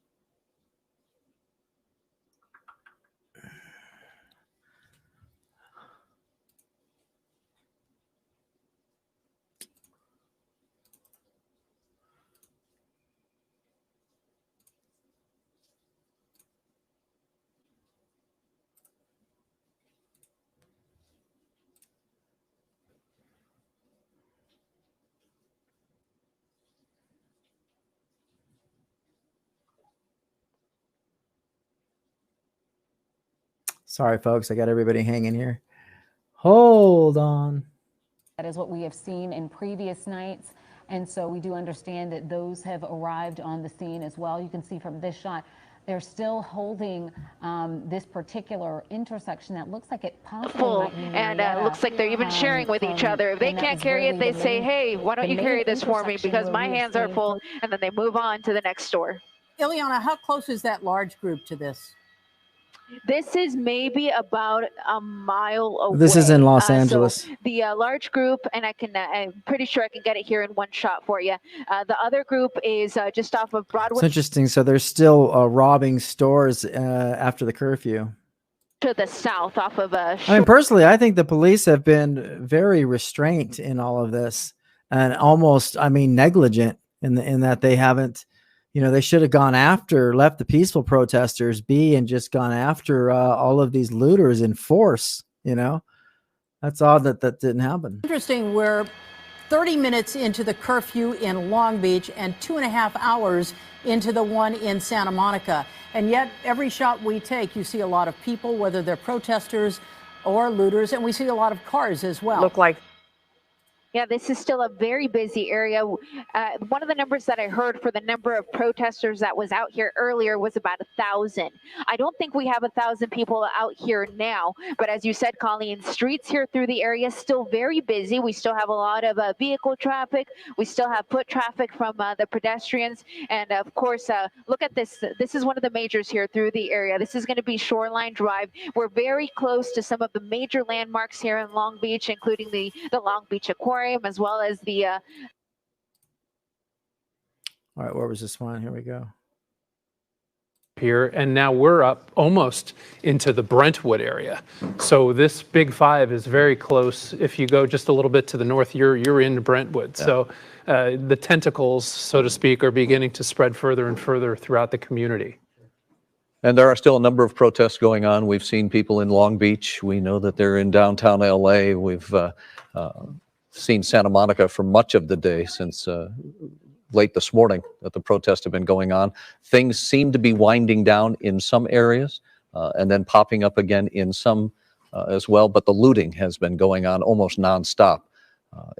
D: Sorry, folks. I got everybody hanging here. Hold on.
L: That is what we have seen in previous nights. And so we do understand that those have arrived on the scene as well. You can see from this shot, they're still holding this particular intersection that looks like it possibly might be
M: and looks like they're even sharing with each other. If they can't carry it, they say, hey, why don't you carry this for me because my hands are full, and then they move on to the next store.
K: Ileana, how close is that large group to this?
M: This is maybe about a mile away.
D: This is in Los
M: So
D: Angeles.
M: the large group, and I'm pretty sure I can get it here in one shot for you. The other group is just off of Broadway.
D: It's interesting. So they're still robbing stores after the curfew.
M: To the south off of
D: I mean, personally, I think the police have been very restrained in all of this and almost, I mean, negligent in that they haven't, you know, they should have gone after, left the peaceful protesters be and just gone after all of these looters in force, you know. That's odd that that didn't happen.
K: Interesting, we're 30 minutes into the curfew in Long Beach and 2.5 hours into the one in Santa Monica. And yet every shot we take, you see a lot of people, whether they're protesters or looters, and we see a lot of cars as well.
M: Look like. Yeah, this is still a very busy area. One of the numbers that I heard for the number of protesters that was out here earlier was about 1,000. I don't think we have 1,000 people out here now, but as you said, Colleen, streets here through the area still very busy. We still have a lot of vehicle traffic. We still have foot traffic from the pedestrians. And of course, look at this. This is one of the majors here through the area. This is going to be Shoreline Drive. We're very close to some of the major landmarks here in Long Beach, including the Long Beach Aquarium, as well as the
D: all right, where was this one? Here we go.
S: Here, and now we're up almost into the Brentwood area. So this Big Five is very close. If you go just a little bit to the north, you're in Brentwood. Yeah. So the tentacles, so to speak, are beginning to spread further and further throughout the community.
J: And there are still a number of protests going on. We've seen people in Long Beach. We know that they're in downtown LA. We've seen Santa Monica for much of the day since late this morning that the protests have been going on. Things seem to be winding down in some areas and then popping up again in some as well. But the looting has been going on almost nonstop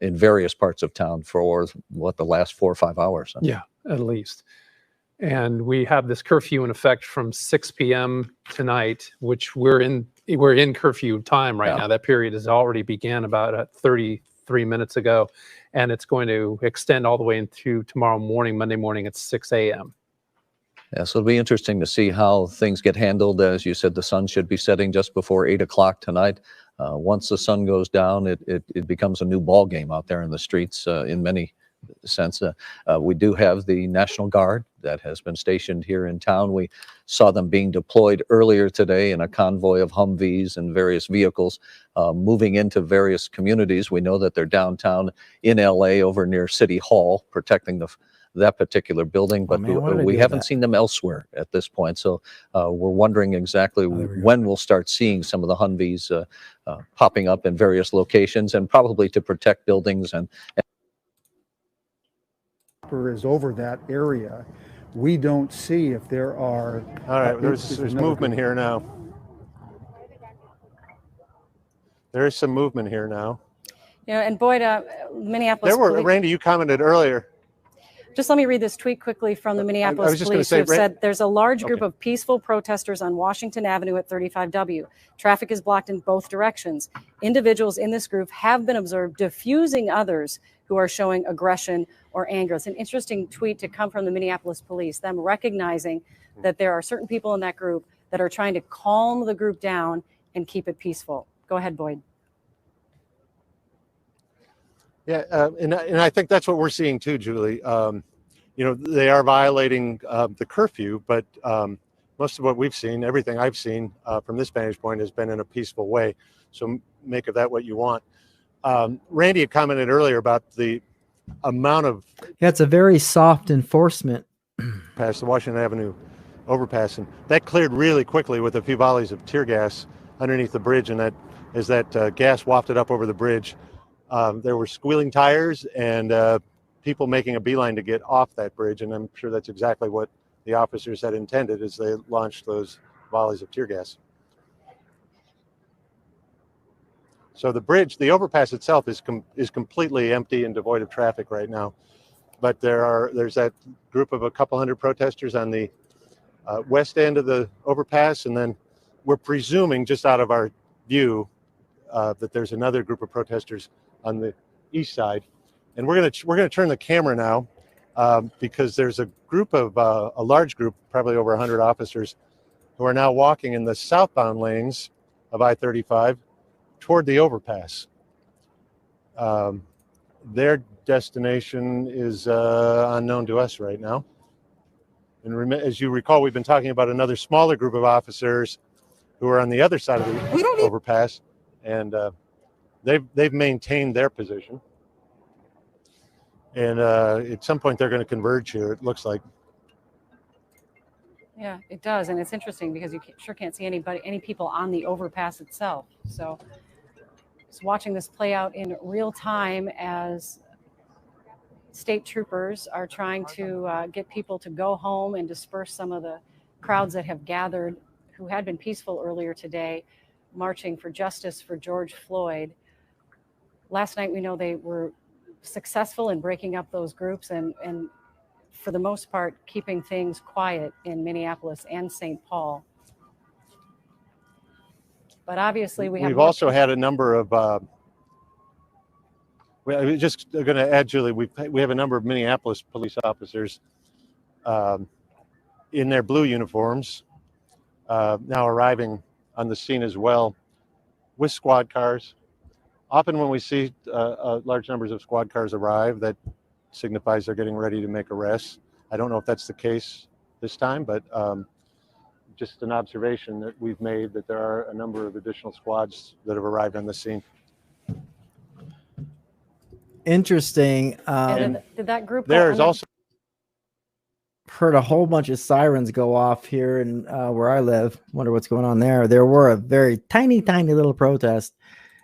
J: in various parts of town for the last 4 or 5 hours.
S: Yeah, at least. And we have this curfew in effect from 6 p.m. tonight, which we're in curfew time right now. That period has already began about 33 minutes ago, and it's going to extend all the way into tomorrow morning, Monday morning at 6 a.m.
J: Yeah, so it'll be interesting to see how things get handled. As you said, the sun should be setting just before 8 o'clock tonight. Once the sun goes down, it becomes a new ball game out there in the streets in many sense. We do have the National Guard that has been stationed here in town. We saw them being deployed earlier today in a convoy of Humvees and various vehicles moving into various communities. We know that they're downtown in LA over near City Hall protecting that particular building, but we haven't seen them elsewhere at this point. So we're wondering exactly when we'll start seeing some of the Humvees popping up in various locations, and probably to protect buildings and
T: is over that area. We don't see if there are. All right, there's movement here now. There is some movement here now.
X: Yeah, and Boyd, Minneapolis.
T: Randy, you commented earlier.
X: Just let me read this tweet quickly from the Minneapolis police, who have said there's a large group of peaceful protesters on Washington Avenue at 35W. Traffic is blocked in both directions. Individuals in this group have been observed diffusing others who are showing aggression or anger. It's an interesting tweet to come from the Minneapolis police, them recognizing that there are certain people in that group that are trying to calm the group down and keep it peaceful. Go ahead, Boyd.
T: Yeah, and I think that's what we're seeing too, Julie. You know, they are violating the curfew, but most of what we've seen, everything I've seen from this vantage point has been in a peaceful way. So make of that what you want. Randy had commented earlier about the amount of...
D: Yeah, it's a very soft enforcement.
T: Past the Washington Avenue overpass, and that cleared really quickly with a few volleys of tear gas underneath the bridge, and as that gas wafted up over the bridge, there were squealing tires and people making a beeline to get off that bridge, and I'm sure that's exactly what the officers had intended as they launched those volleys of tear gas. So the bridge, the overpass itself is completely empty and devoid of traffic right now. But there's that group of a couple hundred protesters on the west end of the overpass, and then we're presuming, just out of our view, that there's another group of protesters on the east side. And we're gonna turn the camera now because there's a group of a large group, probably over 100 officers, who are now walking in the southbound lanes of I-35 toward the overpass. Their destination is unknown to us right now. And as you recall, we've been talking about another smaller group of officers who are on the other side of the overpass, and they've maintained their position. And at some point, they're going to converge here, it looks like.
X: Yeah, it does, and it's interesting because you sure can't see any people on the overpass itself. So, just watching this play out in real time as state troopers are trying to get people to go home and disperse some of the crowds that have gathered, who had been peaceful earlier today, marching for justice for George Floyd. Last night, we know they were successful in breaking up those groups and for the most part, keeping things quiet in Minneapolis and St. Paul. But obviously, we've
T: also had a number of. We're just going to add, Julie. We have a number of Minneapolis police officers in their blue uniforms now arriving on the scene as well, with squad cars. Often, when we see large numbers of squad cars arrive, that signifies they're getting ready to make arrests. I don't know if that's the case this time, but just an observation that we've made that there are a number of additional squads that have arrived on the scene.
D: Interesting.
X: Did that group?
T: There's also
D: heard a whole bunch of sirens go off here in where I live. Wonder what's going on there. There were a very tiny little protest.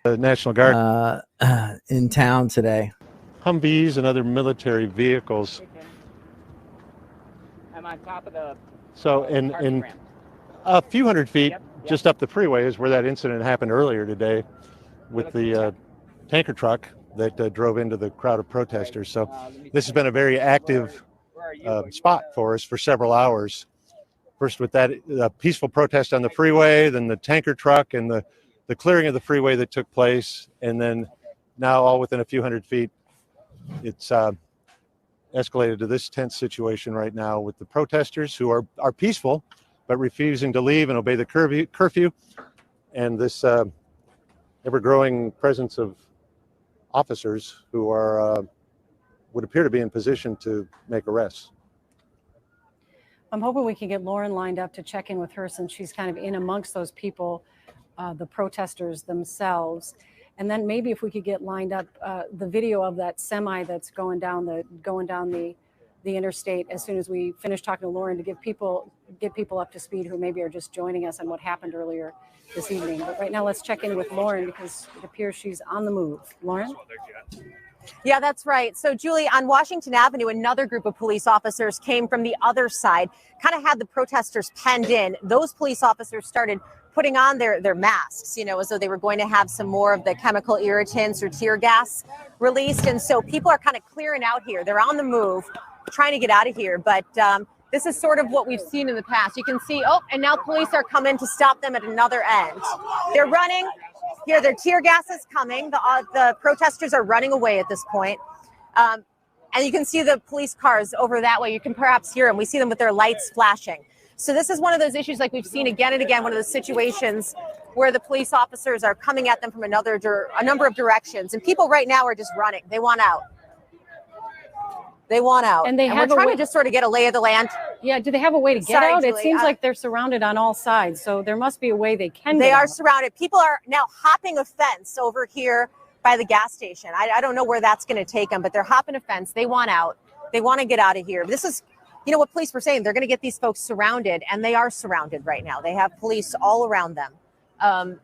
T: The National Guard
D: in town today.
T: Humvees and other military vehicles.
N: I'm on top of the.
T: So in a few hundred feet, just up the freeway, is where that incident happened earlier today, with the tanker truck that drove into the crowd of protesters. So this has been a very active spot for us for several hours. First with that peaceful protest on the freeway, then the tanker truck and the clearing of the freeway that took place, and then now all within a few hundred feet, it's escalated to this tense situation right now with the protesters who are peaceful but refusing to leave and obey the curfew, and this ever-growing presence of officers who are would appear to be in position to make arrests.
X: I'm hoping we can get Lauren lined up to check in with her, since she's kind of in amongst those people, the protesters themselves. And then maybe if we could get lined up the video of that semi that's going down the interstate as soon as we finish talking to Lauren, to get people up to speed who maybe are just joining us on what happened earlier this evening. But right now, let's check in with Lauren because it appears she's on the move. Lauren?
P: Yeah, that's right. So, Julie, on Washington Avenue, another group of police officers came from the other side, kind of had the protesters penned in. Those police officers started putting on their masks, as though they were going to have some more of the chemical irritants or tear gas released. And so people are kind of clearing out here. They're on the move, trying to get out of here. But this is sort of what we've seen in the past. You can see, and now police are coming to stop them at another end. They're running. Here, their tear gas is coming. The protesters are running away at this point. And you can see the police cars over that way. You can perhaps hear them. We see them with their lights flashing. So this is one of those issues like we've seen again and again, one of those situations where the police officers are coming at them from a number of directions. And people right now are just running. They want out. They want out.
X: And we're trying to
P: just sort of get a lay of the land.
X: Yeah, do they have a way to get out?
P: Julie,
X: it seems like they're surrounded on all sides. So there must be a way they can
P: They
X: get
P: are
X: out.
P: surrounded. People are now hopping a fence over here by the gas station. I don't know where that's going to take them, but they're hopping a fence. They want out. They want to get out of here. This is, what police were saying. They're going to get these folks surrounded, and they are surrounded right now. They have police all around them.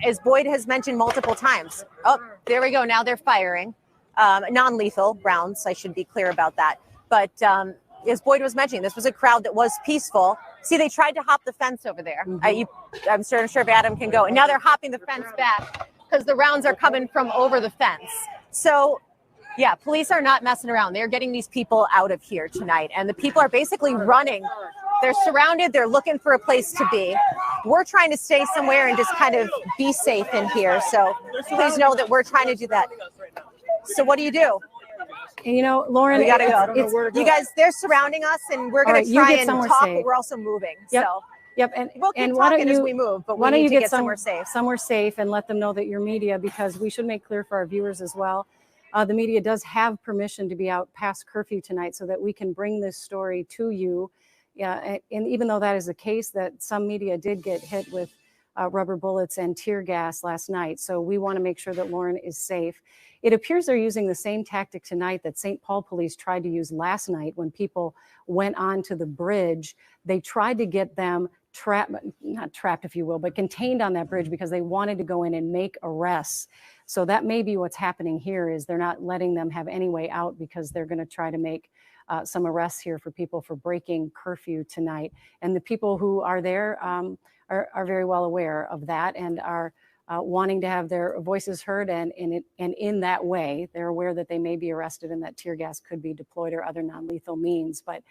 P: As Boyd has mentioned multiple times. Oh, there we go. Now they're firing. Non-lethal rounds. I should be clear about that. But as Boyd was mentioning, this was a crowd that was peaceful. See, they tried to hop the fence over there. I'm sure if Adam can go. And now they're hopping the fence back. because the rounds are coming from over the fence. So yeah, police are not messing around. They're getting these people out of here tonight. And the people are basically running. They're surrounded. They're looking for a place to be. We're trying to stay somewhere and just kind of be safe in here. So please know that we're trying to do that. So what do you do?
X: You know, Lauren,
P: We gotta go. You guys, they're surrounding us, and we're going to try and talk, but we're also moving.
X: Yep.
P: So
X: Yep, and
P: we'll keep
X: and why don't
P: talking
X: you,
P: as we move, but
X: why
P: we
X: don't
P: need
X: you
P: to get
X: somewhere
P: somewhere safe.
X: and let them know that you're media, because we should make clear for our viewers as well. The media does have permission to be out past curfew tonight, so that we can bring this story to you. Yeah, and even though that is the case, that some media did get hit with rubber bullets and tear gas last night, so we want to make sure that Lauren is safe. It appears they're using the same tactic tonight that St. Paul police tried to use last night when people went onto the bridge. They tried to get them not trapped, if you will, but contained on that bridge because they wanted to go in and make arrests. So that may be what's happening here, is they're not letting them have any way out because they're going to try to make some arrests here for people for breaking curfew tonight. And the people who are there are very well aware of that and are wanting to have their voices heard, and in that way, they're aware that they may be arrested and that tear gas could be deployed or other non-lethal means. But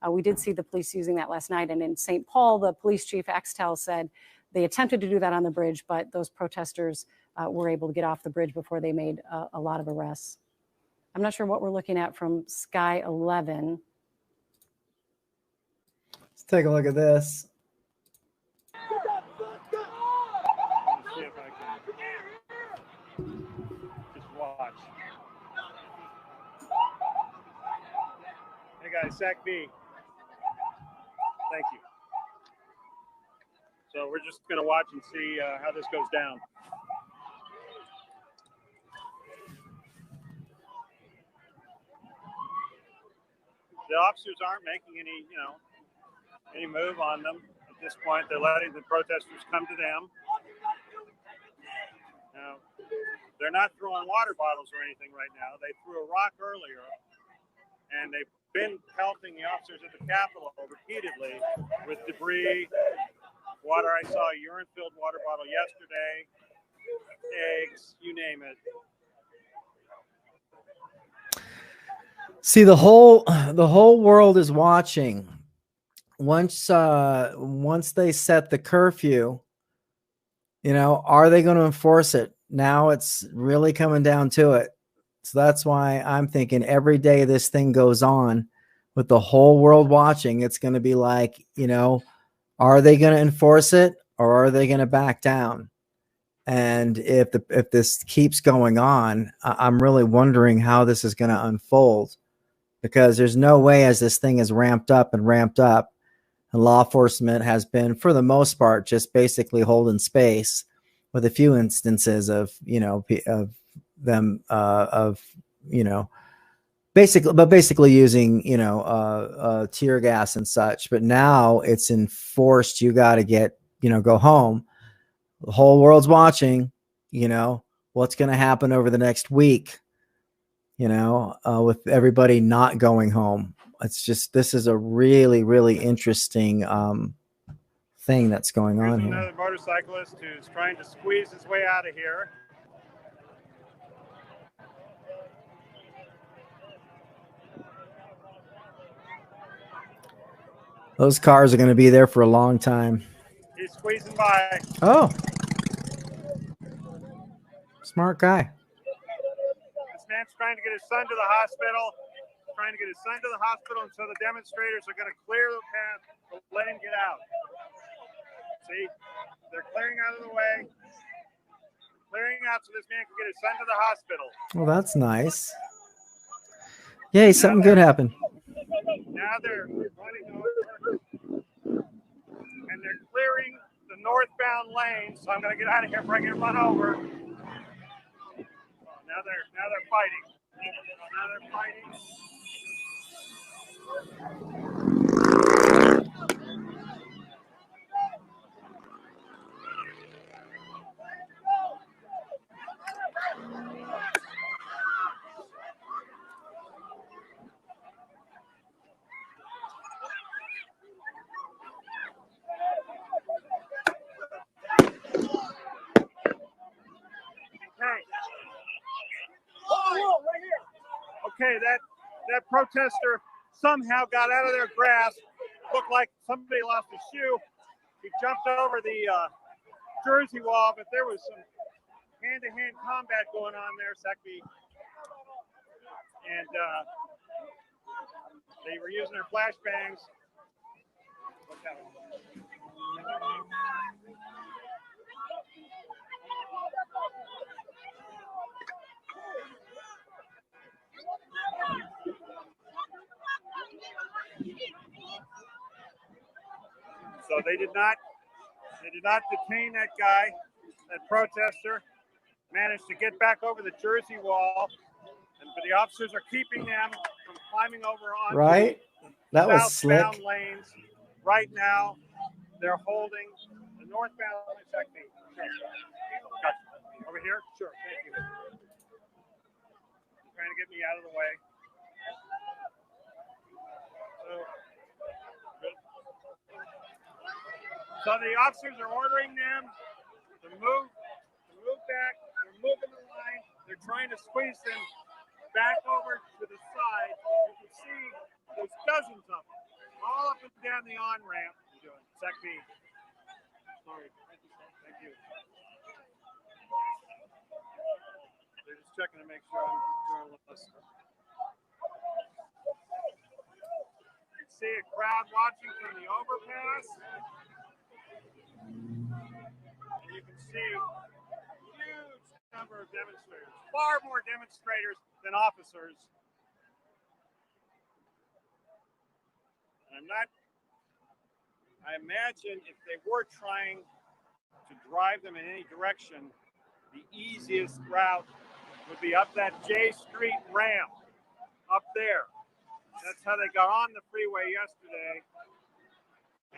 X: we did see the police using that last night. And in St. Paul, the police chief, Axtell, said they attempted to do that on the bridge, but those protesters were able to get off the bridge before they made a lot of arrests. I'm not sure what we're looking at from Sky 11.
D: Let's take a look at this.
A: Just watch. Hey guys, Sac B. Thank you. So we're just going to watch and see how this goes down. The officers aren't making any move on them at this point. They're letting the protesters come to them. Now, they're not throwing water bottles or anything right now. They threw a rock earlier, and they've been pelting the officers at the Capitol repeatedly with debris, water. I saw a urine-filled water bottle yesterday, eggs, you name it.
D: See, the whole world is watching. Once they set the curfew, are they going to enforce it? Now it's really coming down to it. So that's why I'm thinking every day this thing goes on with the whole world watching, it's going to be like, are they going to enforce it or are they going to back down? And if this keeps going on, I'm really wondering how this is going to unfold, because there's no way, as this thing is ramped up, and law enforcement has been, for the most part, just basically holding space, with a few instances of basically using tear gas and such. But now it's enforced. You got to go home. The whole world's watching. What's going to happen over the next week, with everybody not going home. It's just, this is a really, really interesting thing that's going on here.
A: Another motorcyclist who's trying to squeeze his way out of here.
D: Those cars are going to be there for a long time.
A: He's squeezing by.
D: Oh, smart guy.
A: This man's trying to get his son to the hospital. And so the demonstrators are going to clear the path to let him get out. See, they're clearing out of the way, clearing out so this man can get his son to the hospital.
D: Well, that's nice. Yay, something good happened.
A: Now they're running over, and they're clearing the northbound lane. So I'm going to get out of here before I get run over. Now they're fighting. Now they're fighting. Okay, that protester somehow got out of their grasp. Looked like somebody lost a shoe. He jumped over the Jersey wall, but there was some hand-to-hand combat going on there, Sekfi. And they were using their flashbangs. So they did not detain that guy, that protester. Managed to get back over the Jersey wall, but the officers are keeping them from climbing over on
D: Right? That was
A: southbound
D: slick.
A: lanes. Right now, they're holding the northbound technique. Gotcha. Over here? Sure, thank you. Trying to get me out of the way. So the officers are ordering them to move back. They're moving the line. They're trying to squeeze them back over to the side. You can see there's dozens of them all up and down the on-ramp. Sekfi. Sorry. Thank you. They're just checking to make sure I'm journalist. You can see a crowd watching from the overpass. And you can see a huge number of demonstrators, far more demonstrators than officers. I imagine if they were trying to drive them in any direction, the easiest route would be up that J Street ramp up there. That's how they got on the freeway yesterday.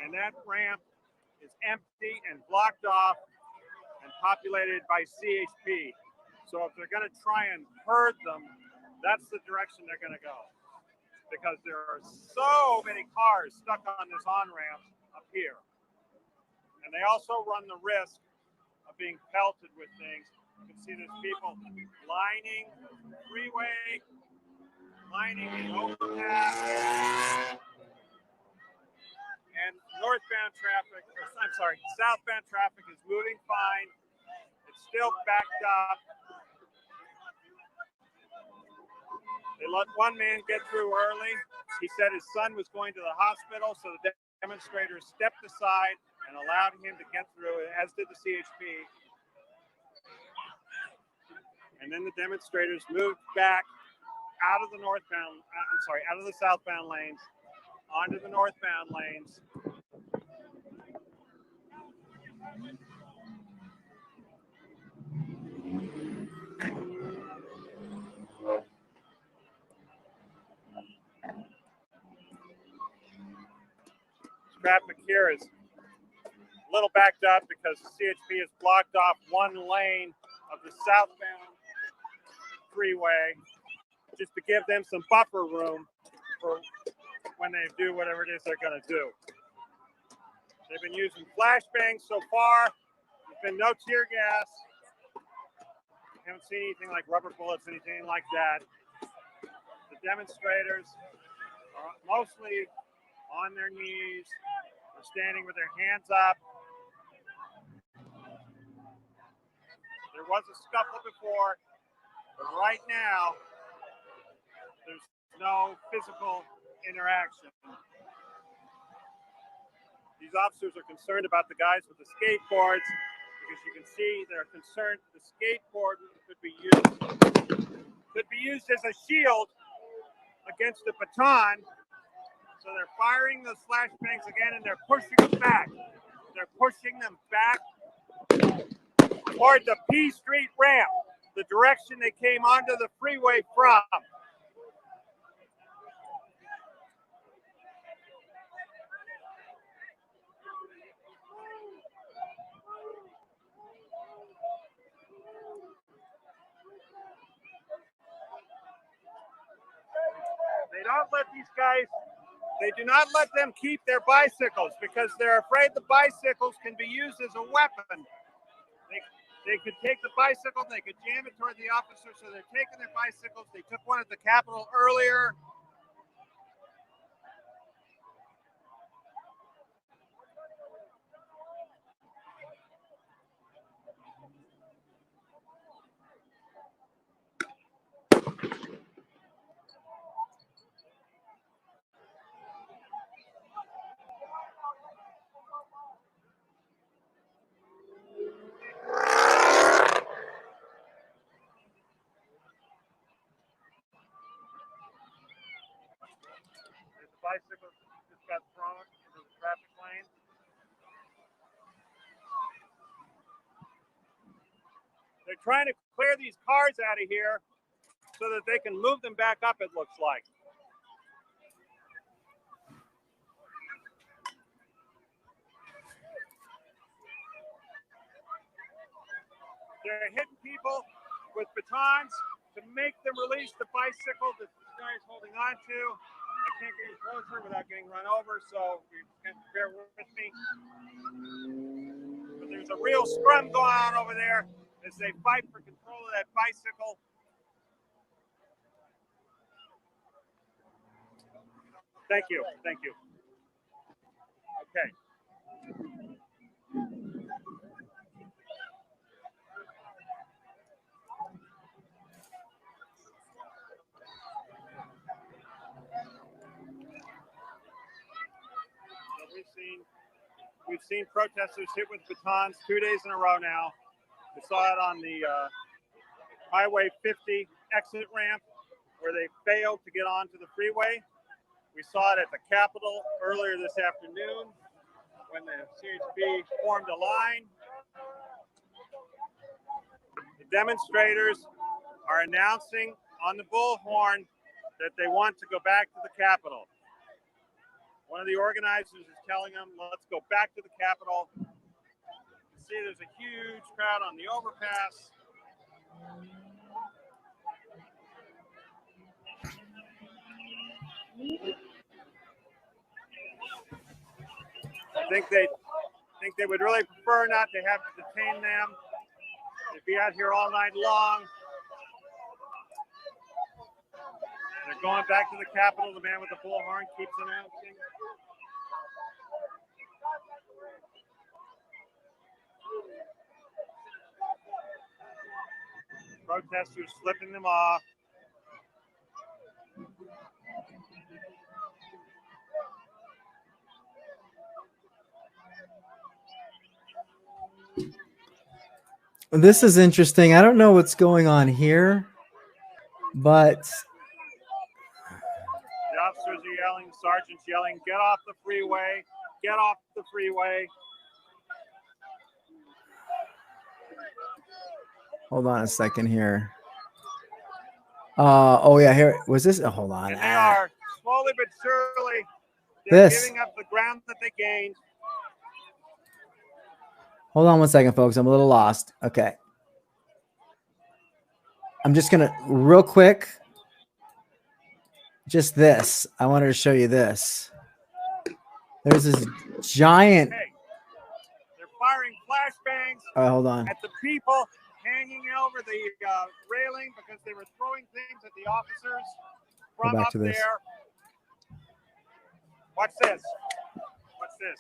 A: And that ramp is empty and blocked off and populated by CHP. So if they're going to try and herd them, that's the direction they're going to go. Because there are so many cars stuck on this on-ramp up here. And they also run the risk of being pelted with things. You can see there's people lining the freeway, lining the overpass. And southbound traffic is moving fine. It's still backed up. They let one man get through early. He said his son was going to the hospital, so the demonstrators stepped aside and allowed him to get through, as did the CHP. And then the demonstrators moved back out of the southbound lanes, onto the northbound lanes. Traffic here is a little backed up because the CHP has blocked off one lane of the southbound freeway just to give them some buffer room for when they do whatever it is they're going to do. They've been using flashbangs so far. There's been no tear gas. Haven't seen anything like rubber bullets, anything like that. The demonstrators are mostly on their knees. They're standing with their hands up. There was a scuffle before, but right now, there's no physical interaction. These officers are concerned about the guys with the skateboards because you can see they're concerned the skateboard could be used as a shield against the baton. So they're firing those flashbangs again, and they're pushing them back. They're pushing them back toward the P Street ramp, the direction they came onto the freeway from. They don't let these guys, they do not let them keep their bicycles because they're afraid the bicycles can be used as a weapon. They could take the bicycle, they could jam it toward the officers, so they're taking their bicycles. They took one at the Capitol earlier. The bicycle just got thrown into the traffic lane. They're trying to clear these cars out of here so that they can move them back up, it looks like. They're hitting people with batons to make them release the bicycle that this guy is holding on to. I can't get any closer without getting run over, so you can bear with me. But there's a real scrum going on over there as they fight for control of that bicycle. Thank you. Thank you. Okay. We've seen protesters hit with batons 2 days in a row now. We saw it on the Highway 50 exit ramp where they failed to get onto the freeway. We saw it at the Capitol earlier this afternoon when the CHP formed a line. The demonstrators are announcing on the bullhorn that they want to go back to the Capitol. One of the organizers is telling them, let's go back to the Capitol. You can see there's a huge crowd on the overpass. I think they would really prefer not to have to detain them. They'd be out here all night long. They're going back to the Capitol. The man with the bullhorn keeps announcing. Protesters slipping them off.
D: This is interesting. I don't know what's going on here, but
A: The officers are yelling, the sergeant's yelling, get off the freeway, get off the freeway.
D: hold on a second here. Oh yeah, here was this. Oh, hold on.
A: And they are slowly but surely giving up the ground that they gained.
D: Hold on one second, folks. I'm a little lost. Okay. I'm just gonna real quick. Just this. I wanted to show you this. There's this giant.
A: Hey, they're firing flashbangs
D: Hold on.
A: at the people hanging over the railing because they were throwing things at the officers from
D: Go back
A: up
D: to this.
A: there. Watch this. Watch this.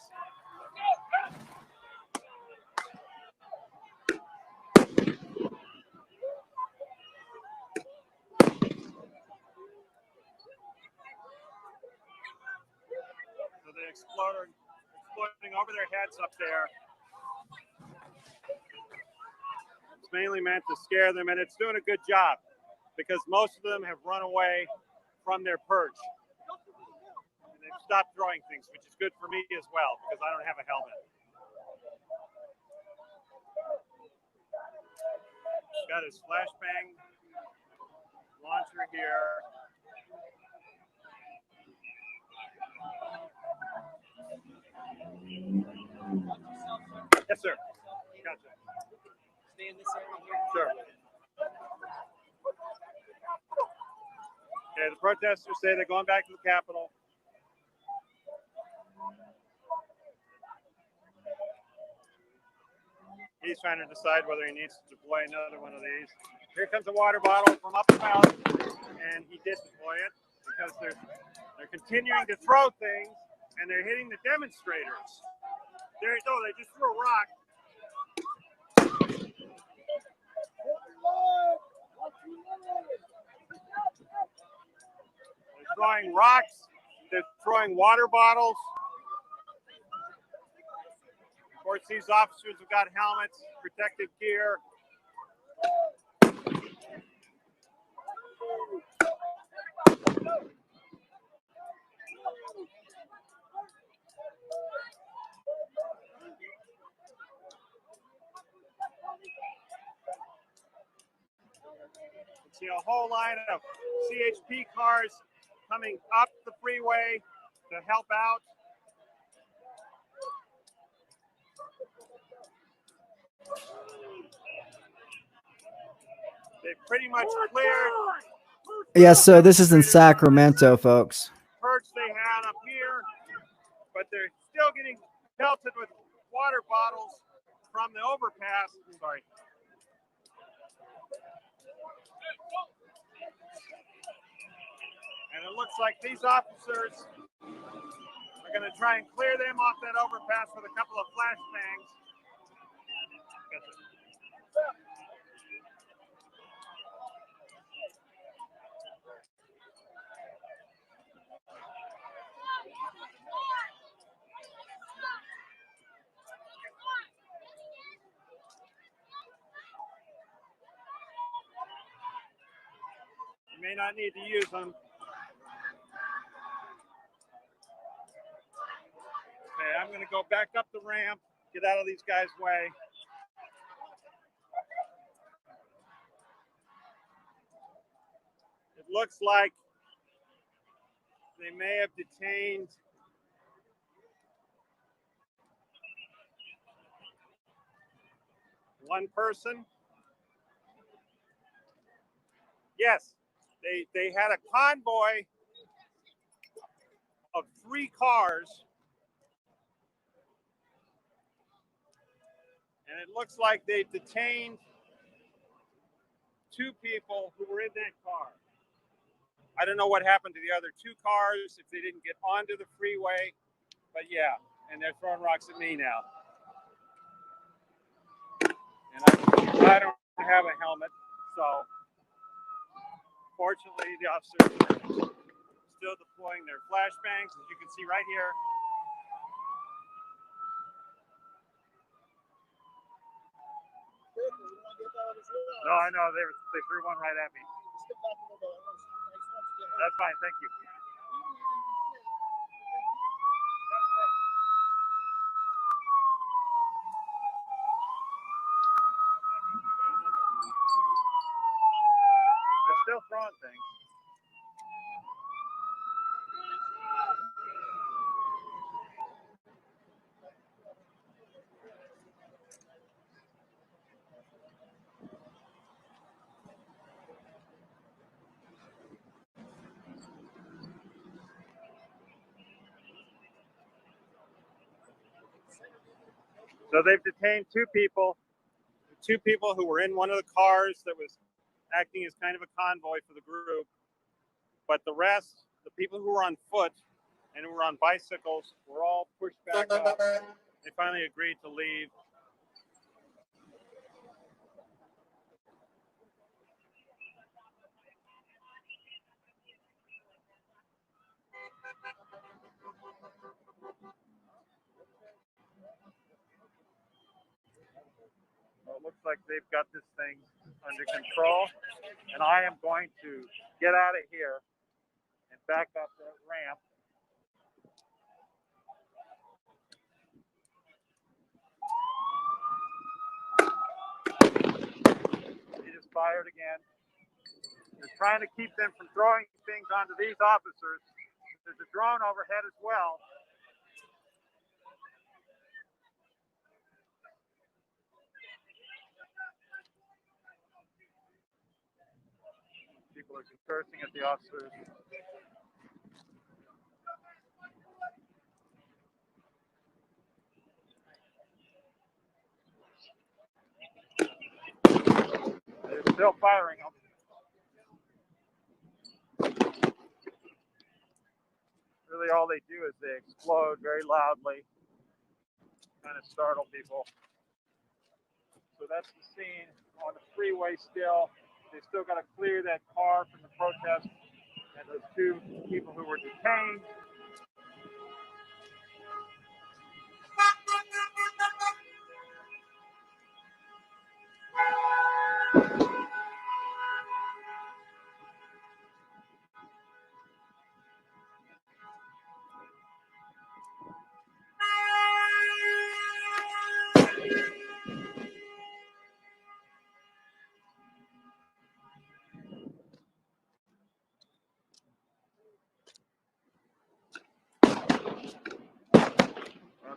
A: So they exploding over their heads up there. It's mainly meant to scare them, and it's doing a good job because most of them have run away from their perch. And they've stopped throwing things, which is good for me as well because I don't have a helmet. Got his flashbang launcher here. Yes, sir. Gotcha. Stay in this area here. Sure. Okay, the protesters say they're going back to the Capitol. He's trying to decide whether he needs to deploy another one of these. Here comes a water bottle from up the mountain, and he did deploy it because they're continuing to throw things, and they're hitting the demonstrators. There you go. They just threw a rock. They're throwing rocks. They're throwing water bottles. Of course, these officers have got helmets, protective gear. See a whole line of CHP cars coming up the freeway to help out. They pretty much cleared.
D: Yeah, so this is in Sacramento, folks.
A: Perch they had up here, but they're still getting pelted with water bottles from the overpass. Sorry. And it looks like these officers are going to try and clear them off that overpass with a couple of flashbangs. You may not need to use them. Okay, I'm going to go back up the ramp, get out of these guys' way. It looks like they may have detained one person. Yes, they had a convoy of 3 cars. And it looks like they detained 2 people who were in that car. I don't know what happened to the other 2 cars, if they didn't get onto the freeway, but yeah, and they're throwing rocks at me now. And I don't have a helmet, so fortunately the officers are still deploying their flashbangs, as you can see right here. No, I know, they threw one right at me. That's fine, thank you. They're still throwing things. So they've detained 2 people who were in one of the cars that was acting as kind of a convoy for the group. But the rest, the people who were on foot and who were on bicycles, were all pushed back up. They finally agreed to leave. Well, it looks like they've got this thing under control, and I am going to get out of here and back up the ramp. He just fired again. They're trying to keep them from throwing things onto these officers. There's a drone overhead as well. People are cursing at the officers. Still firing them. Really all they do is they explode very loudly, kind of startle people. So that's the scene on the freeway still. They still got to clear that car from the protest and those two people who were detained.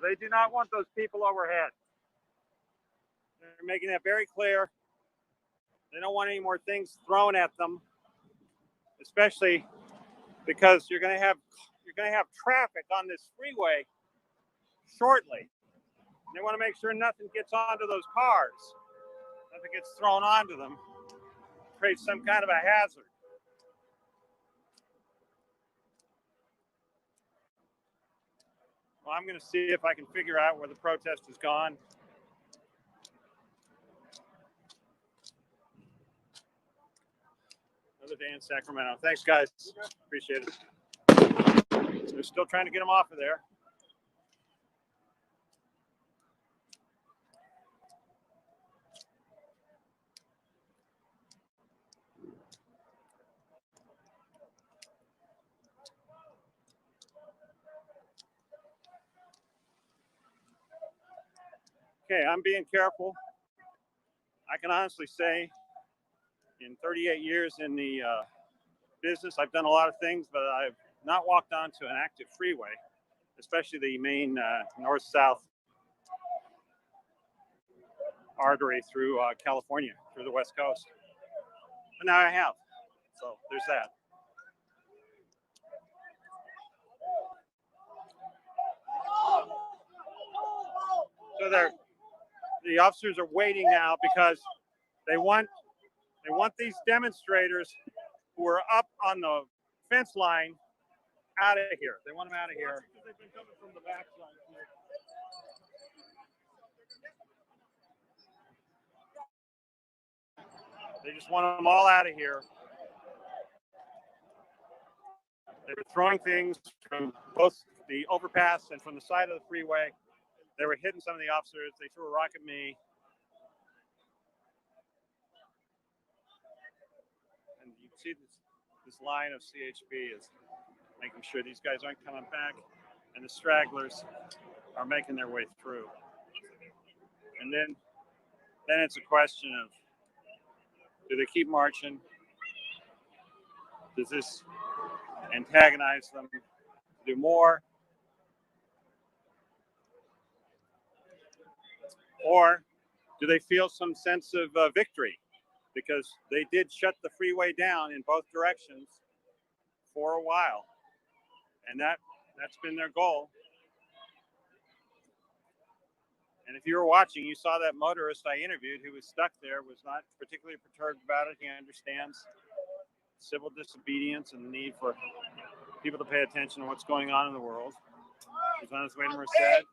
A: They do not want those people overhead. They're making that very clear. They don't want any more things thrown at them, especially because you're going to have traffic on this freeway shortly. They want to make sure nothing gets onto those cars, nothing gets thrown onto them, creates some kind of a hazard. Well, I'm going to see if I can figure out where the protest has gone. Another day in Sacramento. Thanks, guys. Appreciate it. They're still trying to get them off of there. Okay, I'm being careful. I can honestly say in 38 years in the business, I've done a lot of things, but I've not walked onto an active freeway, especially the main north-south artery through California, through the West Coast. But now I have, so there's that. So the officers are waiting now because they want these demonstrators who are up on the fence line out of here. They want them out of here. They've been coming from the back line here. They just want them all out of here. They were throwing things from both the overpass and from the side of the freeway. They were hitting some of the officers. They threw a rock at me. And you can see this line of CHP is making sure these guys aren't coming back, and the stragglers are making their way through. And then it's a question of, do they keep marching? Does this antagonize them to do more? Or do they feel some sense of victory? Because they did shut the freeway down in both directions for a while. And that's been their goal. And if you were watching, you saw that motorist I interviewed who was stuck there was not particularly perturbed about it. He understands civil disobedience and the need for people to pay attention to what's going on in the world. He's on his way to Merced.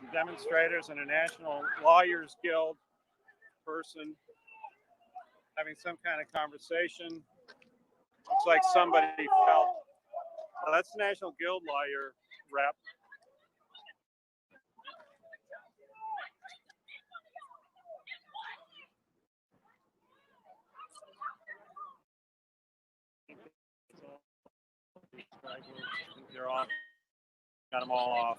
A: Some demonstrators and a National Lawyers Guild person having some kind of conversation. Looks like somebody felt, well, that's the National Guild lawyer rep. They're off. Got them all off.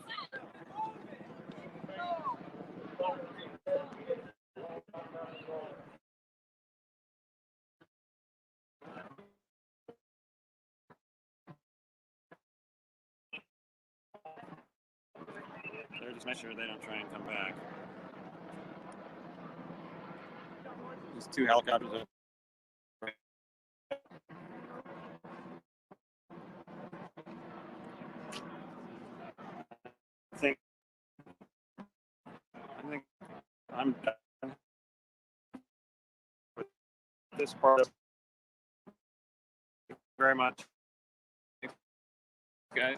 A: They're just making sure they don't try and come back. There's 2 helicopters. I think I'm done with this part of very much. Okay.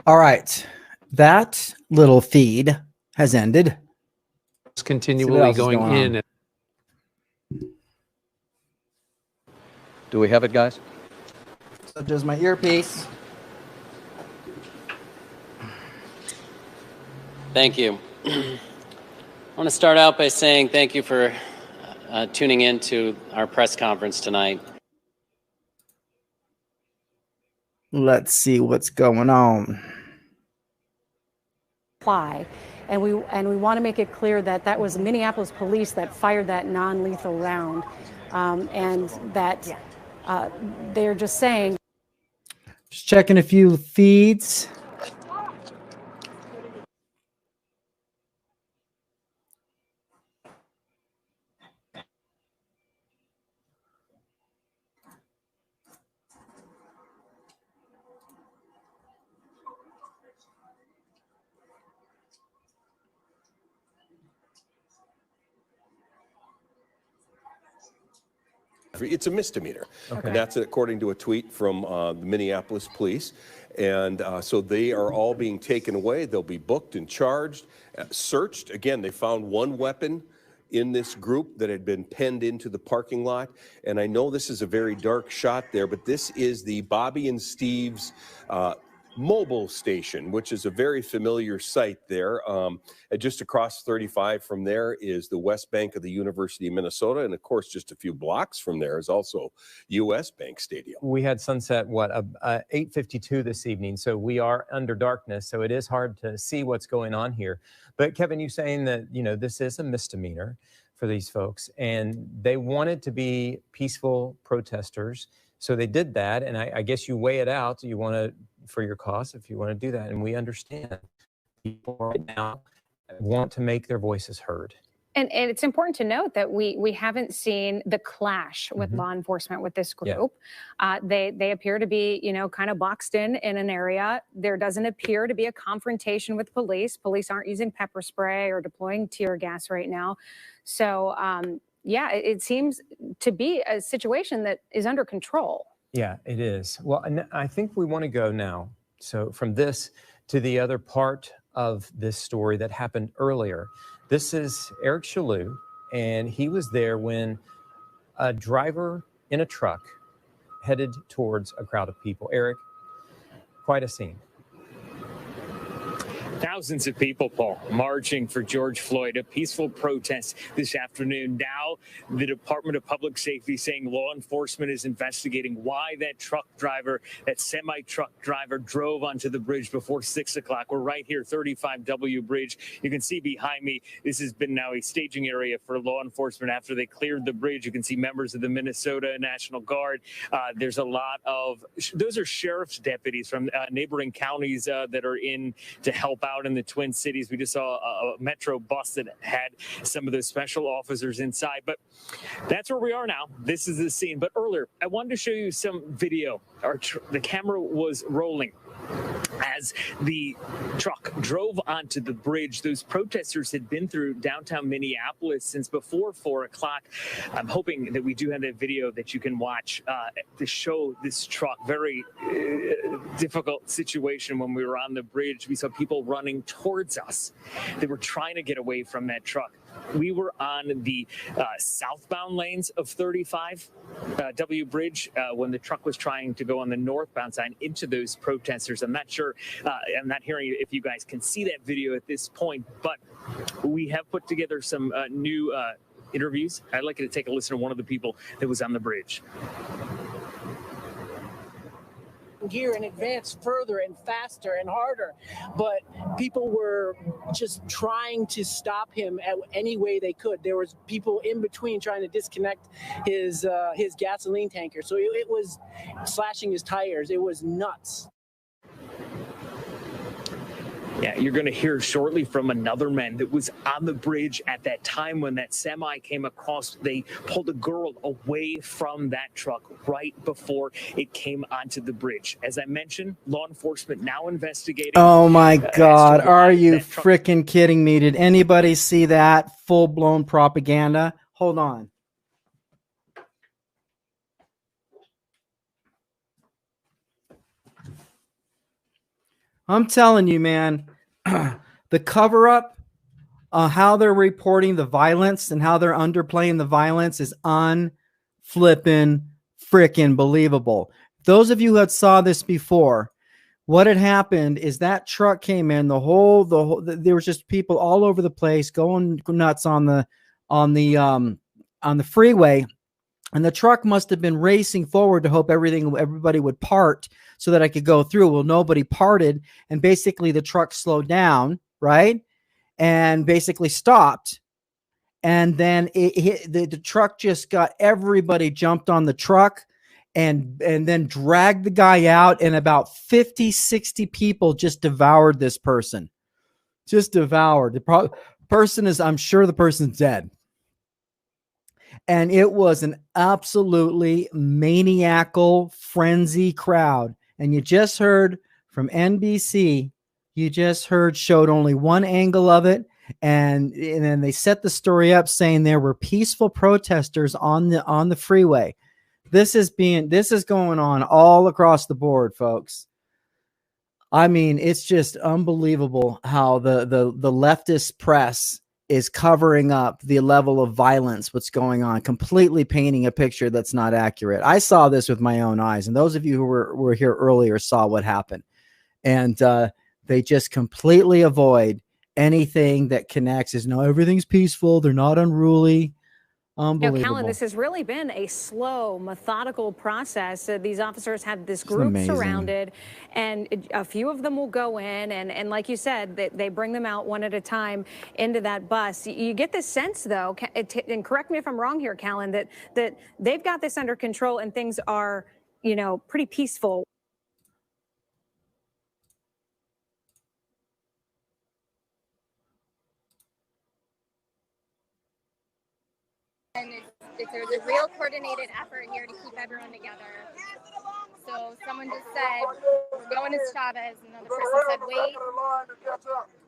D: All right. That little feed has ended.
S: It's continually going in.
J: Do we have it, guys?
D: So does my earpiece.
N: Thank you. I want to start out by saying thank you for tuning in to our press conference tonight.
D: Let's see what's going on.
X: And we want to make it clear that that was Minneapolis police that fired that non-lethal round, and that they're just saying.
D: Just checking a few feeds.
Q: It's a misdemeanor.
R: Okay.
Q: And that's according to a tweet from the Minneapolis police. And so they are all being taken away. They'll be booked and charged, searched. Again, they found one weapon in this group that had been penned into the parking lot. And I know this is a very dark shot there, but this is the Bobby and Steve's mobile station, which is a very familiar site there. And just across 35 from there is the West Bank of the University of Minnesota. And of course, just a few blocks from there is also US Bank Stadium.
R: We had sunset, 8:52 this evening. So we are under darkness. So it is hard to see what's going on here. But Kevin, you saying that, this is a misdemeanor for these folks and they wanted to be peaceful protesters. So they did that. And I guess you weigh it out. You want to, for your costs, if you want to do that. And we understand people right now want to make their voices heard.
I: And it's important to note that we haven't seen the clash with law enforcement with this group. Yeah. They appear to be, kind of boxed in an area. There doesn't appear to be a confrontation with police. Police aren't using pepper spray or deploying tear gas right now. So, yeah, it seems to be a situation that is under control.
R: Yeah, it is. Well, and I think we want to go now. So from this to the other part of this story that happened earlier. This is Eric Shalou, and he was there when a driver in a truck headed towards a crowd of people. Eric, quite a scene.
W: Thousands of people, Paul, marching for George Floyd, a peaceful protest this afternoon. Now, the Department of Public Safety saying law enforcement is investigating why that semi-truck driver drove onto the bridge before 6 o'clock. We're right here, 35W Bridge. You can see behind me, this has been now a staging area for law enforcement after they cleared the bridge. You can see members of the Minnesota National Guard. There's a lot of, those are sheriff's deputies from neighboring counties that are in to help out in the Twin Cities. We just saw a Metro bus that had some of those special officers inside, but that's where we are now. This is the scene. But earlier, I wanted to show you some video. The camera was rolling as the truck drove onto the bridge. Those protesters had been through downtown Minneapolis since before 4 o'clock. I'm hoping that we do have that video that you can watch to show this truck. Very difficult situation when we were on the bridge. We saw people running towards us. They were trying to get away from that truck. We were on the southbound lanes of 35 W Bridge when the truck was trying to go on the northbound side into those protesters. I'm not sure, I'm not hearing if you guys can see that video at this point, but we have put together some new interviews. I'd like you to take a listen to one of the people that was on the bridge.
C: gear and advance further and faster and harder. But people were just trying to stop him at any way they could. There was people in between trying to disconnect his gasoline tanker. So it was slashing his tires. It was nuts.
W: Yeah, you're going to hear shortly from another man that was on the bridge at that time when that semi came across. They pulled a girl away from that truck right before it came onto the bridge. As I mentioned, law enforcement now investigating.
D: Oh my God. Are you freaking kidding me? Did anybody see that full-blown propaganda? Hold on. I'm telling you, man, the cover-up, how they're reporting the violence and how they're underplaying the violence is unflippin' freaking believable. Those of you who had saw this before, what had happened is that truck came in, there was just people all over the place going nuts on the freeway. And the truck must have been racing forward to hope everybody would part so that I could go through. Well, nobody parted, and basically the truck slowed down, right? And basically stopped. And then the truck just got everybody jumped on the truck and then dragged the guy out, and about 50, 60 people just devoured this person. Just devoured. The person is, I'm sure the person's dead. And it was an absolutely maniacal frenzy crowd. And you just heard from NBC, showed only one angle of it. And then they set the story up saying there were peaceful protesters on the freeway. This is going on all across the board, folks. I mean, it's just unbelievable how the leftist press is covering up the level of violence, what's going on, completely painting a picture that's not accurate. I saw this with my own eyes, and those of you who were here earlier saw what happened. And they just completely avoid anything that connects. Is no, everything's peaceful. They're not unruly. Unbelievable.
O: Now, Callan, this has really been a slow, methodical process. These officers have this group surrounded, and a few of them will go in, and like you said, they bring them out one at a time into that bus. You get this sense, though, and correct me if I'm wrong here, Callan, that they've got this under control and things are, pretty peaceful.
U: And there's a real coordinated effort here to keep everyone together. So someone just said, we're going to Chavez, and another person said, wait.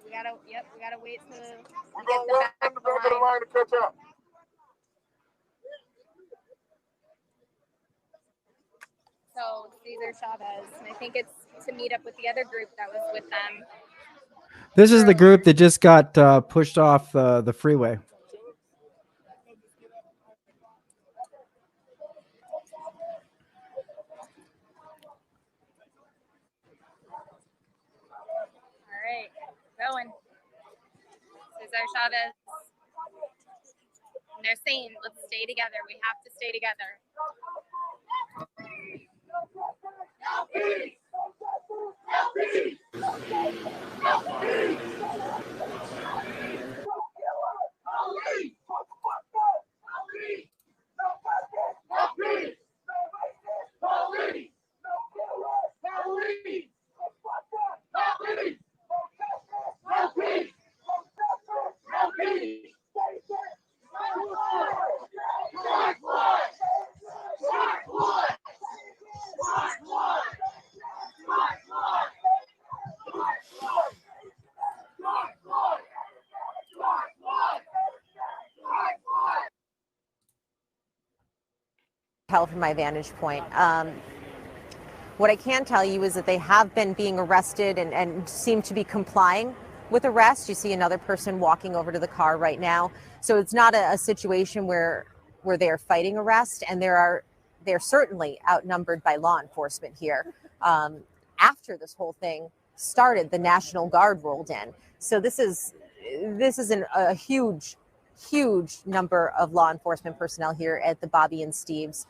U: We gotta wait till we get the back of the line to catch up. So Cesar Chavez, and I think it's to meet up with the other group that was with them.
D: This is the group that just got pushed off the freeway.
U: Going. Cesar Chavez. And they're saying, let's stay together. We have to stay together.
P: Tell from my vantage point. What I can tell you is that they have been being arrested and seem to be complying with arrest. You see another person walking over to the car right now. So it's not a situation where they are fighting arrest, and they're certainly outnumbered by law enforcement here. After this whole thing started, the National Guard rolled in. So this is a huge number of law enforcement personnel here at the Bobby and Steve's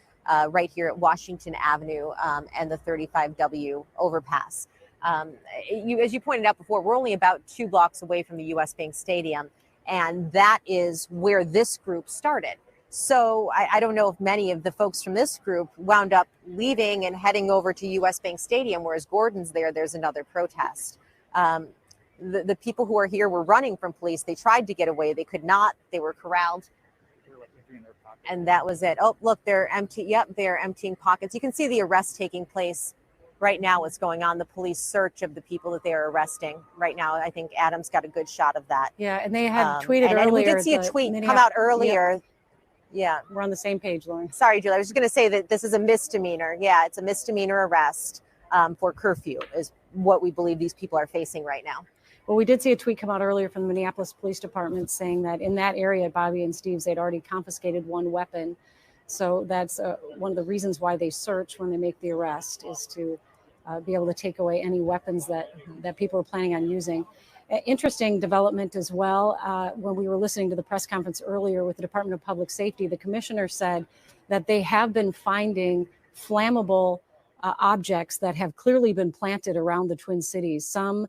P: right here at Washington Avenue and the 35W overpass. As you pointed out before, we're only about 2 blocks away from the U.S. Bank Stadium, and that is where this group started. So I don't know if many of the folks from this group wound up leaving and heading over to U.S. Bank Stadium, whereas Gordon's there's another protest. The people who are here were running from police. They tried to get away. They could not. They were corralled. And that was it. Oh, look, they're empty. Yep, they're emptying pockets. You can see the arrest taking place right now. What's going on? The police search of the people that they are arresting right now. I think Adam's got a good shot of that.
X: Yeah, and they had tweeted earlier.
P: And we did see a tweet come out earlier.
X: Yep.
P: Yeah.
X: We're on the same page, Lauren.
P: Sorry, Julie. I was just going to say that this is a misdemeanor. Yeah, it's a misdemeanor arrest for curfew is what we believe these people are facing right now.
X: Well, we did see a tweet come out earlier from the Minneapolis Police Department saying that in that area at Bobby and Steve's, they'd already confiscated 1 weapon. So that's one of the reasons why they search when they make the arrest, is to be able to take away any weapons that people are planning on using. Interesting development as well. When we were listening to the press conference earlier with the Department of Public Safety, the commissioner said that they have been finding flammable objects that have clearly been planted around the Twin Cities. Some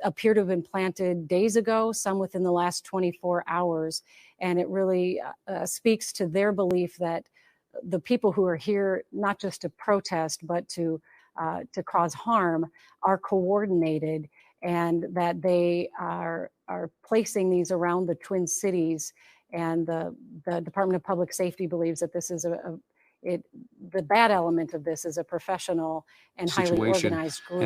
X: appear to have been planted days ago, some within the last 24 hours. And it really speaks to their belief that the people who are here, not just to protest, but to cause harm, are coordinated, and that they are placing these around the Twin Cities. And the Department of Public Safety believes that this is the bad element of this is a professional and highly organized group.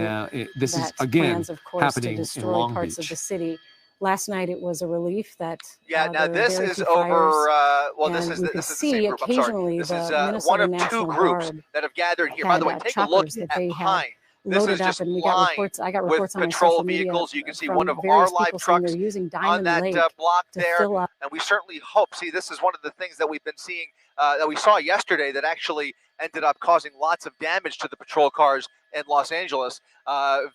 B: This
X: that
B: is again
X: plans, of course,
B: happening
X: to destroy
B: in Long
X: parts
B: Beach.
X: of the city. Last night it was a relief that
E: now
X: there were
E: this
X: very
E: is
X: few
E: over.
X: fires,
E: Well, this
X: and
E: is
X: we
E: this
X: could
E: is the
X: see
E: same group. I'm sorry.
X: occasionally
E: This
X: the
E: is
X: Minnesota
E: one of 2
X: National
E: groups
X: Guard
E: that have gathered here. By the way,
X: had
E: take a look
X: choppers that
E: at
X: they had
E: Pine. This
X: loaded
E: is
X: up,
E: just
X: and we got
E: lined
X: reports. I got
E: with
X: reports on my
E: patrol
X: social media
E: vehicles. You can see
X: from
E: one of our
X: various
E: live
X: people saying
E: trucks
X: they're using
E: on
X: Diamond
E: that
X: Lake
E: block
X: to
E: there,
X: fill up.
E: and we certainly hope. See, this is one of the things that we've been seeing that we saw yesterday that actually ended up causing lots of damage to the patrol cars in Los Angeles,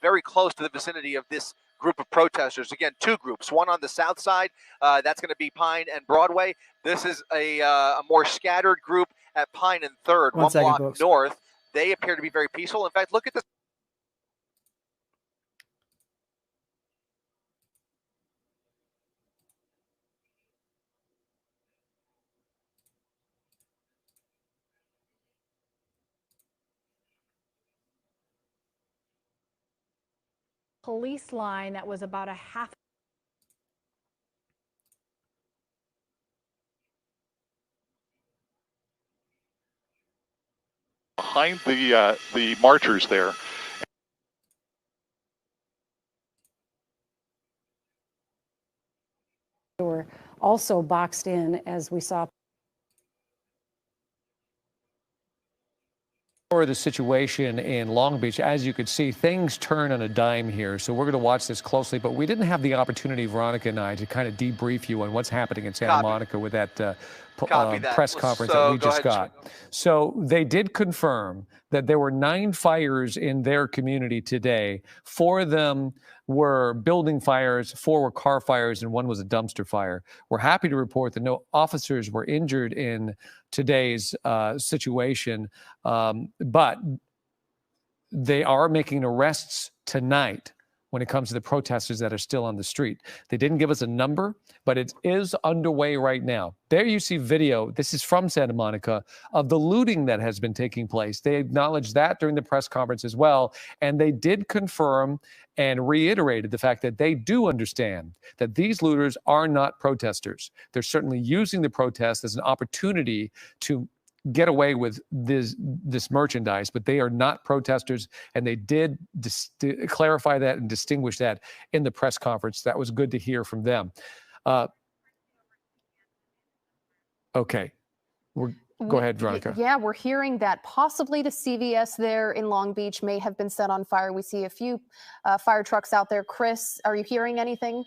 E: very close to the vicinity of this group of protesters. Again, 2 groups, one on the south side, that's going to be Pine and Broadway. This is a more scattered group at Pine and 3rd, one block
D: folks.
E: north. They appear to be very peaceful. In fact, look at this.
O: Police line that was about a half.
H: Behind the marchers there.
X: They were also boxed in, as we saw.
B: For the situation in Long Beach, as you could see, things turn on a dime here. So we're going to watch this closely, but we didn't have the opportunity, Veronica and I, to kind of debrief you on what's happening in Santa Monica with that press conference that we just got. So they did confirm that there were 9 fires in their community today. 4 of them were building fires, 4 were car fires, and 1 was a dumpster fire. We're happy to report that no officers were injured in today's situation, but they are making arrests tonight when it comes to the protesters that are still on the street. They didn't give us a number, but it is underway right now. There you see video, this is from Santa Monica, of the looting that has been taking place. They acknowledged that during the press conference as well, and they did confirm and reiterated the fact that they do understand that these looters are not protesters. They're certainly using the protest as an opportunity to get away with this merchandise, but they are not protesters, and they did clarify that and distinguish that in the press conference. That was good to hear from them. Okay. Go ahead, Veronica.
V: Yeah, we're hearing that possibly the CVS there in Long Beach may have been set on fire. We see a few fire trucks out there. Chris, are you hearing anything?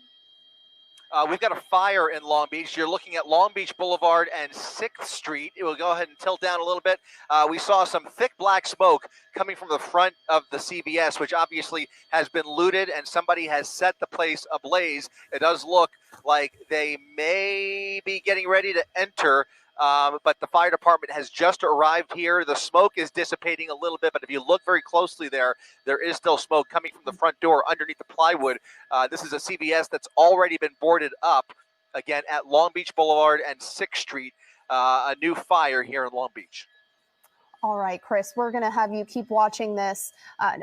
E: We've got a fire in Long Beach. You're looking at Long Beach Boulevard and 6th Street. It will go ahead and tilt down a little bit. We saw some thick black smoke coming from the front of the CVS, which obviously has been looted, and somebody has set the place ablaze. It does look like they may be getting ready to enter but the fire department has just arrived here. The smoke is dissipating a little bit, but if you look very closely there is still smoke coming from the front door underneath the plywood. This is a CVS that's already been boarded up, again, at Long Beach Boulevard and 6th Street, a new fire here in Long Beach.
V: All right, Chris, we're going to have you keep watching this.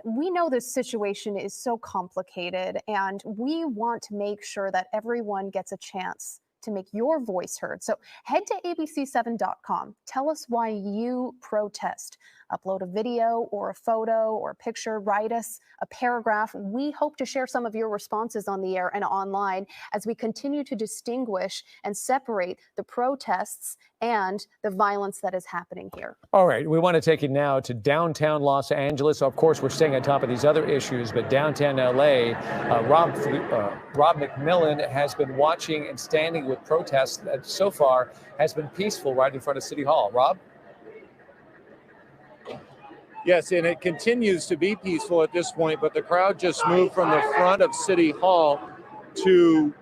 V: We know this situation is so complicated, and we want to make sure that everyone gets a chance to make your voice heard. So head to abc7.com. Tell us why you protest. Upload a video or a photo or a picture. Write us a paragraph. We hope to share some of your responses on the air and online as we continue to distinguish and separate the protests and the violence that is happening here.
B: All right, we want to take you now to downtown Los Angeles. Of course, we're staying on top of these other issues, but downtown LA, Rob McMillan has been watching and standing with protests that so far has been peaceful right in front of City Hall. Rob?
F: Yes, and it continues to be peaceful at this point, but the crowd just moved from the front of City Hall to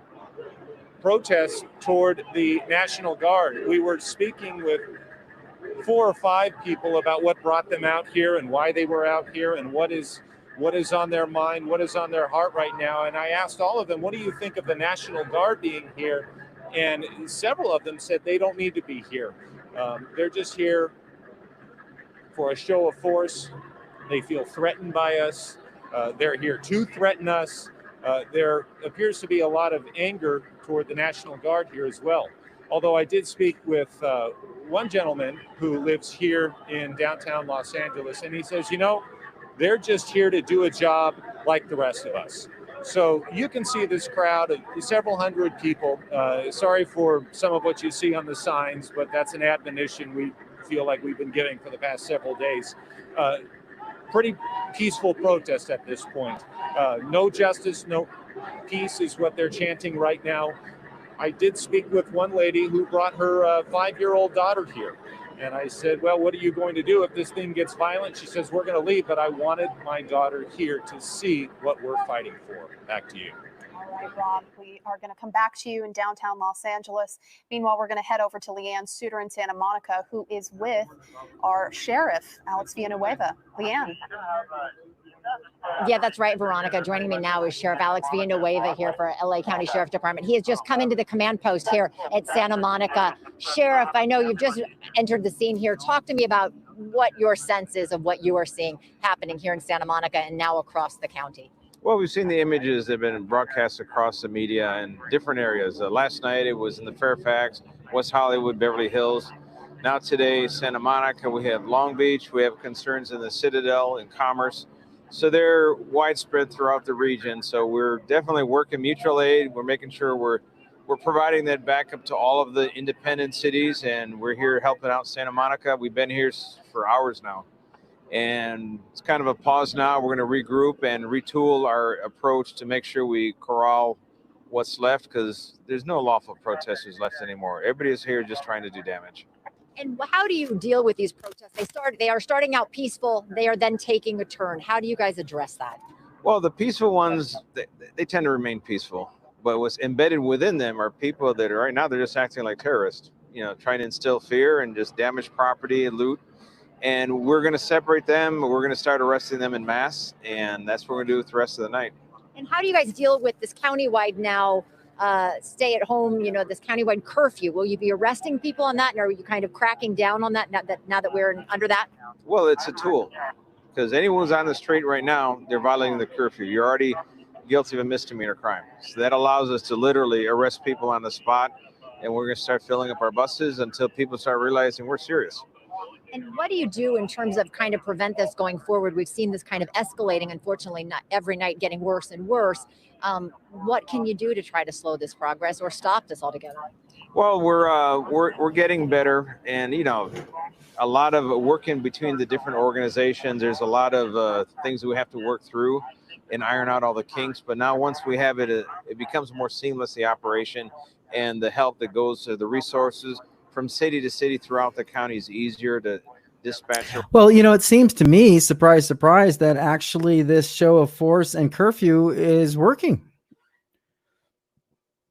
F: protest toward the National Guard. We were speaking with 4 or 5 people about what brought them out here and why they were out here and what is on their mind, what is on their heart right now. And I asked all of them, what do you think of the National Guard being here? And several of them said they don't need to be here. They're just here for a show of force. They feel threatened by us. They're here to threaten us. There appears to be a lot of anger toward the National Guard here as well. Although I did speak with one gentleman who lives here in downtown Los Angeles, and he says, you know, they're just here to do a job like the rest of us. So you can see this crowd of several hundred people. Sorry for some of what you see on the signs, but that's an admonition we feel like we've been getting for the past several days. Pretty peaceful protest at this point. No justice, no peace is what they're chanting right now. I did speak with one lady who brought her 5-year-old daughter here. And I said, well, what are you going to do if this thing gets violent? She says, we're going to leave, but I wanted my daughter here to see what we're fighting for. Back to you.
V: All right, Rob, we are going to come back to you in downtown Los Angeles. Meanwhile, we're going to head over to Leanne Suter in Santa Monica, who is with our sheriff, Alex Villanueva. Leanne.
G: Yeah, that's right, Veronica. Joining me now is Sheriff Alex Villanueva here for LA County Sheriff Department. He has just come into the command post here at Santa Monica. Sheriff, I know you've just entered the scene here. Talk to me about what your sense is of what you are seeing happening here in Santa Monica and now across the county.
K: Well, we've seen the images that have been broadcast across the media in different areas. Last night it was in the Fairfax, West Hollywood, Beverly Hills. Now today, Santa Monica, we have Long Beach, we have concerns in the Citadel and Commerce. So they're widespread throughout the region. So we're definitely working mutual aid. We're making sure we're providing that backup to all of the independent cities, and we're here helping out Santa Monica. We've been here for hours now. And it's kind of a pause now. We're going to regroup and retool our approach to make sure we corral what's left, because there's no lawful protesters left anymore. Everybody is here just trying to do damage.
G: And how do you deal with these protests? They are starting out peaceful. They are then taking a turn. How do you guys address that?
K: Well, the peaceful ones, they tend to remain peaceful. But what's embedded within them are people that are right now, they're just acting like terrorists, you know, trying to instill fear and just damage property and loot. And we're going to separate them. We're going to start arresting them in mass. And that's what we're going to do with the rest of the night.
G: And how do you guys deal with this countywide now stay at home, you know, this countywide curfew? Will you be arresting people on that? And are you kind of cracking down on that now that we're under that?
K: Well, it's a tool, because anyone who's on the street right now, they're violating the curfew. You're already guilty of a misdemeanor crime. So that allows us to literally arrest people on the spot. And we're going to start filling up our buses until people start realizing we're serious.
G: And what do you do in terms of kind of prevent this going forward? We've seen this kind of escalating, unfortunately, not every night getting worse and worse. What can you do to try to slow this progress or stop this altogether?
K: Well, we're getting better, and you know, a lot of working between the different organizations. There's a lot of things that we have to work through and iron out all the kinks. But now, once we have it, it becomes more seamless, the operation, and the help that goes to the resources from city to city throughout the county is easier to dispatch.
D: Well, you know, it seems to me, surprise, surprise, that actually this show of force and curfew is working.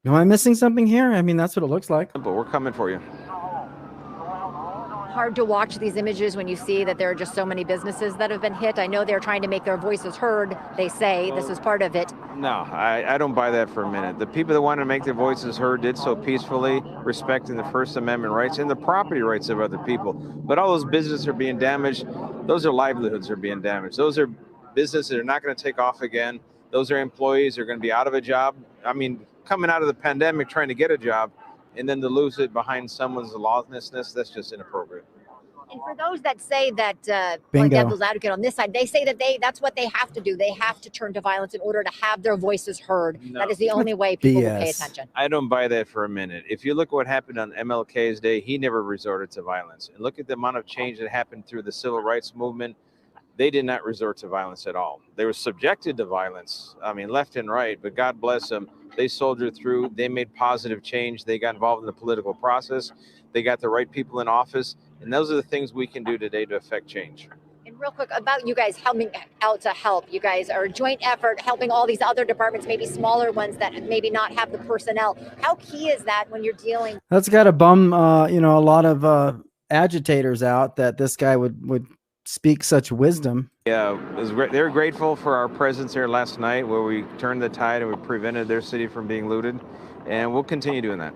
D: Am I missing something here? I mean, that's what it looks like.
K: But we're coming for you.
G: hard to watch these images when you see that there are just so many businesses that have been hit? I know they're trying to make their voices heard. They say this is part of it.
K: No, I don't buy that for a minute. The people that wanted to make their voices heard did so peacefully, respecting the First Amendment rights and the property rights of other people. But all those businesses are being damaged. Those are livelihoods are being damaged. Those are businesses that are not going to take off again. Those are employees that are going to be out of a job. I mean, coming out of the pandemic, trying to get a job, and then to lose it behind someone's lawlessness, that's just inappropriate.
G: And for those that say that,
D: Bingo.
G: like devil's advocate on this side, they say that that's what they have to do. They have to turn to violence in order to have their voices heard.
K: No.
G: That is the only way people will pay attention.
K: I don't buy that for a minute. If you look at what happened on MLK's day, he never resorted to violence. And look at the amount of change that happened through the civil rights movement. They did not resort to violence at all. They were subjected to violence, I mean, left and right, but God bless them. They soldiered through. They made positive change. They got involved in the political process. They got the right people in office. And those are the things we can do today to affect change.
G: And real quick about you guys helping out to help. You guys are a joint effort helping all these other departments, maybe smaller ones that maybe not have the personnel. How key is that when you're dealing?
D: That's got to bum, you know, a lot of agitators out that this guy would speak such wisdom.
K: Yeah, it was great. They were grateful for our presence here last night where we turned the tide and we prevented their city from being looted. And we'll continue doing that.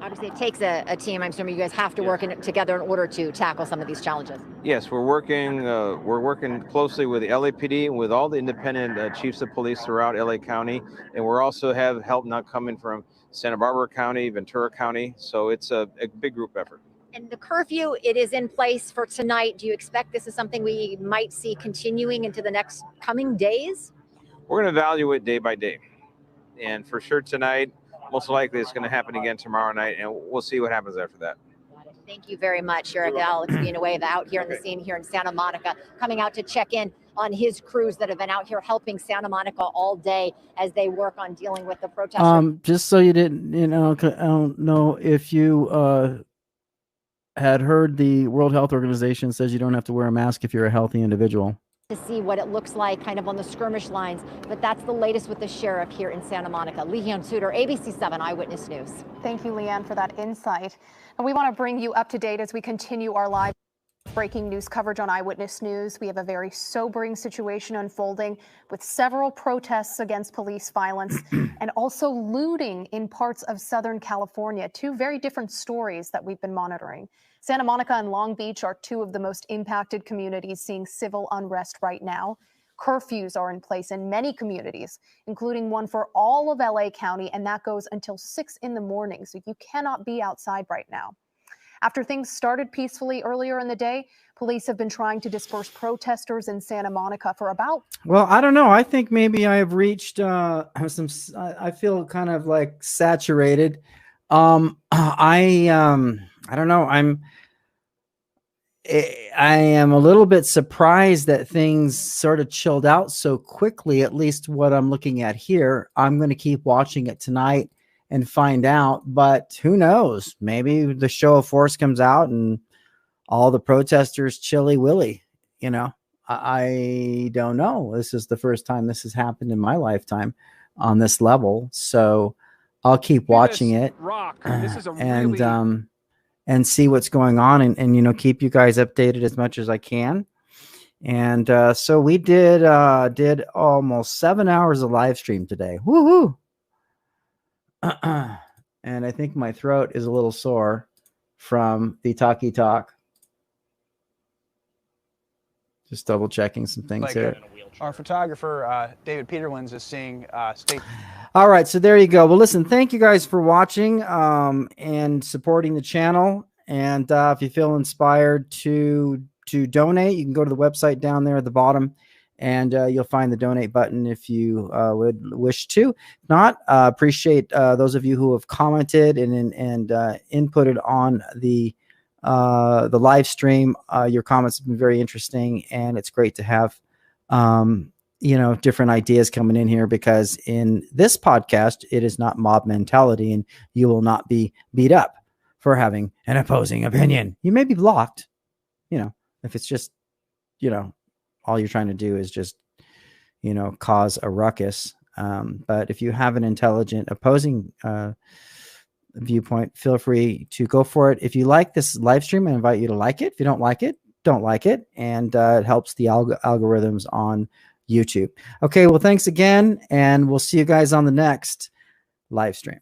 G: Obviously, it takes a team. I'm assuming you guys have to work together in order to tackle some of these challenges.
K: Yes, we're working closely with the LAPD and with all the independent chiefs of police throughout LA County. And we're also have help now coming from Santa Barbara County, Ventura County. So it's a big group effort.
G: And the curfew, it is in place for tonight. Do you expect this is something we might see continuing into the next coming days?
K: We're going to evaluate day by day. And for sure tonight, most likely it's going to happen again tomorrow night, and we'll see what happens after that.
G: Thank you very much, Sheriff Alex Villanueva, out here on the scene here in Santa Monica, coming out to check in on his crews that have been out here helping Santa Monica all day as they work on dealing with the protesters.
D: Just so you didn't, you know, I don't know if you had heard the World Health Organization says you don't have to wear a mask if you're a healthy individual.
G: To see what it looks like kind of on the skirmish lines, but that's the latest with the sheriff here in Santa Monica. Leanne Suter, ABC 7 Eyewitness News.
V: Thank you, Leanne, for that insight. And we want to bring you up to date as we continue our live breaking news coverage on Eyewitness News. We have a very sobering situation unfolding with several protests against police violence and also looting in parts of Southern California. Two very different stories that we've been monitoring. Santa Monica and Long Beach are two of the most impacted communities seeing civil unrest right now. Curfews are in place in many communities, including one for all of LA County, and that goes until 6 in the morning. So you cannot be outside right now. After things started peacefully earlier in the day, police have been trying to disperse protesters in Santa Monica for about...
D: Well, I don't know. I think maybe I've reached I feel kind of like saturated. I don't know. I am a little bit surprised that things sort of chilled out so quickly, at least what I'm looking at here. I'm going to keep watching it tonight and find out, but who knows? Maybe the show of force comes out and all the protesters chilly willy, you know. I don't know. This is the first time this has happened in my lifetime on this level. So I'll keep watching it and see what's going on and you know, keep you guys updated as much as I can. And so we did almost 7 hours of live stream today. Woohoo! And I think my throat is a little sore from the talkie talk. Just double checking some things here.
A: Our photographer, David Peterlins, is seeing state.
D: All right, so there you go. Well, listen, thank you guys for watching and supporting the channel. And if you feel inspired to donate, you can go to the website down there at the bottom, and you'll find the donate button if you would wish to. If not, appreciate those of you who have commented and inputted on the live stream. Your comments have been very interesting, and it's great to have you know, different ideas coming in here, because in this podcast, it is not mob mentality, and you will not be beat up for having an opposing opinion. You may be blocked, you know, if it's just, you know, all you're trying to do is just, you know, cause a ruckus. But if you have an intelligent opposing viewpoint, feel free to go for it. If you like this live stream, I invite you to like it. If you don't like it, don't like it. And it helps the algorithms on YouTube. Okay, well, thanks again, and we'll see you guys on the next live stream.